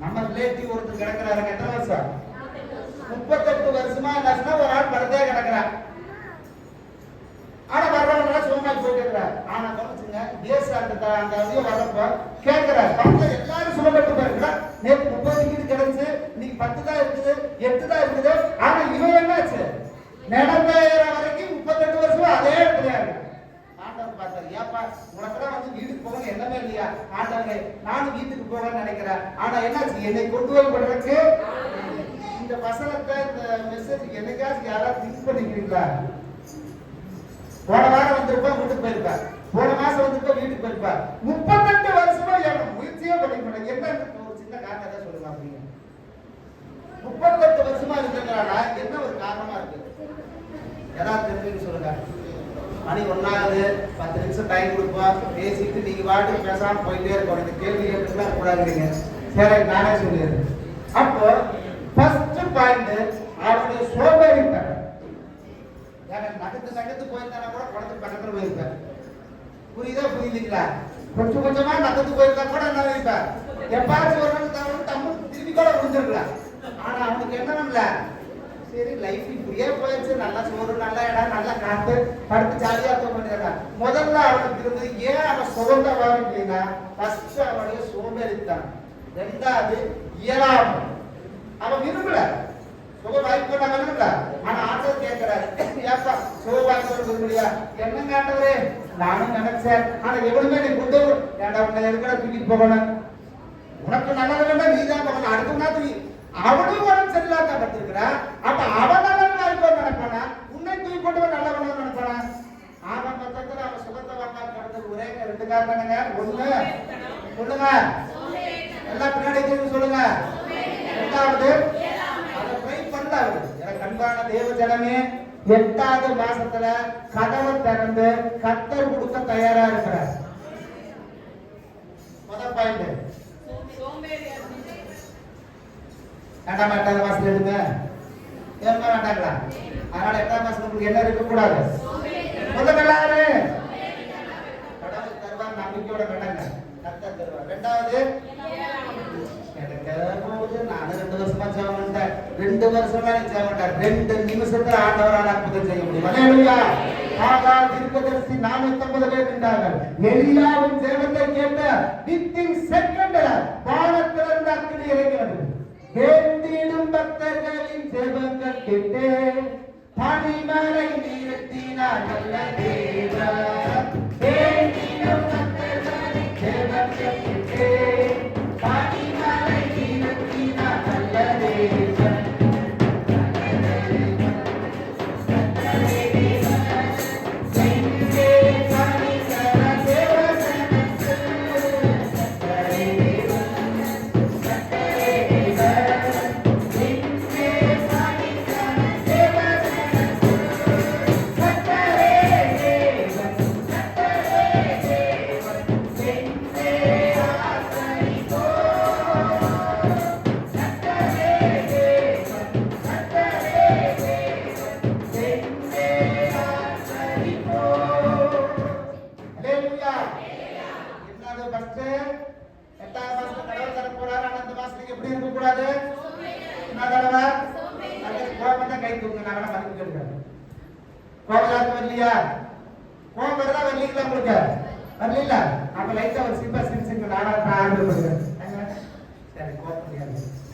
நம்ம ரிலேட்டிவ் ஒருத்தர் கிடக்கிறாரு. எத்தனை வருஷம்? 38 வருஷமா என்ன ஒரு ஆள் படுத்தே கிடக்கிறார். ஆனா வர்றவங்க சுகமாய் போயிட்டு இருக்கிறார். ஆனா கவனிச்சுங்க, தேச அந்த வர்றப்ப கேட்கிறார், பக்கத்துல எல்லாரும் சுகப்பட்டு போயிருக்கிறா. நேற்று 30 வீடு கிடைச்சு, இன்னைக்கு 10 தான் இருக்குது, 8 தான் இருக்குது. ஆனா இவன் என்னாச்சு? நடந்தாயிர வரைக்கும் 38 வருஷமா அதே இடத்துல இருக்கு. ஆண்டவர் பார்த்தாரு, ஏப்பா உனக்கெல்லாம் வந்து வீட்டுக்கு போகணும் என்னமே இல்லையா? ஆண்டவரே நானும் வீட்டுக்கு போகணும்னு நினைக்கிறேன். ஆனா என்னாச்சு? என்னை கொண்டு போய் விடுறதுக்கு இந்த வசனத்தை இந்த மெசேஜ் என்னைக்காச்சும் யாராவது திங்க் பண்ணிக்கிறீங்களா? போன வாரம் வந்திருப்பா வீட்டுக்கு போயிருப்பா, போன மாசம் வந்திருப்பா வீட்டுக்கு போயிருப்பா. 38 வருஷமா முயற்சியே பண்ணிக்க என்ன ஒரு சின்ன காரணம் தான் சொல்லுங்க. அப்படிங்க 38 வருஷமா இருக்கிறதுனால என்ன ஒரு காரணமா இருக்கு? ஏதாவது தெரிஞ்சுன்னு சொல்லுங்க. மணி 1 ஆகுது, 10 நிமிஷம் டைம் கொடுப்போம், பேசிட்டு நீங்க வாட்டுக்கு பேசாம போயிட்டே இருக்கோம். இந்த கேள்வி கேட்டுலாம் கூடாதுங்க. சரி, நானே சொல்லிடுறேன். அப்போ ஃபர்ஸ்ட் பாயிண்ட் அவருடைய சோம்பேறித்தனம். நகத்து போயிருந்தா கூட குளத்துக்கு பக்கத்துல போயிருப்பேன். புரியுதா புரியலீங்களா? கொஞ்சம் கொஞ்சமா நகத்து போயிருந்தா கூட என்ன இருப்பேன், எப்பாச்சும் ஒரு நாள் தவிர தமிழ் திரும்பி கூட முடிஞ்சிருக்கலாம். ஆனா அவனுக்கு என்ன பண்ணல, சரி லைஃப் இப்படியே போயிடுச்சு, நல்லா சோறு, நல்ல இடம், நல்ல காத்து, படுத்து ஜாலியா தோன்றாங்க. முதல்ல அவனுக்கு இருந்தது ஏன் அவன் சுகந்த அப்படின்னா, ஃபர்ஸ்ட் அவனுடைய சோம்பேறித்தான். ரெண்டாவது இயலாமை. அவன் விரும்பல சுக வாய்ப்பு பண்ணாங்க. ஆனா ஆண்டவர் கேட்கிறாரு, ஏப்பா சுக வாய்ப்பு விரும்பலையா? என்னங்க ஆண்டவரே, நானும் நினைச்சேன். ஆனா எவனுமே நீ கொண்டு ஏன்டா உன்னை எதுக்கட தூக்கிட்டு போகணும்? உனக்கு நல்லது வேண்டாம், நீ தான் போகணும். அடுத்த தூக்கி அவனும் உடம்பு சரியில்லாத பட்டிருக்கிறான். அப்ப அவன் நல்லவன் வாய்ப்பு நினைப்பானா? உன்னை தூக்கி கொண்டு போய் நல்லவன் நினைப்பானா? அவன் மொத்தத்துல அவன் சுகத்தை வாங்க கடந்தது ஒரே 2 காரணங்க. ஒண்ணு சொல்லுங்க, எல்லாம் பின்னாடி சொல்லுங்க. ரெண்டாவது அன்பான தேவ ஜனமே, 8வது மாசத்துல கதவை திறந்து கர்த்தர் கொடுக்க தயாரா இருக்கிறார். முதல் பாயிண்ட் வேண்டாம். 8வது மாசத்துல எடுங்க ஏமா வேண்டாங்களா? அதனால 8வது மாசத்துல உங்களுக்கு என்ன இருக்க கூடாது? முதல் எல்லாரும் கடவுள் தருவார், நம்பிக்கையோட வேண்டாங்க, கர்த்தர் தருவார். ரெண்டாவது நான் 2 வருஷமா ஜெபம் பண்ணிட்டேன். 2 வருஷமா நீ ஜெபம் பண்ணிட்ட, 2 நிமிஷத்துல ஆண்டவரால் அற்புதம் செய்ய முடியும். அல்லேலூயா. ஆகார் தீர்க்கதரிசி 450 பேர் நின்றார்கள். எலியாவின் ஜெபத்தை கேட்ட வித்தின் செகண்ட்ல வானத்திலிருந்து அக்கினி இறங்கி வந்தது. வேண்டிடும் பக்தர்களின் ஜெபங்கள் கேட்டு பனிமலை நிறுத்தினார் நல்ல தேவன். வேண்டிடும் பக்தர்களின் ஜெபங்கள் கேட்டு பனிமலை நிறுத்தினார் நல்ல தேவன்.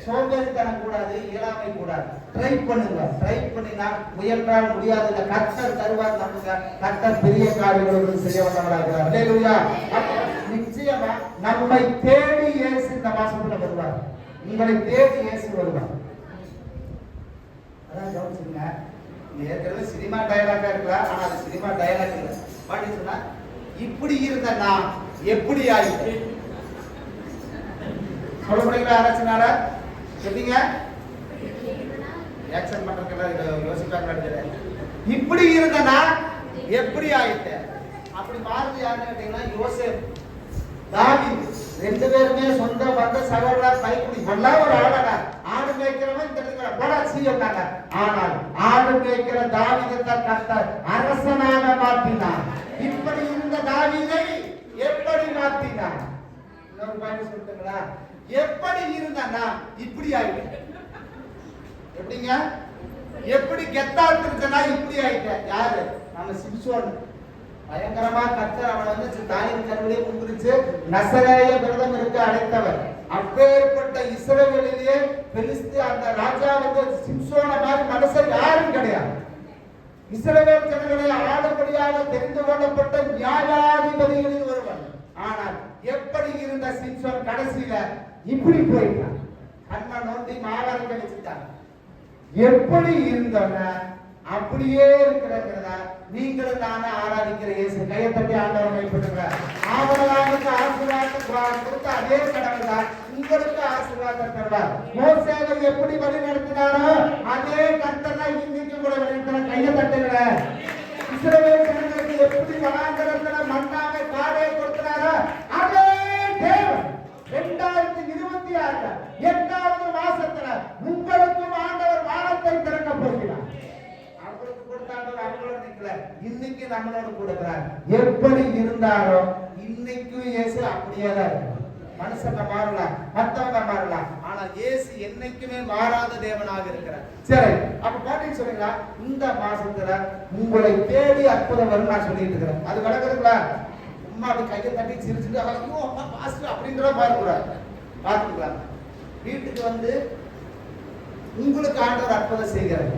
சோம்பேறித்தனம் கூடாது, இயலாமை கூடாது. ட்ரை பண்ணுங்க, ட்ரை பண்ணினா முயன்றால் முடியாதுங்க. கர்த்தர் தருவார். நம்புங்க, கர்த்தர் பெரிய காரியங்கள் செய்ய வல்லவராக இருக்கிறார். அல்லேலூயா. நிச்சயமா நம்மை தேடி இயேசு இந்த மாசத்துல வருவார். உங்களை தேடி இயேசு வருவார். அதான் கவனிச்சுங்க. ஏற்கனவே சினிமா டயலாக்கா இருக்கலாம், ஆனா அது சினிமா டயலாக் இல்லை. பாட்டி சொன்னா, இப்படி இருந்த நான் எப்படி ஆயிட்டு சொல்ல முடியுங்களா? ஆராய்ச்சினால எப்படிங்க ஆக்சன் பண்றதுக்கு யோசிப்பாங்க. இப்படி இருந்த நான் எப்படி ஆயிட்டேன் அப்படி மாறுது யாருன்னு கேட்டீங்கன்னா யோசேப், தாவீது, ரெண்டு பேருமே சொந்த பந்த சகோதரர் கைக்குடி எல்லாம் ஒரு ஆளடா. ஆடு மேய்க்கிறவன் தெரிஞ்சுக்கிற போடா சீயம்னாங்க. ஆனால் ஆடு மேய்க்கிற தாவீதை கர்த்தர் அரசனாக மாற்றினார். இப்படி இருந்த தாவீதை எப்படி மாற்றினார்? இன்னொரு பாயிண்ட் சொல்லுங்களா? எப்படி இருந்தானா இப்படி ஆயிட்டேன். எப்படிங்க? எப்படி கெத்தாத்து இருக்கனா இப்படி ஆயிட்டேன். யாரு? நம்ம சிம்சோன். பயங்கரமா கர்த்தர் அவனை வந்து தாயின் கருவிலே முந்திரிச்சு நசரேய விரதம் இருக்க அழைத்தவர். அப்பேற்பட்ட இஸ்ரவேலிலே பெலிஸ்து அந்த ராஜா வந்து சிம்சோனை மாதிரி மனுஷன் யாரும் கிடையாது. இஸ்ரவேல் ஜனங்களை ஆளும்படியாக தெரிந்து கொள்ளப்பட்ட நியாயாதிபதிகளில் ஒருவன். ஆனால் எப்படி இருந்த சிம்சோன் கடைசியில இப்படி போயிட்டான். கண்ணை நோண்டி மாவரைக்க வச்சுட்டான். எப்படி இருந்தவன அப்படியே இருக்கிறதா? நீங்களும் நானே ஆராதிக்கிற இயேசு. கையை தட்டி ஆண்டவரை மைப்படுங்க. ஆபரகாமுக்கு ஆசீர்வாதம் கொடுத்த அதே கடவுள் தான் உங்களுக்கு ஆசீர்வாதம் தருவார். மோசேவை எப்படி வழி நடத்தினாரோ அதே கர்த்தர் தான் இன்னைக்கு கூட வழி நடத்துற. கையை தட்டுங்க. இஸ்ரவேல் ஜனங்களுக்கு எப்படி வனாந்தரத்துல மன்னாவை காடை கொடுத்தாரோ அதே தேவன் 2026 8வது மாசத்துல உங்களுக்கும் ஆண்டவர் வானத்தை திறக்க போகிறார். அவங்களுக்கு கொடுத்தாண்டவர் அவங்களோட நிக்கல, இன்னைக்கு நம்மளோட கொடுக்கிறார். எப்படி இருந்தாரோ இன்னைக்கும் இயேசு அப்படியே தான் இருக்கு. மனுஷங்க மாறலாம், மத்தவங்க மாறலாம், ஆனா இயேசு என்னைக்குமே மாறாத தேவனாக இருக்கிறார். சரி, அப்ப பாத்தீங்க சொல்லுங்களா? இந்த மாசத்துல உங்களை தேடி அற்புதம் வரும் நான் சொல்லிட்டு இருக்கிறேன். அது வழங்குறீங்களா? அம்மா அப்படி கையை தட்டி சிரிச்சுட்டு ஐயோ அம்மா பாஸ்டர் அப்படின்ற பாருக்கூடாது. பார்த்துக்கலாம். வீட்டுக்கு வந்து உங்களுக்கு ஆண்டவர் அற்புதம் செய்கிறார்.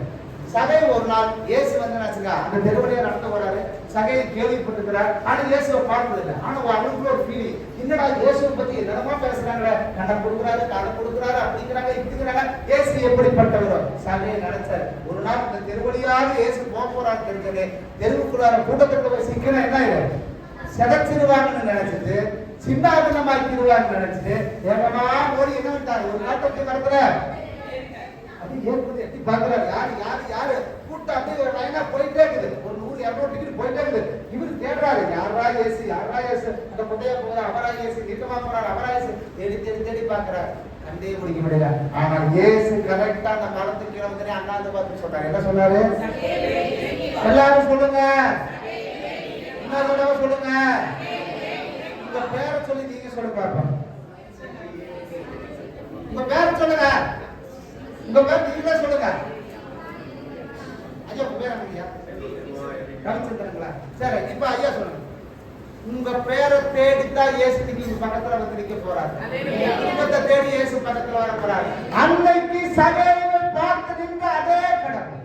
சகை ஒரு நாள் இயேசு வந்து அந்த தெருவழியா நடந்து போறாரு. சகையை கேள்விப்பட்டிருக்கிறார், ஆனா இயேசுவை பார்த்தது இல்லை. ஆனா அவங்களுக்கு ஒரு ஃபீலிங், என்னடா இயேசுவை பத்தி என்னமா பேசுறாங்க, கண்ணை கொடுக்குறாரு, காலை கொடுக்குறாரு, அப்படிங்கிறாங்க இப்படிங்கிறாங்க. இயேசு எப்படிப்பட்டவரோ சகையை நினைச்சாரு. ஒரு நாள் இந்த தெருவழியாக இயேசு போறான்னு தெரிஞ்சது. தெருவுக்குள்ளார கூட்டத்துக்கு போய் சிக்கன என்ன ஆயிடும், செதச்சிருவாங்கன்னு நினைச்சிட்டு சின்னாபின்னமாக்கிடுவாங்கன்னு நினைச்சிட்டு வேகமா ஓடி என்ன விட்டாரு, ஒரு நாட்டத்தை நடத்துற அது ஏற்பது எட்டி பாக்குறாரு. யாரு யாரு யாரு கூட்டம் அப்படியே லைனா போயிட்டே இருக்குது. ஒரு 100-200 டிக்கெட் போயிட்டே இருக்குது. இவரு தேடுறாரு, யாரா இயேசு, யாரா இயேசு, அந்த கொட்டையா போகிற அவரா இயேசு, நீட்டமா போறாரு அவரா இயேசு, தேடி தேடி தேடி பாக்குறாரு. கண்டே பிடிக்க முடியல. ஆனால் இயேசு கரெக்டா அந்த மரத்துக்கு கீழே வந்து அண்ணாந்து பார்த்து சொல்றாரு. என்ன சொன்னாரு? எல்லாரும் சொல்லுங்க, இன்னொரு தடவை சொல்லுங்க. உங்க பேரை சொல்லி நீங்க சொல்லுங்க பாப்போம். உங்க பேரை சொல்லுங்க. உங்க பேர் நீங்களே சொல்லுங்க. ஐயா உங்க பேர் ஐயா ரவிச்சந்திரங்களா? சரி, இப்ப ஐயா சொல்லுங்க. உங்க பேரை தேடித்தான் இயேசு நீங்க பக்கத்துல வந்து நிக்க போறாரு. குடும்பத்தை தேடி இயேசு பக்கத்துல வர போறாரு. அன்னைக்கு சகையை பார்த்து நின்ற அதே கடவுள்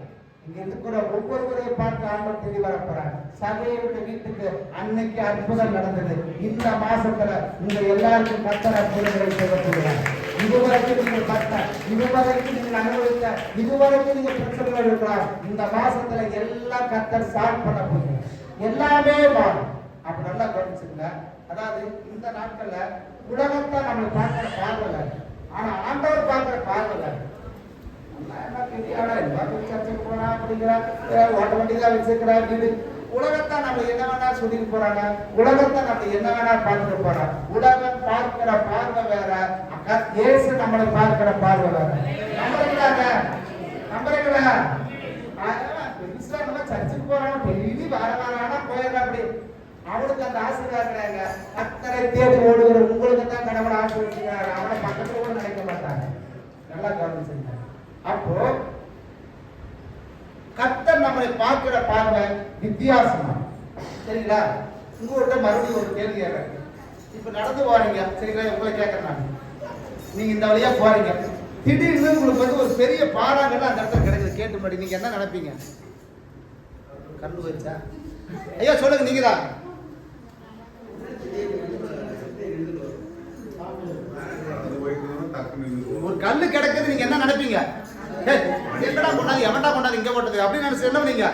இங்க இருக்கிற ஒவ்வொருவரையும் பார்த்து ஆண்டவர் தேடி வர போறாரு. சகையோட வீட்டுக்கு அன்னைக்கு அற்புதம் நடந்தது. இந்த மாசத்துல உங்க எல்லாருக்கும் கர்த்தர் அற்புதங்களை செய்ய போகிறார். இதுவரைக்கும் நீங்க பார்த்த, இதுவரைக்கும் நீங்க அனுபவித்த, இதுவரைக்கும் நீங்க பிரச்சனைகள் இருக்கலாம். இந்த மாசத்துல எல்லாம் கர்த்தர் சால்வ் பண்ண போகிறார். எல்லாமே மாறும். அப்ப நல்லா கவனிச்சுங்க. அதாவது இந்த நாட்கள்ல உலகத்தை நம்ம பார்க்கிற பார்வை, ஆனா ஆண்டவர் பார்க்கிற பார்வை சர்ச்சைக்கு போறா அப்படிங்கிற ஓட்ட வண்டிதான் வச்சிருக்கிறா வீடு. உலகத்தை நம்ம என்ன வேணா சொல்லிட்டு போறாங்க, உலகத்தை நம்ம என்ன வேணா பார்த்துட்டு போறோம். உலகம் பார்க்கிற பார்வை வேற, இயேசு நம்மளை பார்க்கிற பார்வை வேற. நம்புறீங்களாங்க? நம்புறீங்களா? சர்ச்சுக்கு போறாங்க, டெய்லி வாரானா போயிடலாம். அப்படி அவனுக்கு அந்த ஆசீர்வாதம் கிடையாங்க. கர்த்தரை தேடி ஓடுகிற உங்களுக்கு தான் கடவுள் ஆசீர்வதிக்கிறார். அவனை பக்கத்துல கூட நினைக்க மாட்டாங்க. நல்லா கவனிச்சுங்க. அப்போ கர்த்தர் நம்மளை பார்க்கிற பார்வை வித்தியாசமா, சரிங்களா? உங்கள்கிட்ட மறுபடியும் ஒரு கேள்வி கேட்கறேன். இப்ப நடந்து போறீங்க, சரிங்களா? உங்களை கேட்கறேன். நீங்க இந்த வழியா போறீங்க, திடீர்னு உங்களுக்கு வந்து ஒரு பெரிய பாறாங்கல்ல அந்த இடத்துல கிடைக்குது. கேட்டு முன்னாடி நீங்க என்ன நினைப்பீங்க? கண்டு வச்சா ஐயா சொல்லுங்க. நீங்க தான் ஒரு கல்லு கிடைக்குது, நீங்க என்ன நினைப்பீங்க? என்னடா கொண்டாது, எவன்டா கொண்டாது இங்க போட்டது அப்படின்னு நினைச்சு என்ன பண்ணீங்க?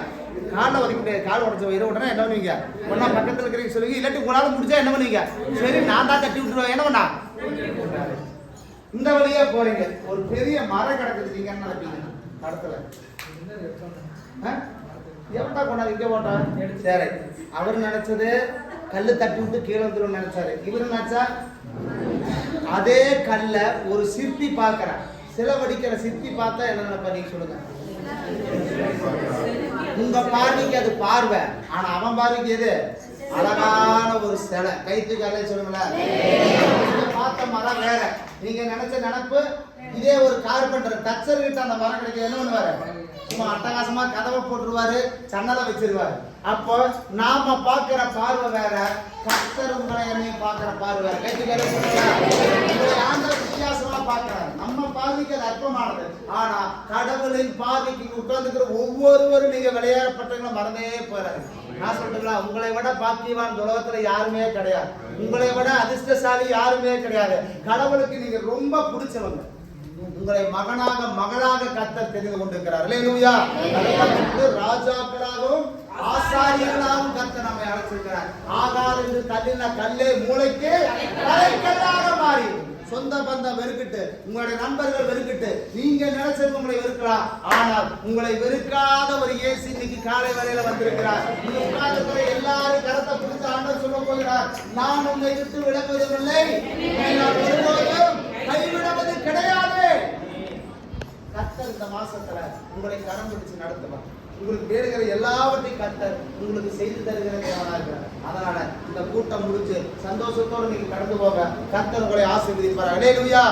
காலில் வலிக்கிட்டு கால் உடச்ச இரு உடனே என்ன பண்ணுவீங்க? ஒன்னா பக்கத்தில் இருக்கிறீங்க சொல்லுவீங்க. இல்லாட்டி உங்களால முடிஞ்சா என்ன பண்ணுவீங்க? சரி நான் தான் தட்டி விட்டுருவேன். என்ன பண்ணா இந்த வழியா போறீங்க, ஒரு பெரிய மரம் கிடக்குது, நீங்க என்ன நினைப்பீங்க? படத்துல எவன்டா கொண்டாது இங்க போட்டான்? சரி, அவர் நினைச்சது கல்லு தட்டி விட்டு கீழே வந்துடும் நினைச்சாரு. இவரு நினைச்சா அதே கல்ல ஒரு சிற்பி பார்க்கிறான். சிலவடிக்கிற சிற்பி பார்த்தா என்ன நினைப்பா நீங்க சொல்லுங்க? உங்க பார்வைக்கு அது பார்வை, ஆனா அவன் பார்வைக்கு எது? அழகான ஒரு சிலை. கைத்துக்கு அல்ல சொல்லுங்களேன். பார்த்த மரம் வேற, நீங்க நினைச்ச நினைப்பு இதே. ஒரு கார்பெண்டர் தச்சர் கிட்ட அந்த மரம் கிடைக்க என்ன பண்ணுவாரு? சும்மா அட்டகாசமா கதவை போட்டுருவாரு, சன்னலை வச்சிருவாரு. அப்போ நாம பாக்குற பார்வை வேற, கர்த்தர் உங்களை என்னையும் பாக்குற பார்வை வேற. கைத்துக்கு சொல்லுங்க. வித்தியாசமா பாக்குறாரு. நம்ம பார்வைக்கு அது அற்பமானது, ஆனா கடவுளின் பார்வைக்கு உட்கார்ந்துக்கிற ஒவ்வொருவரும் நீங்க விளையாடப்பட்டவங்கள மறந்தே போறாரு. நான் சொல்றேன், உங்களை விட பாக்கியவான் உலகத்துல யாருமே கிடையாது. உங்களை விட அதிர்ஷ்டசாலி யாருமே கிடையாது. கடவுளுக்கு நீங்க ரொம்ப பிடிச்சவங்க. உங்களை மகனாக மகளாக கர்த்தர் தெரிந்து கொண்டிருக்கிறார். அல்லேலூயா. ராஜாக்களாகவும் ஆசாரியர்களாகவும் கர்த்தர் நம்மை அழைச்சிருக்கிறார். ஆகார் என்று கல்லின கல்லே மூளைக்கு தலைக்கல்லாக மாறி, சொந்த பந்தம் வெறுக்கிட்டு, உங்களுடைய நண்பர்கள் வெறுக்கிட்டு, நீங்க நினைச்சது உங்களை வெறுக்கலாம், ஆனால் உங்களை வெறுக்காத ஒரு இயேசு இன்னைக்கு காலை வேளையில வந்திருக்கிறார். நீங்க உட்கார்ந்து எல்லாரும் கரத்தை பிடித்து ஆண்டவர் சொல்ல போகிறார், நான் உங்களை விட்டு விலகுவதில்லை, நான் ஒருபோதும் கைவிடுவது கிடையாது. கர்த்தர் இந்த மாசத்துல உங்களை கரம் பிடிச்சு நடத்துவார். உங்களுக்கு வேறுகிற எல்லாவற்றையும் கர்த்தர் உங்களுக்கு செய்து தருகிற தேவனாக இருக்கிறார். அதனால இந்த கூட்டம் முடிச்சு சந்தோஷத்தோடு நீங்க கடந்து போக கர்த்தர் உங்களை ஆசீர்வதிப்பார். அல்லேலூயா.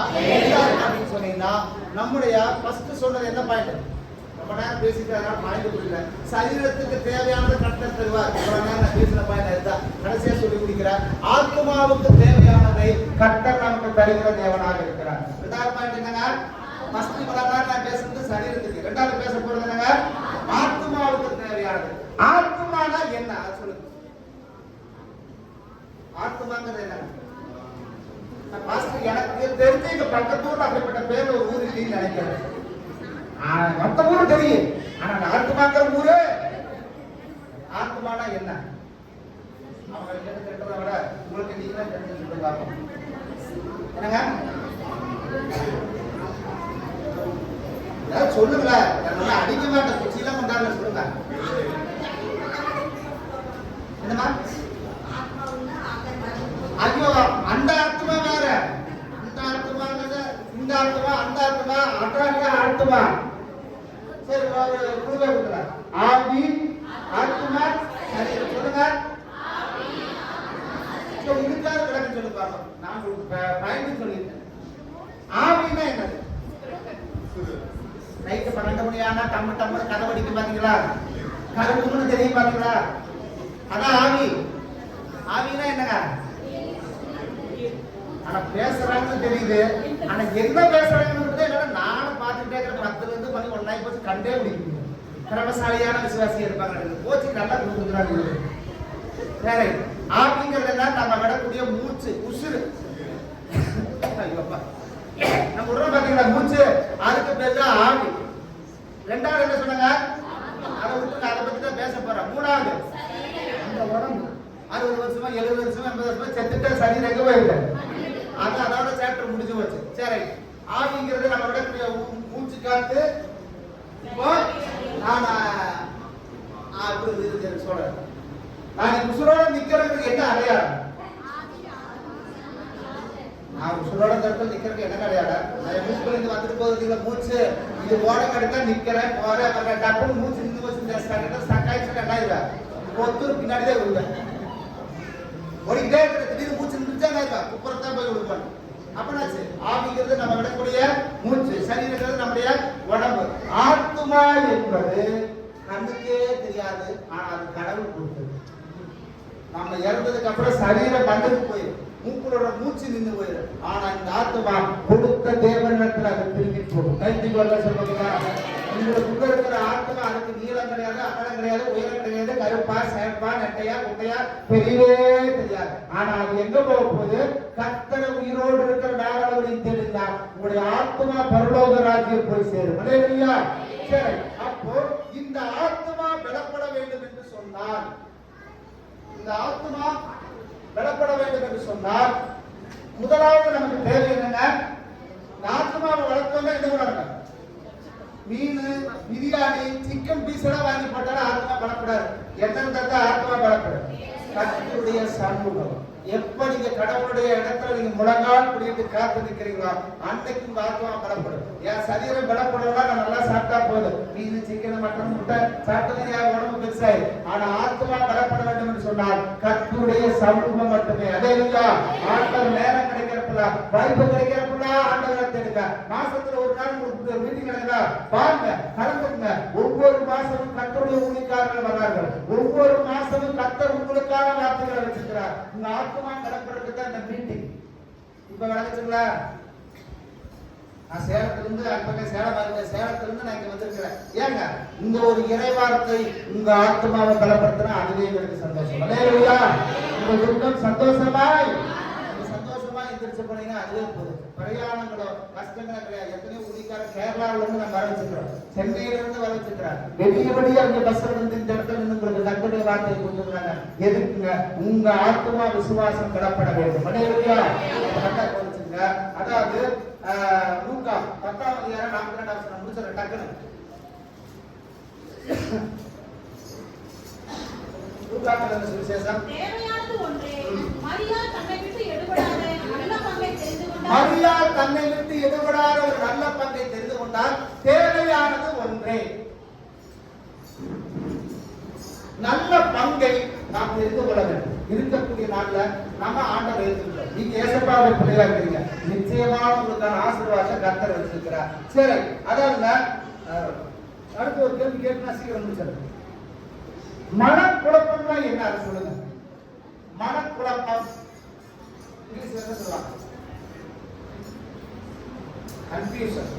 அப்படின்னு சொன்னீங்கன்னா நம்முடைய ஃபர்ஸ்ட் சொன்னது என்ன பாயிண்ட்? ரொம்ப நேரம் பேசிட்டு பாயிண்ட் புரியல. சரீரத்துக்கு தேவையானது கர்த்தர் தருவார். ரொம்ப நேரம் பேசின பாயிண்ட் அதுதான். கடைசியா சொல்லி முடிக்கிறார், ஆத்மாவுக்கு தேவையானதை கர்த்தர் நமக்கு தருகிற தேவனாக இருக்கிறார். ரெண்டாவது பாயிண்ட் என்னங்க? ஃபர்ஸ்ட் பிரகாரம் நான் பேசுறது சரீரத்துக்கு. ரெண்டாவது பேச போறது என்னங்க? ஆத்மாவுக்கு தேவையானது. ஆத்மானா என்ன சொல்லுங்க? ஆத்மாங்கிறது என்ன? எனக்கு தெரிஞ்சு இங்க பக்கத்தூர்ல அப்படிப்பட்ட பேர் ஒரு ஊர் இல்லைன்னு நினைக்கிறேன். மொத்த ஊரு தெரியும், ஆனா ஆத்மாங்கிற ஊரு ஆத்மானா என்ன? அவங்க கேட்டதை விட உங்களுக்கு நீங்க தான் தெரிஞ்சு சொல்லுங்க என்னங்க? சொல்லுங்களேன். அடிக்க மாட்டேன், குச்சியெல்லாம் கொண்டாடல. சொல்லுங்க என்னமா? ஐயோ, அந்த அர்த்தமா வேற. இந்த அர்த்தமானது இந்த அர்த்தமா, அந்த அர்த்தமா, அட்ராங்க அர்த்தமா. சரி, ஒரு குழுவை கொடுக்குற ஆவி ஆத்மா. சரி சொல்லுங்க. இதுக்காக விளக்கம் சொல்லி பார்ப்போம். நான் உங்களுக்கு பயந்து சொல்லியிருக்கேன். ஆவின்னா என்னது? நைட்டு 12 மணி ஆனா டம்மு டம்முன்னு கதை படிக்க பாத்தீங்களா? கருப்புன்னு தெரியும் பாத்தீங்களா? அதான் ஆவி. ஆவினா என்னங்க? ஆனா பேசுறாங்கன்னு தெரியுது, ஆனா என்ன பேசுறாங்கன்னு என்னன்னா நானும் பார்த்துட்டே இருக்கிற 10ல இருந்து மணி 1 ஆகி போச்சு, கண்டே முடியும். திறமசாலியான விசுவாசி இருப்பாங்க. போச்சு நல்லா கொடுக்குறாங்க. சரி, ஆவிங்கிறது என்ன? நம்ம விடக்கூடிய மூச்சு, உசுறு. நம்ம உடனே பாத்தீங்களா மூச்சு, அதுக்கு பேர் தான் ஆவி. ரெண்டாவது என்ன சொன்னாங்க? அதை விட்டு அதை பத்தி தான் பேச போறேன். மூணாவது அந்த உடம்பு 60 வருஷமா 70 வருஷமா 80 வருஷமா செத்துட்ட சரீரம் எங்க போயிருக்கு? அது அதோட சாப்டர் முடிஞ்சு போச்சு. சரி, ஆவிங்கிறது நம்ம விடக்கூடிய மூச்சு காத்து. இப்போ நான் சொல்றேன், நான் உசுரோட நிக்கிறதுக்கு என்ன அடையாளம்? நான் உசுரோட தடுத்து நிக்கிறதுக்கு என்ன அடையாளம்? நான் மூச்சு வந்துட்டு போகுது மூச்சு, இது ஓட கடுத்தா நிக்கிறேன் போறேன் டப்புன்னு மூச்சு நின்று வச்சு ஸ்டக்காயிடுச்சு ரெண்டாயிரம் ஒருத்தர் பின்னாடிதான் விடுவேன். ஓடிக்கிட்டே இருக்கிற திடீர்னு மூச்சு நின்றுச்சா குப்புறத்தான் போய் விடுவாங்க. அப்பனாச்சு ஆவிங்கிறது நம்ம விடக்கூடிய மூச்சு, சரீரங்கிறது நம்முடைய உடம்பு. ஆத்மா என்பது கண்ணுக்கே தெரியாது, ஆனா அது கடவுள் கொடுத்தது. நம்ம இறந்ததுக்கு அப்புறம் சரீரம் கண்ணுக்கு போயிடும், மூக்குளோட மூச்சு நின்று போயிடும். ஆனா இந்த ஆத்மா கொடுத்த தேவனிடத்துல அதை திரும்பி போகும். கைத்துக்கு வரல சொல்லுங்க. உங்களுக்கு இருக்கிற ஆத்மா அதுக்கு நீளம் கிடையாது, அகலம் கிடையாது, உயரம் கிடையாது, கருப்பா சேப்பா நெட்டையா குட்டையா தெரியவே தெரியாது. ஆனா அது எங்க போக போகுது? கர்த்தர் உயிரோடு இருக்கிற நாகலவரையும் தெரிந்தா உங்களுடைய ஆத்மா பரலோக ராஜ்யம் போய் சேரும். அல்லேலூயா. சரி, அப்போ இந்த ஆத்மா பலப்பட வேண்டும் என்று சொன்னால், இந்த ஆத்மா பலப்பட வேண்டும் என்று சொன்னால் முதலாவது நமக்கு தேவை என்னங்க? ஆத்மாவை வளர்த்தோம்னா என்ன பண்ணணும்? மீன் பிரியாணி சிக்கன் பீஸ் எல்லாம் வாங்கி போட்டாலும் ஆத்மா பலப்படாது. என்ன தந்தா ஆத்மா பலப்படும்? கர்த்தருடைய சமூகம். எப்ப நீங்க கடவுளுடைய இடத்துல நீங்க முழங்கால் பிடித்து காத்து நிக்கிறீங்களோ அன்னைக்கு உங்க ஆத்மா பலப்படும். என் சரீரம் பலப்படலாம், நான் நல்லா சாப்பிட்டா போதும், மீன் சிக்கன் மட்டன் முட்டை சாப்பிட்டது என் உடம்பு பெருசாயிரு. ஆனா ஆத்மா பலப்பட வேண்டும் என்று சொன்னால் கர்த்தருடைய சமூகம் மட்டுமே. அதே ஆண்டவர் நேரம் கிடைக்கிறப்பல வாய்ப்பு கிடைக்கிறப்பல ஆண்டவரை தேடுங்க. மாசத்துல ஒரு நாள் உங்களுக்கு மீட்டிங் நடக்குதா பாருங்க, கலந்துங்க. ஒவ்வொரு மாசமும் கர்த்தருடைய ஊழியக்காரர்கள் வர்றார்கள். ஒவ்வொரு மாசமும் கர்த்தர் உங்களுக்கான வார்த்தைகளை வச்சிருக்கிறார். உங்க ஆத்மா பலப்படுறதுக்கு தான் இந்த மீட்டிங். இப்ப நடந்துச்சுங்களா? நான் சேலத்துல இருந்து அங்கே சேலத்துல இருந்து நான் இங்க வந்திருக்கிறேன். ஏங்க இந்த ஒரு இறைவார்த்தை உங்க ஆத்மாவை பலப்படுத்தினா அதுவே எனக்கு சந்தோஷம். அல்லேலூயா. உங்க துக்கம் சந்தோஷமாய் எந்திரிச்சு போனீங்கன்னா அதுவே போதும். பிரயாணங்களோ கஷ்டங்களோ கிடையாது. எத்தனையோ ஊழியக்கார கேரளாவில இருந்து நான் வர வச்சிருக்கிறோம், சென்னையில இருந்து வர வச்சிருக்கிறேன். வெளியே அங்க பஸ்ல இருந்து இந்த இடத்துல இருந்து உங்களுக்கு தங்களுடைய வார்த்தையை கொடுத்துருக்காங்க. எதுக்குங்க? உங்க ஆத்மா விசுவாசம் பலப்பட வேண்டும். அல்லேலூயா. அதாவது லூக்கா 10ஆம் அதிகாரம் 42ஆம் வசனம் முடிச்சற டக்குனு. லூக்கா எழுதின சுவிசேஷம் தேவையானது ஒன்றே. மரியாள் தன்னை விட்டு எடுபடாத நல்ல பங்கை தெரிந்து கொண்டாள். மரியாள் தன்னை விட்டு எடுபடாத ஒரு நல்ல பங்கை தெரிந்து கொண்டால் தேவையானது ஒன்றே. நல்ல பங்கை நாம் தெரிந்து கொள்ள வேண்டும். இருக்கக்கூடிய நாள்ல நம்ம ஆண்டவர் இருக்கிறோம். நீங்க ஏசப்பாவை பிள்ளையா இருக்கீங்க, நிச்சயமாக உங்களுக்கான ஆசீர்வாதத்தை கர்த்தர் வச்சிருக்கிறார். சரி, அதாவது அடுத்த ஒரு கேள்வி கேட்டு நான் சீக்கிரம் முடிச்சிடுறேன். மனக்குழப்பம்னா என்ன சொல்லுங்க? மனக்குழப்பம் இங்கிலீஷ்ல என்ன சொல்லலாம்? கன்ஃபியூஷன்.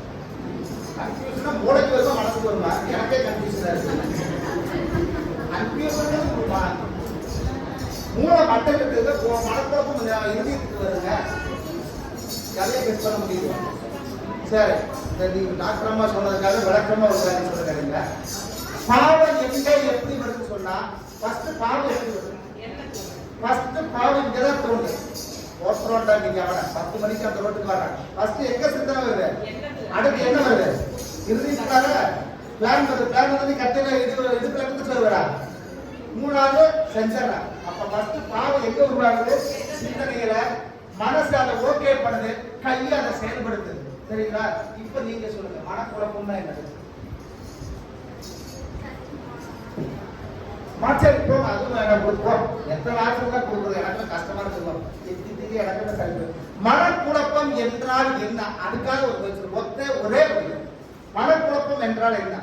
கன்ஃபியூஷனா மூளைக்கு வருமா மனசுக்கு வருமா? எனக்கே கன்ஃபியூஷனா இருக்கு. கன்ஃபியூஷன் மூளை மட்டம் இருக்குது, மனக்குழப்பம் இறுதிக்கு வருங்க. கதையை கெஸ் பண்ண முடியுது. சரி, நீங்க டாக்டர் அம்மா சொன்னதுக்காக விளக்கமா ஒரு காரியம் சொல்லுங்க. பாவம் எங்க எப்படி வருதுன்னு சொன்னா ஃபர்ஸ்ட் பாவம் எப்படி வருது? ஃபர்ஸ்ட் பாவம் இங்கதான் தோணுது. ஓட்டுறோண்டா நீங்க அவன 10 மணிக்கு அந்த ரோட்டுக்கு வர ஃபர்ஸ்ட் எங்க சிந்தனை வருது? அடுத்து என்ன வருது? இறுதிக்காக பிளான் வருது. பிளான் வந்து கட்டையில இடுப்புல இருந்து சொல்லுறா. மூணாவது செஞ்சரா. அப்ப ஃபர்ஸ்ட் பாவம் எங்க உருவாகுது? சிந்தனையில. மனசு அதை ஓகே பண்ணுது, கையை அதை செயல்படுத்துது. சரிங்களா? இப்ப நீங்க சொல்லுங்க, மனக்குழப்பம்னா என்னது? மாச்சரி போங்க, அதுவும் வேணாம் கொடுப்போம். எத்தனை ஆட்கள் தான் கொடுக்குறது? எனக்கு கஷ்டமா இருக்கும். திடீர்னு எனக்கு சரி. மனக்குழப்பம் என்றால் என்ன? அதுக்காக ஒரே மனக்குழப்பம் என்றால் என்ன?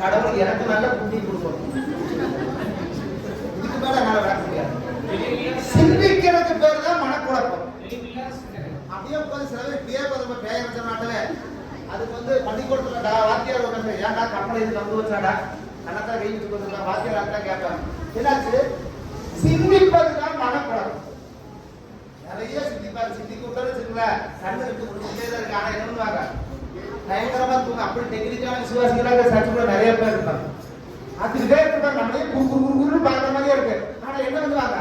கடவுள் எனக்கு நல்ல புத்தி கொடுக்கணும். இதுக்கு மேல என்னால விளக்க முடியாது. சிந்திக்கிறது பேர் தான் மனக்குழப்பம். அப்படியே உட்காந்து சில பேர் பேர் பேர நாட்டுல அதுக்கு பள்ளிக்கூடத்துல வாத்தியார் உட்காந்து ஏன்டா கப்பலை இது நம்பு வச்சாடா கணக்கா கை வச்சு வாத்தியார் தான் கேட்பாங்க. என்னாச்சு? சிந்திப்பதுதான் மனக்குழப்பம். நிறைய சிந்திப்பாரு. சிந்திக்க விட்டாலும் வச்சுக்கல கண்ணு எடுத்து கொடுத்துட்டே தான் இருக்கு. ஆனா என்னவாங்க பயங்கரமா தூங்க. அப்படி டெக்னிக்கான விசுவாசிகளாக சர்ச்சுக்குள்ள நிறைய பேர் இருப்பாங்க. அதுக்கிட்டே இருப்பாங்க. நம்மளே குறு பார்க்குற மாதிரியே இருக்கு. ஆனா என்ன பண்ணுவாங்க?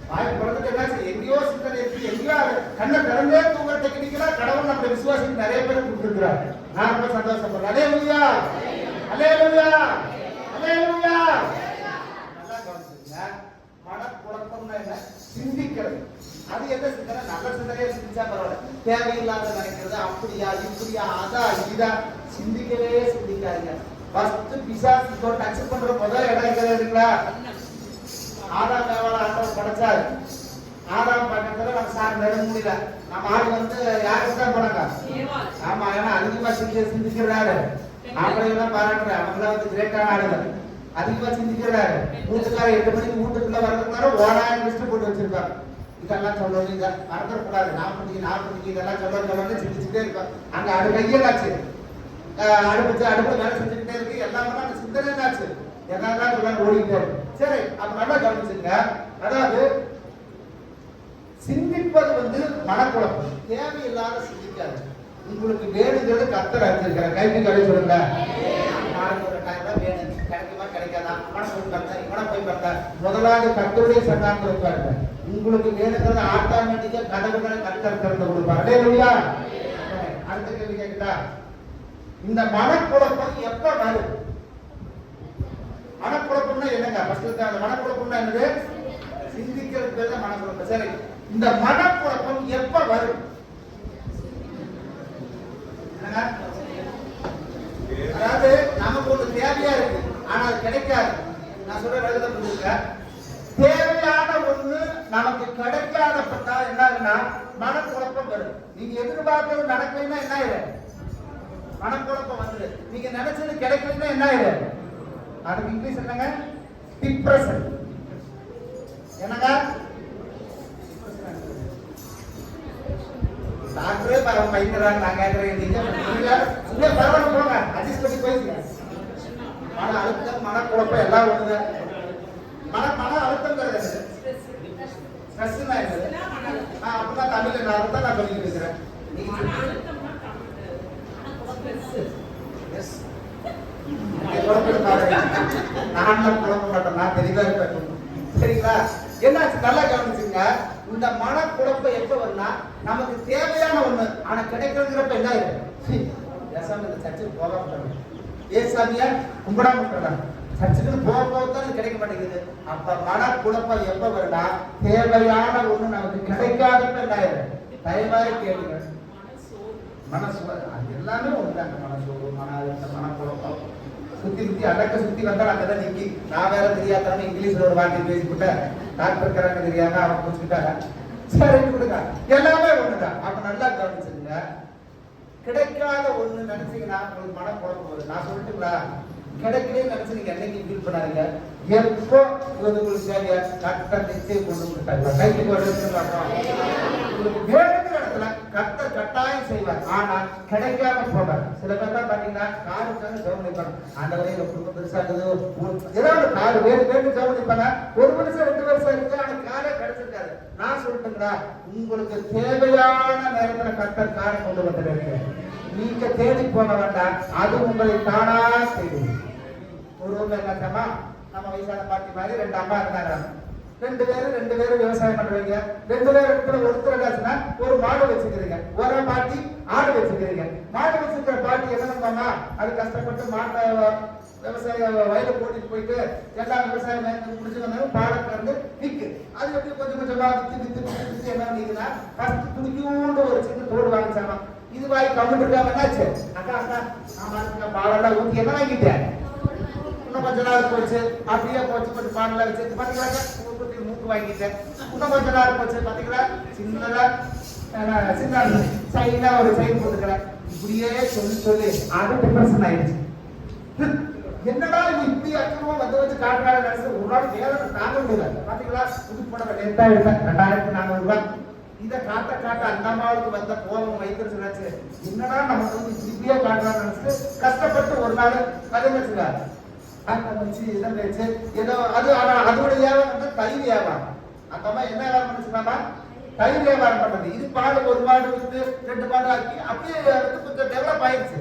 வாய் பிறந்துட்டு என்ன எங்கேயோ சிந்தனை இருக்கு, எங்கேயோ கண்ணை திறந்தே தூங்குற டெக்னிக்கலா கடவுள் நம்ம விசுவாசிக்கு நிறைய பேர் கொடுத்துருக்கிறார். நான் ரொம்ப சந்தோஷப்படுறேன். அல்லேலூயா, அல்லேலூயா, அல்லேலூயா. நல்லா கவனிச்சுங்க. மனக்குழப்பம்னா என்ன? சிந்திக்கிறது. அது என்ன சிந்தனை? நல்ல சிந்தனையே சிந்திச்சா பரவாயில்ல. தேவையில்லாத நினைக்கிறது, அப்படியா இப்படியா அதா இதா சிந்திக்கவே சிந்திக்காதீங்க. ஃபர்ஸ்ட் பிசாசு டச் பண்ற முதல் இடம் எங்க இருக்குங்களா? ஆதாம் ஏவாளை ஆண்டவர் படைச்சாரு. ஆதாம் பக்கத்துல நம்ம சார் நெட முடியல. நம்ம ஆள் யாருக்கு தான் போனாங்க? ஆமா, ஏன்னா அதிகமா சிந்திக்கிறாரு. அப்படியெல்லாம் பாராட்டுறேன். அவங்களாம் கிரேட்டான ஆளுங்க. அதிகமா சிந்திக்கிறாரு. வீட்டுக்கார 8 மணிக்கு வீட்டுக்குள்ள வரதுக்குள்ளார 1000 லிஸ்ட் போட்டு வச்சிருக்காங்க. இதெல்லாம் சொல்லணும், இதை மறந்துடக்கூடாது, 40 இதெல்லாம் சொல்ல சிந்திச்சுட்டே இருப்பாங்க. அங்க கையெல்லாச்சு அடுப்புல வேலை செஞ்சுக்கிட்டே இருக்கு. எல்லாமே அந்த சிந்தனை ஆச்சு. என்னதான் சொல்ல ஓடிக்கிட்டே இருக்கு. சரி, அப்ப நல்லா கவனிச்சுங்க. அதாவது சிந்திப்பது மனக்குழப்பம். தேவையில்லாத சிந்திக்காது. உங்களுக்கு வேணுங்கிறது கர்த்தர் அறிஞ்சிருக்கிறார். கைக்கு கலை சொல்லுங்க. நாளைக்கு ஒரு 2,000 ரூபாய் வேணும், கிடைக்குமா கிடைக்காதா, இவனை போய் பார்த்தா இவனை போய் பார்த்தா, முதலாவது கர்த்தருடைய சன்னாங்க உட்காருங்க. உங்களுக்கு வேணுங்கிறது ஆட்டோமேட்டிக்கா கதவுகளை கர்த்தர் திறந்து கொடுப்பார். அல்லேலூயா. அடுத்த கேள்வி கேட்குதா? இந்த மனக்குழப்பம் எப்ப வரும்? மனக்குழப்பம்னா என்னங்க? ஃபர்ஸ்ட் அந்த மனக்குழப்பம்னா என்னது? சிந்திக்கிறது பேர் தான் மனக்குழப்பம். சரி, இந்த மனக்குழப்பம் எப்ப வரும்? அதாவது நமக்கு ஒண்ணு தேவையா இருக்கு, ஆனா அது கிடைக்காது. நான் சொல்ற வேலை புரிஞ்சுக்க. தேவையான ஒண்ணு நமக்கு கிடைக்காதப்பட்டா என்ன ஆகுனா மனக்குழப்பம் வரும். நீங்க எதிர்பார்க்கிறது நடக்கலைன்னா என்ன ஆயிடும்? மனக்குழப்பம் வந்துடு. நீங்க நினைச்சது கிடைக்கலைன்னா என்ன ஆயிடும்? அதுக்கு இங்கிலீஷ் என்னங்க? டிப்ரெஷன். என்னங்க? டாக்டரே பயந்துறாங்க. நான் கேட்கறேன், நீங்க பரவாயில்ல போங்க, அட்ஜஸ்ட் பண்ணி போயிடுங்க. மன அழுத்தம் மனக்குழப்பம் எல்லாம் ஒண்ணுதான். மன அழுத்தங்கிறது ஸ்ட்ரெஸ் தான் இது. அப்படிதான் தமிழ்ல நான் அதான் நான் சொல்லிட்டு இருக்கிறேன். நான் குழப்ப மாட்டேன், நான் தெளிவா இருப்பேன். சரிங்களா? என்னாச்சு? நல்லா கவனிச்சுங்க. இந்த மனக்குழப்பம் எப்ப வரும்னா நமக்கு தேவையான ஒண்ணு ஆனா கிடைக்கிறதுங்கிறப்ப என்ன ஆயிடும்? பேசாம இந்த சர்ச்சுக்கு போகாம ஏசாமியா கும்பிடாம சர்ச்சுக்கு போகத்தான் கிடைக்க மாட்டேங்குது. அப்ப மனக்குழப்பம் எப்ப வரும்னா தேவையான ஒண்ணு நமக்கு கிடைக்காதப்ப என்ன ஆயிடும்? தயவாரி கேளுங்க. மனசு அது எல்லாமே ஒண்ணுதாங்க. மனசோடு மன அழுத்தம் மனக்குழப்பம் சுத்தி சுத்தி அடக்க சுத்தி வந்தா அங்கதான் நிக்கி. நான் வேற தெரியாதானே இங்கிலீஷ்ல ஒரு வார்த்தை பேசிவிட்டேன். டாக்டர் இருக்கிறாங்க தெரியாம அவன் புடிச்சுட்டாங்க. சரி கொடுங்க, எல்லாமே ஒண்ணுதான். அப்ப நல்லா கவனிச்சுங்க. கிடைக்காத ஒண்ணு நினைச்சீங்கன்னா உங்களுக்கு மனக்குழப்பம் வரும். நான் சொல்லட்டுங்களா? கிடைக்கவே நினைச்சு நீங்க என்னைக்கு ஃபீல் பண்ணாதீங்க. எப்போ உங்களுக்கு தேவையா கர்த்தர் நிச்சயம் கொண்டு கொடுத்தாங்க. கைக்கு ஒரு உங்களுக்கு வேணுங்கிற இடத்துல கர்த்தர் கட்டாயம் செய்வார். ஆனா கிடைக்காம போவார். சில பேர் தான் பாத்தீங்கன்னா காருக்காக ஜெபம் நிற்பாங்க. ஆண்டவரே இந்த குடும்பம் பெருசா இருக்குது, ஏதாவது காரு வேறு ஜெபம் நிற்பாங்க. 1 வருஷம் 2 வருஷம் இருக்கு, ஆனா காரே கிடைச்சிருக்காரு. நான் சொல்லட்டுங்களா? உங்களுக்கு தேவையான நேரத்துல கர்த்தர் காரை கொண்டு வந்துருக்கு. நீங்க தேடி போக வேண்டாம், அது உங்களை தானா செய்யும். ஒரு ஊர்ல என்னமா, நம்ம வயசான பாட்டி மாதிரி 2 அம்மா இருந்தாங்க. 2 பேரும் விவசாயம் பண்றீங்க. 2 பேர் இடத்துல ஒருத்தர் என்னாச்சுன்னா ஒரு மாடு வச்சுக்கிறீங்க, ஒரு பாட்டி ஆடு வச்சுக்கிறீங்க. மாடு வச்சுக்கிற பாட்டி என்ன பண்ணுவாங்க? அது கஷ்டப்பட்டு மாட்டை விவசாய வயலை கூட்டிட்டு போயிட்டு எல்லா விவசாயம் முடிச்சு வந்தாலும் பாடத்துல இருந்து விக்கு. அது எப்படி கொஞ்சம் கொஞ்சமா வித்து என்ன பண்ணிக்குன்னா ஃபர்ஸ்ட் துணிக்கூண்டு ஒரு சின்ன தோடு வாங்கிச்சாமா. இது வாங்கி கம்மிட்டு இருக்காம என்னாச்சு? அக்கா நான் பாலெல்லாம் ஊத்தி என்ன வாங்கிட்டேன்? இன்னும் கொஞ்ச நாள் போச்சு, அப்படியே போச்சு, கொஞ்சம் பாடலாம் வச்சு பாத்தீங்களா மூக்கு வாங்கிட்டேன். இன்னும் கொஞ்ச நாள் போச்சு, பாத்தீங்களா சின்னதா சின்ன சைனா ஒரு சைன் போட்டுக்கிறேன். இப்படியே சொல்லி அது டிப்ரெஷன் ஆயிடுச்சு. என்னடா இது இப்படி அக்கறமா வந்து வச்சு காட்டுறாங்க நினைச்சு ஒரு நாள் வேலை தாங்க முடியல. பாத்தீங்களா புது படம் நேத்தா எடுத்தேன் 2400 ரூபாய். இதை காட்ட அந்த அம்மாவுக்கு வந்த கோபம் வைத்திருச்சு நினைச்சு என்னடா நமக்கு வந்து இப்படியே காட்டுறான்னு நினைச்சு கஷ்டப்பட்டு ஒரு நாள் கதை வச்சுக்காரு. அந்த வச்சு இதை வச்சு ஏதோ அது ஆனா அதோட வியாபாரம் வந்து தயிர் வியாபாரம். அந்த அம்மா என்ன வியாபாரம் பண்ணிச்சுக்காமா? தயிர் வியாபாரம் பண்ணது. இது பாடு ஒரு மாடு விட்டு 2 மாடு ஆக்கி அப்படியே கொஞ்சம் டெவலப் ஆயிடுச்சு.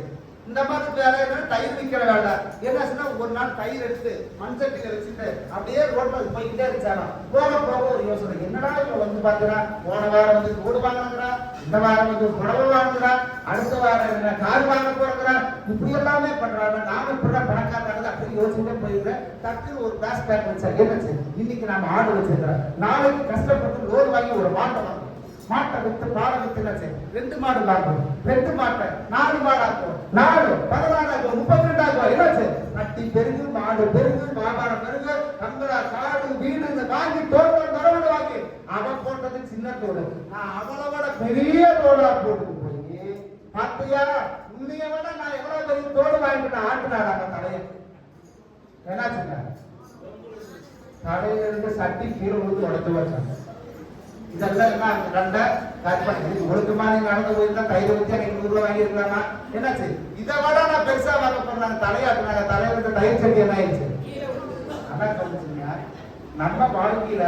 இந்த மாதிரி வேலை தயிர் விற்கிற வேலை என்ன ஒரு நாள் தயிர் எடுத்து மண்சட்டியில வச்சுட்டு அப்படியே ரோட்ல போய்கிட்டே இருந்துச்சானா. போக ஒரு யோசனை, என்னடா இப்ப வந்து பாத்தீங்கன்னா போன வாரம் வந்து ரோடு வாங்கினா, இந்த வாரம் வந்து புடவை வாங்குறா, அடுத்த வாரம் என்ன கார் வாங்க போறா, இப்படி எல்லாமே பண்றாங்க. நாம இப்படிதான் பணக்காரங்க அப்படி யோசிச்சுட்டே போயிருக்கேன். டக்குன்னு ஒரு கிளாஸ் பேக் வச்சா என்னச்சு, இன்னைக்கு நாம ஆடு வச்சிருக்கிறோம், நாளைக்கு கஷ்டப்பட்டு லோன் வாங்கி ஒரு மாட்டை வாங்க, மாட்டை வித்து பாலை வித்து 2 மாடு வாங்கும், 2 மாட்டை 4 மாடு ஆக்கும், 4 14 ஆகும், 32 ஆகும். என்னாச்சு? கட்டி பெருகு, மாடு பெருகு, வியாபாரம் பெருகு, கம்பளா காடு வீடு வாங்கி தோட்டம் தரவணை வாங்கி அவன் போட்டது சின்ன தோடு, நான் அவளோட பெரிய தோடா போட்டு போய் பாத்தியா உன்னைய விட நான் எவ்வளவு பெரிய தோடு வாங்கிட்டு ஆட்டுனாடாங்க தலைய. என்னாச்சுங்க? தலையில இருந்து சட்டி கீழே விழுந்து உடச்சு வச்சாங்க. இதெல்லாம் என்ன கண்ட கற்பனை. ஒழுக்கமா நீங்க நடந்து போயிருந்தா தயிர் வச்சு 500 ரூபாய் வாங்கிருக்கலாமா? என்னாச்சு? இதை விட நான் பெருசா வாங்க போறாங்க. தலையாட்டுனாங்க, தலையில தயிர் சட்டி என்ன ஆயிடுச்சு? அதான் கவனிச்சுங்க. நம்ம வாழ்க்கையில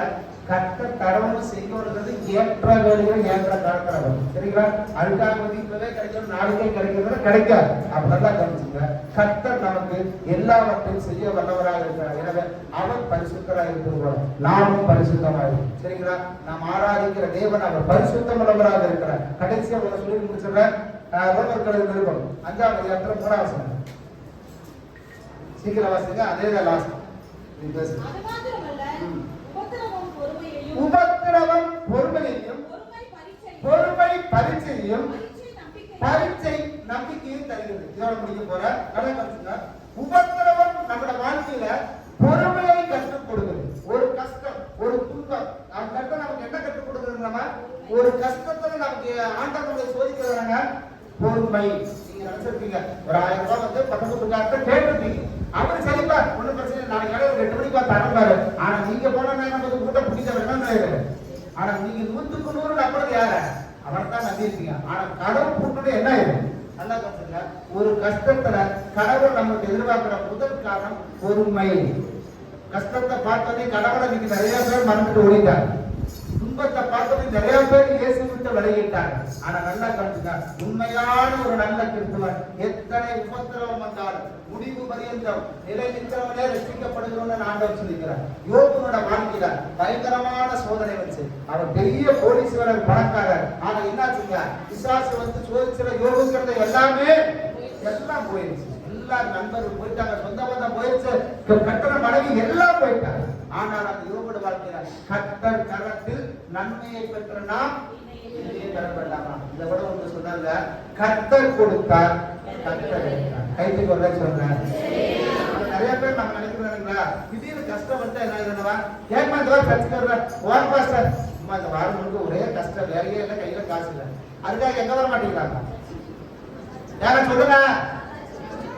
கர்த்தர் தரவும் செய்யறது ஏற்ற வேலையை ஏற்ற காலத்துல வரும். சரிங்களா? அதுக்காக வந்து இப்பவே கிடைக்கணும் நாளைக்கே கிடைக்கிறது கிடைக்காது. அப்படிதான் கவனிச்சுங்க. கர்த்தர் நமக்கு எல்லாவற்றையும் செய்ய வல்லவராக இருக்கிறார். எனவே அவர் பரிசுத்தராக இருக்கிறார், நாமும் பரிசுத்தமாக இருக்கும். சரிங்களா? நாம் ஆராதிக்கிற தேவன் அவர் பரிசுத்தம் உள்ளவராக இருக்கிறார். கடைசியா உங்களை சொல்லி முடிச்சிடுறேன். ரோமர்கள் நிருபம் 5ஆம் அதிகாரத்துல 3ஆம் வசனம். சீக்கிரம் வாசிங்க. அதேதான் லாஸ்ட். அது மாத்திரமல்ல, உபத்திரவம் பொறுமையையும், உபத்திரவம் பொறுமையையும், பொறுமை பரீட்சையையும், பரீட்சை நம்பிக்கையும் தருகிறது. இதோட முடிக்க போற நல்லா கற்றுங்க. உபத்திரவம் நம்முடைய வாழ்க்கையில பொறுமையை கற்றுக் கொடுக்குது. ஒரு கஷ்டம், ஒரு துன்பம், அது நமக்கு என்ன கற்றுக் கொடுக்குதுன்னா, ஒரு கஷ்டத்துல நமக்கு ஆண்டவனுடைய சோதிக்கிறாங்க பொறுமை. நீங்க நினைச்சிருப்பீங்க ஒரு 1000 ரூபாய் வந்து பக்கத்து வீட்டுக்கார்ட்ட கேட்டிருப்பீங்க, அவர் சரிப்பா ஒன்னும் பிரச்சனை இல்லை, நாளைக்கு காலையில் ஒரு 8 மணிக்கு தரப்பாரு. ஆனா நீங்க போன நமக்கு கூட்டம் பிடிக்க வேண்டாம். ஆனா நீங்க 100க்கு 100 நம்புறது யார? அவரை தான் நம்பியிருக்கீங்க. ஆனா கடவுள் கூட்டணி என்ன ஆயிடும்? நல்லா கற்றுங்க. ஒரு கஷ்டத்துல கடவுள் நமக்கு எதிர்பார்க்கிற முதல் காரணம் பொறுமை. கஷ்டத்தை பார்த்தோன்னே கடவுளை இன்னைக்கு நிறைய பேர் மறந்துட்டு ஓடிட்டாங்க. துன்பத்தை பார்த்தோன்னே நிறைய பேர் இயேசு விட்டு விலகிட்டாங்க. ஆனா நல்லா கற்றுங்க, உண்மையான ஒரு நல்ல கிறிஸ்தவன் எத்தனை உபத்திரவம் வந்தாலும் முடிவு பரியந்தம் நிலை நிற்கிறவனே ரட்சிக்கப்படுகிறவன் ஆண்டவர் சொல்லிக்கிறார். யோபுவோட வாழ்க்கையில பயங்கரமான சோதனை வச்சு அவர் பெரிய கோடீஸ்வரர், பணக்காரர். ஆனா என்னாச்சுங்க, பிசாசு வந்து சோதிச்சுற யோபுங்கிறத எல்லாம் போயிடுச்சு. எல்லா நண்பர்கள் போயிட்டாங்க, சொந்த பந்தம் போயிடுச்சு, கட்டண மனைவி எல்லாம் போயிட்டாங்க. ஆனால் அந்த யோபுவோட வாழ்க்கையில கர்த்தர் கரத்தில் நன்மையை பெற்ற நாம் பெற வேண்டாமா? இதை விட ஒன்று சொன்னாங்க, கர்த்தர் கொடுத்தார், கர்த்தர் எடுத்தார். கைத்துக்கு ஒரு சொல்றேன். நிறைய பேர் நம்ம நினைக்கிறோம்ங்களா, திடீர்னு கஷ்டம் வந்து என்ன ஆகுதுன்னா, ஏமா இந்த வாரம் கட்சிக்கு வர்றேன் வாரப்பா சார், அம்மா இந்த வாரம் முழுக்க ஒரே கஷ்டம், வேலையே இல்லை, கையில காசு இல்லை, அதுக்காக எங்க வர மாட்டேங்கிறாங்க? யாரும் சொல்லுங்க.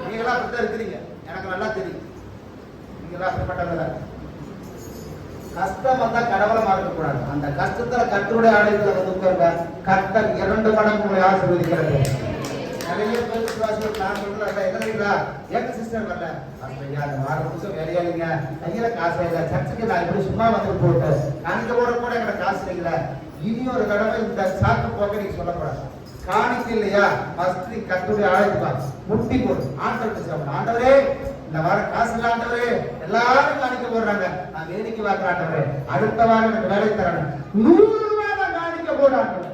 நீங்களா அப்படித்தான் இருக்கிறீங்க, எனக்கு நல்லா தெரியும். நீங்களா அப்படிப்பட்டவங்க. கஷ்டம் வந்தா கடவுளை மறக்க கூடாது. அந்த கஷ்டத்துல கர்த்தருடைய ஆலயத்துல வந்து உட்காருங்க, கர்த்தர் 2 மடங்கு உங்களை ஆசீர்வதிக்கிறது. நிறைய பேர் விசுவாசிகள் நான் சொல்றேன், என்ன எங்க சிஸ்டர் வரல, அப்படியா அந்த வாரம் நிமிஷம் வேலையாளிங்க, கையில காசு இல்லை, சர்ச்சுக்கு நான் இப்படி சும்மா வந்து போட்டு அங்க போட கூட எனக்கு காசு இல்லை. இனி ஒரு தடவை இந்த சாக்கு போக்க நீங்க சொல்லக்கூடாது. காணிக்கு இல்லையா, ஃபர்ஸ்ட் கர்த்தருடைய ஆலயத்துக்கு முட்டி போடு, ஆண்டவர்கிட்ட ஆண்டவரே இந்த வாரம் காசு இல்ல ஆண்டவரே, எல்லாரும் காணிக்க போடுறாங்க, நான் வேடிக்கை பார்க்க ஆண்டவரே, அடுத்த வாரம் எனக்கு வேலை தரணும், 100 ரூபாய் நான் காணிக்க போடாண்டவரே.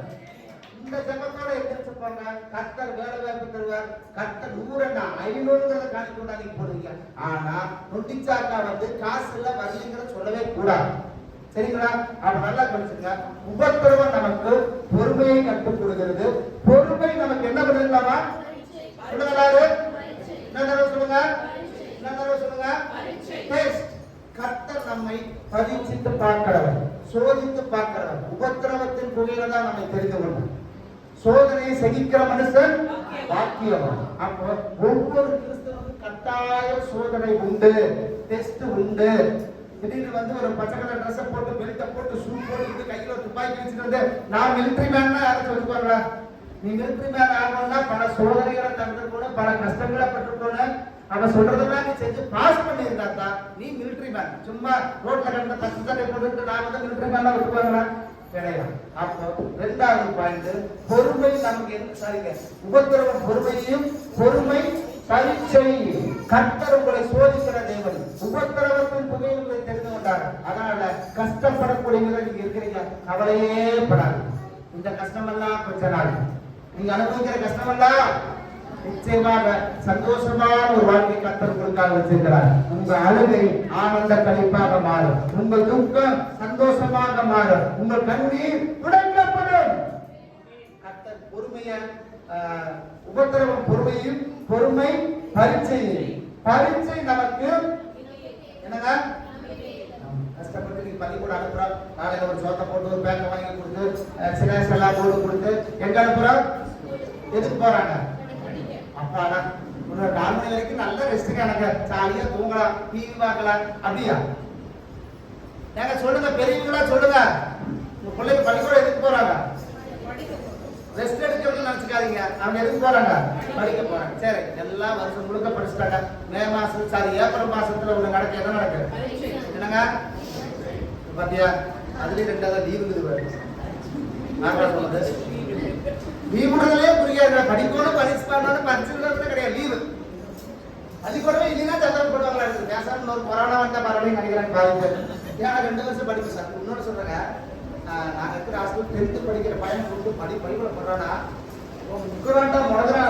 இந்த ஜெபத்தோட எதிர்த்து போங்க, கர்த்தர் வேலை வாய்ப்பு தருவார். கர்த்தர் 100 500 காணிக்க கொண்டாடி போடுவீங்க. ஆனா நொட்டிச்சாக்கா வந்து காசு இல்ல வரலைங்கிற சொல்லவே கூடாது. சரிங்களா? அப்ப நல்லா கவனிச்சுங்க. உபத்திரவம் நமக்கு பொறுமையை கற்றுக் கொடுக்கிறது. பொறுமை நமக்கு என்ன பண்ணுங்களாமா சொல்லுங்க, என்ன சொல்லுங்க, என்ன சொல்லுங்க, கர்த்தர் நம்மை பரீட்சித்து பார்க்கிறவர், சோதித்து பார்க்கிறவர். உபத்திரவத்தின் புகையில தான் நம்மை தெரிந்து கொள்ளும். சோதனையை சகிக்கிற மனுஷன் பாக்கியவான். அப்போ ஒவ்வொரு கிறிஸ்தவனுக்கும் கட்டாய சோதனை உண்டு, டெஸ்ட் உண்டு. திடீர்னு வந்து ஒரு பச்சை கலர் ட்ரெஸ் போட்டு பெல்ட்டை போட்டு ஷூ போட்டு கையில துப்பாக்கி வச்சுட்டு வந்து நான் மிலிட்டரி மேன் யாரும் சொல்லுவாங்களா? நீ மிலிட்டரி மேன் ஆகணும்னா பல சோதனைகளை தந்துருக்கணும், பல கஷ்டங்களை பட்டுக்கணும். அவன் சொல்றதெல்லாம் நீ செஞ்சு பாஸ் பண்ணியிருந்தாத்தா நீ மிலிட்டரி மேன். சும்மா ரோட்ல கிடந்த பச்சை சட்டை போட்டு நான் வந்து மிலிட்டரி மேனா விட்டுவாங்களா? கிடையாது. அப்போ 2வது பாயிண்ட், பொறுமை நமக்கு என்ன சாரிங்க, உபத்திரவம் பொறுமையும், பொறுமை பரீட்சை. கர்த்தர் உங்களை சோதிக்கிற தேவன். உபத்திரவத்தின் புகையை உங்களை தெரிந்து கொண்டார். அதனால கஷ்டப்படக்கூடியவங்க நீங்க இருக்கிறீங்க, கவலையே படாது. இந்த கஷ்டமெல்லாம் கொஞ்ச நாள் நீங்க அனுபவிக்கிற கஷ்டமெல்லாம் நிச்சயமாக சந்தோஷமான ஒரு வாழ்க்கை கர்த்தர் உங்களுக்காக வச்சிருக்கிறார். உங்க அழுகை ஆனந்த கழிப்பாக மாறும், உங்கள் துக்கம் சந்தோஷமாக மாறும், உங்கள் கண்ணீர் துடைக்கப்படும். கர்த்தர் பொறுமைய உபத்திரவம் பொறுமையும், பொறுமை பரீட்சையும். பரீட்சை நமக்கு என்னங்க, கஷ்டப்பட்டு நீ பள்ளிக்கூட அனுப்புறோம், நாளைக்கு ஒரு சோத்தை போட்டு ஒரு பேக்கை வாங்கி கொடுத்து சினாஸ் எல்லாம் போட்டு கொடுத்து எங்க அனுப்புறோம், எதுக்கு போறாங்க? அப்பாடா ஒரு 4 மணி வரைக்கும் நல்ல ரெஸ்ட் கணக்கு, ஜாலியா தூங்கலாம், டிவி பார்க்கலாம், அப்படியா? ஏங்க சொல்லுங்க, பெரியவங்களா சொல்லுங்க, உங்க பிள்ளைங்க பள்ளிக்கூடம் எதுக்கு போறாங்க? ரெஸ்ட் எடுக்கிறது நினைச்சுக்காதீங்க. அவங்க எதுக்கு போறாங்க? படிக்க போறாங்க. சரி, எல்லாம் வருஷம் முழுக்க படிச்சுட்டாங்க. மே மாசம் ஏப்ரல் மாசத்துல ஒண்ணு நடக்கு, என்ன நடக்கு? என்னங்க பாத்தியா? அதுலயும் ரெண்டாவது லீவுங்குது சொல்லுது. லீவுறதுலயே புரியாது. படிக்கணும் பரிசு பண்ணணும் பரிசு கிடையாது லீவு. அது கூடவே இல்லைன்னா சத்தம் போடுவாங்களா இருக்குது. பேசாம இன்னொரு கொரோனா வந்தா பரவாயில்ல நினைக்கிறேன் பாருங்க. ஏன்னா 2 வருஷம் படிப்பு சார். இன்னொன்று சொல்றேங்க, நாங்கள் இருக்கிற ஹாஸ்பிட்டல் 10th படிக்கிற பையன் கொண்டு படிப்புல போடுறான்னா முக்கராண்டா முடகிறா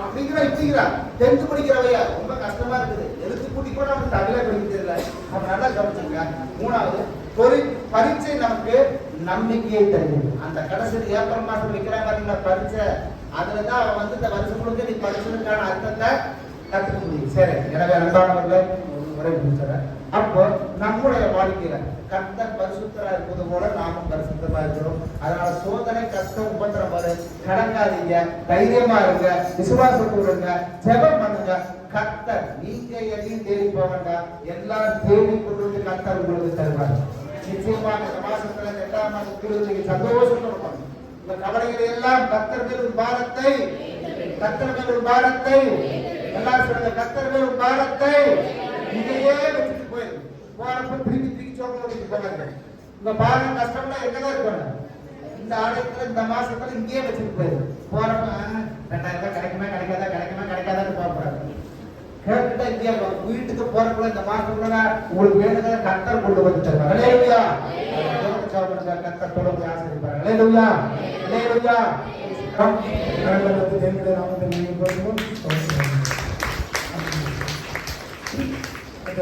அப்படிங்கிறா இப்படிங்கிறா 10th படிக்கிறவையா ரொம்ப கஷ்டமா இருக்குது. எழுத்து கூட்டி கூட நமக்கு தமிழே படிக்க தெரியல. அப்ப நல்லா கவனிச்சுங்க. 3வது பரீட்சை நமக்கு நம்பிக்கையை தருகிறது. அந்த கடைசி ஏப்ரல் மாசம் வைக்கிறாங்க பரீட்சை, அதுலதான் அவன் வந்து இந்த வருஷம் முழுக்க நீ படிச்சதுக்கான அர்த்தத்தை கத்துக்க முடியும். சரி, எனவே அன்பானவர்களே முறை முடிச்சுறேன். அப்போ நம்முடைய வாழ்க்கையில கர்த்தர் பரிசுத்தரா இருப்பது போல நாமும் பரிசுத்தமா இருக்கிறோம். அதனால சோதனை கஷ்டம் உபத்திரம் வரு கடங்காதீங்க, தைரியமா இருங்க, விசுவாசத்தோடு இருங்க, ஜெபம் பண்ணுங்க. கர்த்தர் நீங்க எதையும் தேடி போக எல்லாம் தேடி கொண்டு வந்து கர்த்தர் உங்களுக்கு தருவார். நிச்சயமாக இந்த மாசத்துல 2ஆம் மாசத்துல நீங்க சந்தோஷமா இருப்பாங்க. இந்த கவலைகளை எல்லாம் கர்த்தர் மேல் ஒரு பாரத்தை, கர்த்தர் மேல் ஒரு பாரத்தை, எல்லாரும் சொல்லுங்க, கர்த்தர் மேல் ஒரு பாரத்தை இங்கேயே வச்சுட்டு போயிருக்கு. போறப்ப திருப்பி சோழ போவாங்க. இந்த பாரம் கஷ்டம்லாம் எங்கதான் இருக்கணும். இந்த ஆலயத்துல இந்த மாசத்துல இங்கேயே வச்சுட்டு போயிருக்கு. போறப்ப 2000 ரூபாய் கிடைக்காதான்னு போறாங்க. கேட்டுட்டா இங்கேயே வீட்டுக்கு போறப்ப இந்த மாசத்துக்குள்ள உங்களுக்கு வேணுங்க கர்த்தர் கொண்டு வந்து தருவாங்க. அல்லேலூயா. கர்த்தர் தொடர்ந்து ஆசீர்வதிப்பார். அல்லேலூயா, அல்லேலூயா. தேவனுடைய நாமத்தை மகிமைப்படுத்துவோம்.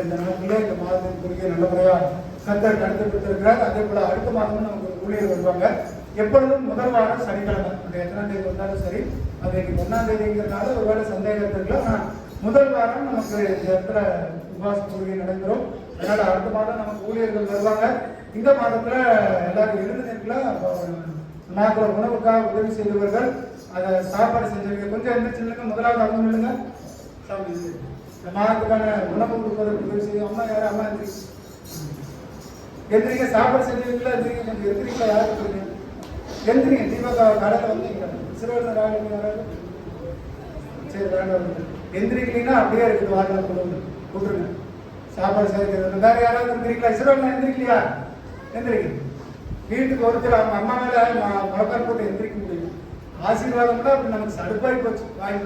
இந்த நாட்களே இந்த மாதத்தின் குறுகிய நல்லபடியா கர்த்தர் நடத்தி கொடுத்திருக்கிறார். அதே போல அடுத்த மாதமும் நமக்கு ஊழியர் வருவாங்க. எப்பொழுதும் முதல் வாரம் சனிக்கிழமை, அந்த எத்தனாம் தேதி வந்தாலும் சரி, அது இன்னைக்கு 1ஆம் தேதிங்கிறதுனால ஒருவேளை சந்தேகத்தில் இருக்கலாம். ஆனால் முதல் வாரம் நமக்கு இடத்துல உபவாச பூஜை நடைபெறும். அதனால அடுத்த மாதம் நமக்கு ஊழியர்கள் வருவாங்க. இந்த மாதத்துல எல்லாரும் எழுதுனீங்களா நாட்கள் உணவுக்காக உதவி செய்தவர்கள், அதை சாப்பாடு செஞ்சவங்க கொஞ்சம் எந்திரிச்சுங்க. முதலாவது அவங்க இல்லைங்க இந்த மாதத்துக்கான உணவு கொடுப்பதற்கு உதவி செய்யும். அம்மா யாரும் அம்மா எந்திரிங்க, சாப்பாடு செஞ்சவங்களா எந்திரிங்க, கொஞ்சம் எந்திரிங்களா யாருக்கு எந்திரிங்க. தீபக கடையில் வந்தீங்க சிறுவர் யாராவது சரி வேண்டாம் எந்திரிக்கலீங்கன்னா அப்படியே இருக்குது. வாங்க கொண்டு விட்டுருங்க. சாப்பாடு சேர்க்கிறது வேற யாராவது எந்திரிக்கலா? சிறுவர்கள் எந்திரிக்கலையா? எந்திரிக்க. வீட்டுக்கு ஒருத்தர் அவங்க அம்மா மேல முழக்கால் போட்டு எந்திரிக்க முடியும். ஆசீர்வாதம் கூட அப்படி நமக்கு சடுப்பாய் போச்சு. வாய்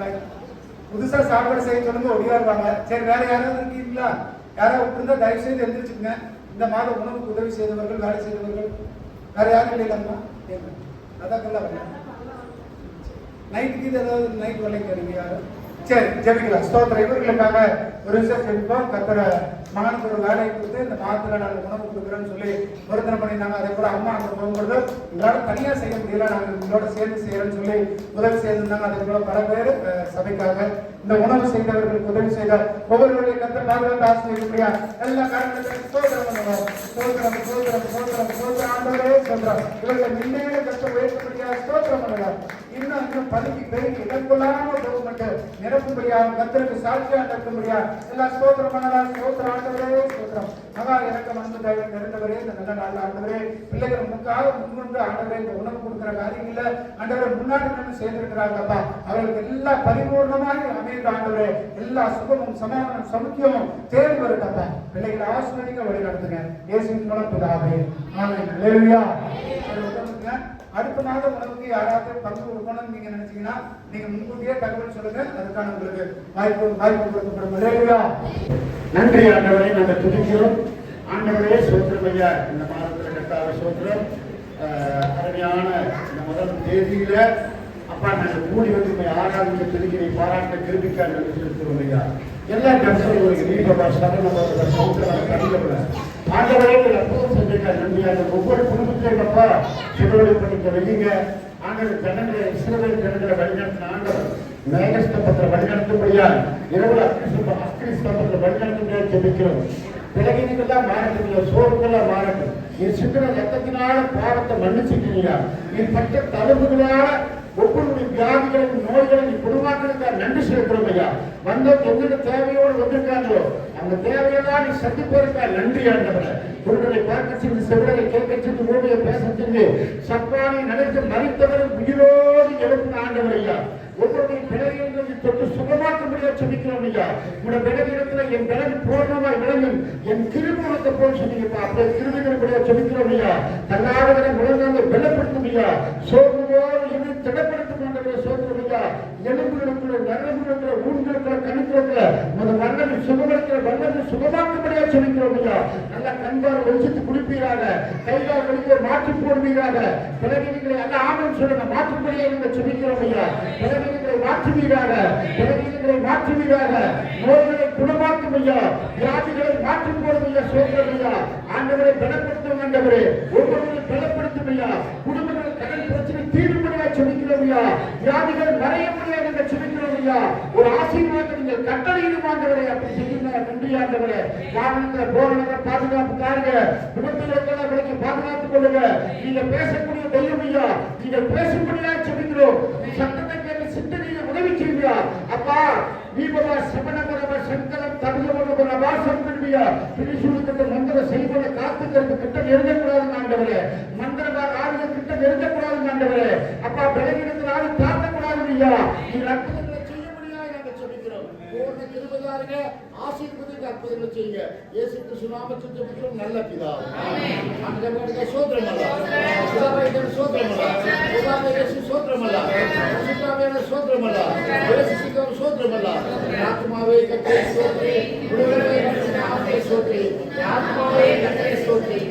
புதுசா சாப்பாடு செய்ய சொல்லுங்க ஒடியாருவாங்க. சரி வேற யாராவது இருக்கீங்களா? யாராவது விட்டுருந்தா தயவு செய்து எந்திரிச்சுங்க. இந்த மாதம் உணவுக்கு உதவி செய்தவர்கள், வேலை செய்தவர்கள் வேற யாரும் இல்லைங்களா? அதான் நைட்டுக்கு இது ஏதாவது நைட் வேலைக்கு வரீங்க யாரும்? சரி ஜெபிக்கலாம். ஸ்தோத்திரம். இவர்களுக்காக ஒரு விஷயம் ஜெபிப்போம். கர்த்தரை மகனுக்கு ஒரு வேலையை கொடுத்து இந்த மாதத்துல நாங்கள் உணவு கொடுக்குறோன்னு சொல்லி பொருத்தனை பண்ணியிருந்தாங்க. அதே போல அம்மா அங்கே போகும்போது உங்களால தனியா செய்ய முடியல, நாங்கள் உங்களோட சேர்ந்து செய்யறோம்னு சொல்லி உதவி செய்திருந்தாங்க. அதே போல பல பேர் சபைக்காக இந்த உணவு செய்தவர்களுக்கு உதவி செய்த ஒவ்வொருவருடைய கர்த்தர் பாதுகாத்து ஆசிரியர் முடியா எல்லா காரணங்களுக்கும் ஸ்தோத்திரம் பண்ணுவோம். ஸ்தோத்திரம் ஸ்தோத்திரம் ஸ்தோத்திரம் ஸ்தோத்திரம் ஆண்டவரே சொல்றோம். இவர்களை முன்னேற கஷ்டம் உயர்த்த முடியாது. ஸ்தோத்திரம் பண்ணுவார். இன்னும் பதுக்கி பெருகி இடங்கொள்ளாம கவர்மெண்ட் நிரப்பும்படியாக கர்த்தருக்கு சாட்சியா நடக்கும்படியா எல்லா ஸ்தோத்திரம் பண்ணலாம். ஸ்தோத்திரம் ஆண்டவரே ஸ்தோத்திரம். மகா எனக்கு மனது தேவை நிறைந்தவரே, இந்த நல்ல நாள் ஆண்டவரே பிள்ளைகள் முன்காக முன்வந்து ஆண்டவரே இந்த உணவு கொடுக்கிற காரியங்கள ஆண்டவரை முன்னாடி நின்று சேர்ந்திருக்கிறாங்கப்பா. அவர்களுக்கு எல்லா பரிபூர்ணமாக அமைந்த ஆண்டவரே எல்லா சுகமும் சமாதானம் சமுக்கியமும் தேர்வு வருத்தப்பா. பிள்ளைகளை ஆசிரியங்க வழி நடத்துங்க. இயேசுவின் மூலம் பிதாவே ஆமென். அல்லேலூயா. அடுத்த மாதம் உணவுக்கு யாராவது பங்கு கொடுக்கணும்னு நீங்க நினைச்சீங்கன்னா நீங்க முன்கூட்டியே தகவல் சொல்லுங்க. அதுக்கான உங்களுக்கு வாய்ப்பு கொடுக்கப்படும். அல்லேலூயா. நன்றி ஆண்டவரே, நாங்கள் துதிக்கிறோம். ஆண்டவரே சோத்திரம் ஐயா. இந்த மாதத்துல கர்த்தாவே சோத்திரம். அருமையான இந்த முதல் தேதியில அப்பா நாங்கள் கூடி வந்து ஆராய்ச்சி துதிக்கிற பாராட்ட கிருபிக்கா நன்றி செலுத்துவோம் ஐயா. எல்லா கருத்துகளுக்கு நீப்பா சரணமாக சமுத்திரம் கண்டிப்பட ஆண்டவரே அற்புதம் செஞ்சிருக்க நன்றியாக ஒவ்வொரு குடும்பத்திற்கப்பா சிறுவடை பண்ணிக்க வெளிங்க. ஆண்டவர் ஜனங்களை இஸ்ரவேல் ஜனங்களை வழிநடத்தின ஆண்டவர் மேகஸ்தம்பத்தில் வழிநடத்தும்படியா இரவுல அக்னி ஸ்தம்பத்தில் வழிநடத்தும்படியா ஜெபிக்கிறோம். பிறகினெல்லாம் மாறட்டும், சோறுக்கெல்லாம் மாறட்டும். நீ சிக்கிற ரத்தத்தினால பாவத்தை மன்னிச்சுக்கிறீங்க. நீ பட்ட தழும்புகளால ஒவ்வொருடைய வியாதிகளையும் நோய்களையும் குணமாக்கிறதுக்காக நன்றி செலுத்துறோம் ஐயா. வந்த எந்த தேவையோடு வந்திருக்காங்களோ அந்த தேவையெல்லாம் நீ சந்திப்பதற்காக நன்றி ஆண்டவர. குருடனை பார்க்க செஞ்சு செவிடனை கேட்க செஞ்சு மூவியை பேச செஞ்சு சப்பானை நடந்து மறித்தவரை உயிரோடு எழுப்பின ஆண்டவர் ஐயா. ஒவ்வொரு சோதனை பிறகு தொட்டு சுகமாக்க முடியாது செபிக்கிறோம் ஐயா. உங்களோட விலகிடத்துல என் விலகு பூர்ணமாய் விளங்கும், என் கிருபத்தை போல் சொன்னீங்கப்பா. அப்படி கிருமிகள் முடியாது செபிக்கிறோம் ஐயா. தன்னாடுகளை முழங்கால வெள்ளப்படுத்தும் ஐயா. சோதனையோடு என்னை திடப்படுத்தும் சோதனை ஐயா. எலும்புகளுக்குள்ள நரம்புகளுக்குள்ள ஊன்களுக்குள்ள கணுக்களுக்குள்ள உங்களோட வல்லமை சுகப்படுத்துற வல்லமை சுகமாக்க முடியாது செபிக்கிறோம் ஐயா. நல்லா கண்பார் வெளிச்சத்து குடிப்பீராக, கைகால் வலிக்க மாற்றி போடுவீராக, பிறவிகளை அல்ல ஆமன் சொல்லுங்க மாற்றுப்படியாக நீங்கள் செபிக்கிறோம் ஐயா. பிறவிகளை மாற்றுவீராக, பிறவிகளை மாற்றுவீராக, நோய்களை குணமாக்கும் ஐயா, வியாதிகளை மாற்றி போடும் ஐயா. சோதனை ஐயா, ஆண்டவரை பலப்படுத்தும் ஆண்டவரே, ஒவ்வொருவரையும் பலப்படுத்தும் ஐயா. குடும்பங்கள் கடன் பிரச்சனை தீர்வுபடியாக செபிக்கிறோம் ஐயா. வியாதிகள் மறைய முடியாது என்று செபிக்கிறோம் ஐயா. ஒரு ஆசீர்வாதத்தை நீங்கள் கட்டளையிடும் ஆண்டவரே. அப்படி செய்யுங்க நன்றி ஆண்டவரே. வாகனங்களை போகங்களை பாதுகாப்புக்காக விபத்துகளுக்கெல்லாம் விலைக்கு பாதுகாத்துக் கொள்ளுங்க. நீங்க பேசக்கூடிய தெய்வம் ஐயா, நீங்க பேசும்படியாக செபிக்கிறோம். சத்தத்தை கேட்டு சிந்தனையை உதவி செய்யுங்க அப்பா. நீபவா சமணபரவ சங்கரம் தகுதவன வாசம் திரும்பியா பிரிசுலுக்கு மந்திர செய்வன காத்துக்கிறது கிட்ட நெருங்கக்கூடாது ஆண்டவரே. மந்திரமா ஆளுங்க கிட்ட நெருங்கக்கூடாது ஆண்டவரே. அப்பா பிறகிடத்தில் ஆளு தாக்கக்கூடாது ஐயா. நீங்க அற்புதங்களை செய்ய முடியாது நாங்கள் செபிக்கிறோம். பூர்ண கிருபையாருங்க, ஆசீர்வதிங்க, அற்புதங்களை செய்யுங்க. இயேசு கிறிஸ்து நாமத்தில் ஜெபிக்கிறோம் நல்ல பிதாவே. ஆமென். ஆண்டவரே சோத்திரமல்ல, பிதாவே சோத்திரமல்ல, பிதாவே இயேசு சோத்திரமல்ல, பரிசுத்தாவியே சோத்திரமல்ல, இயேசு கிறிஸ்து சோத்திரமல்ல. ஆத்மாவே கர்த்தரை ஸ்தோத்திரி, உடலே நாமத்தை ஸ்தோத்திரி, ஆத்மாவே கர்த்தரை ஸ்தோத்திரி,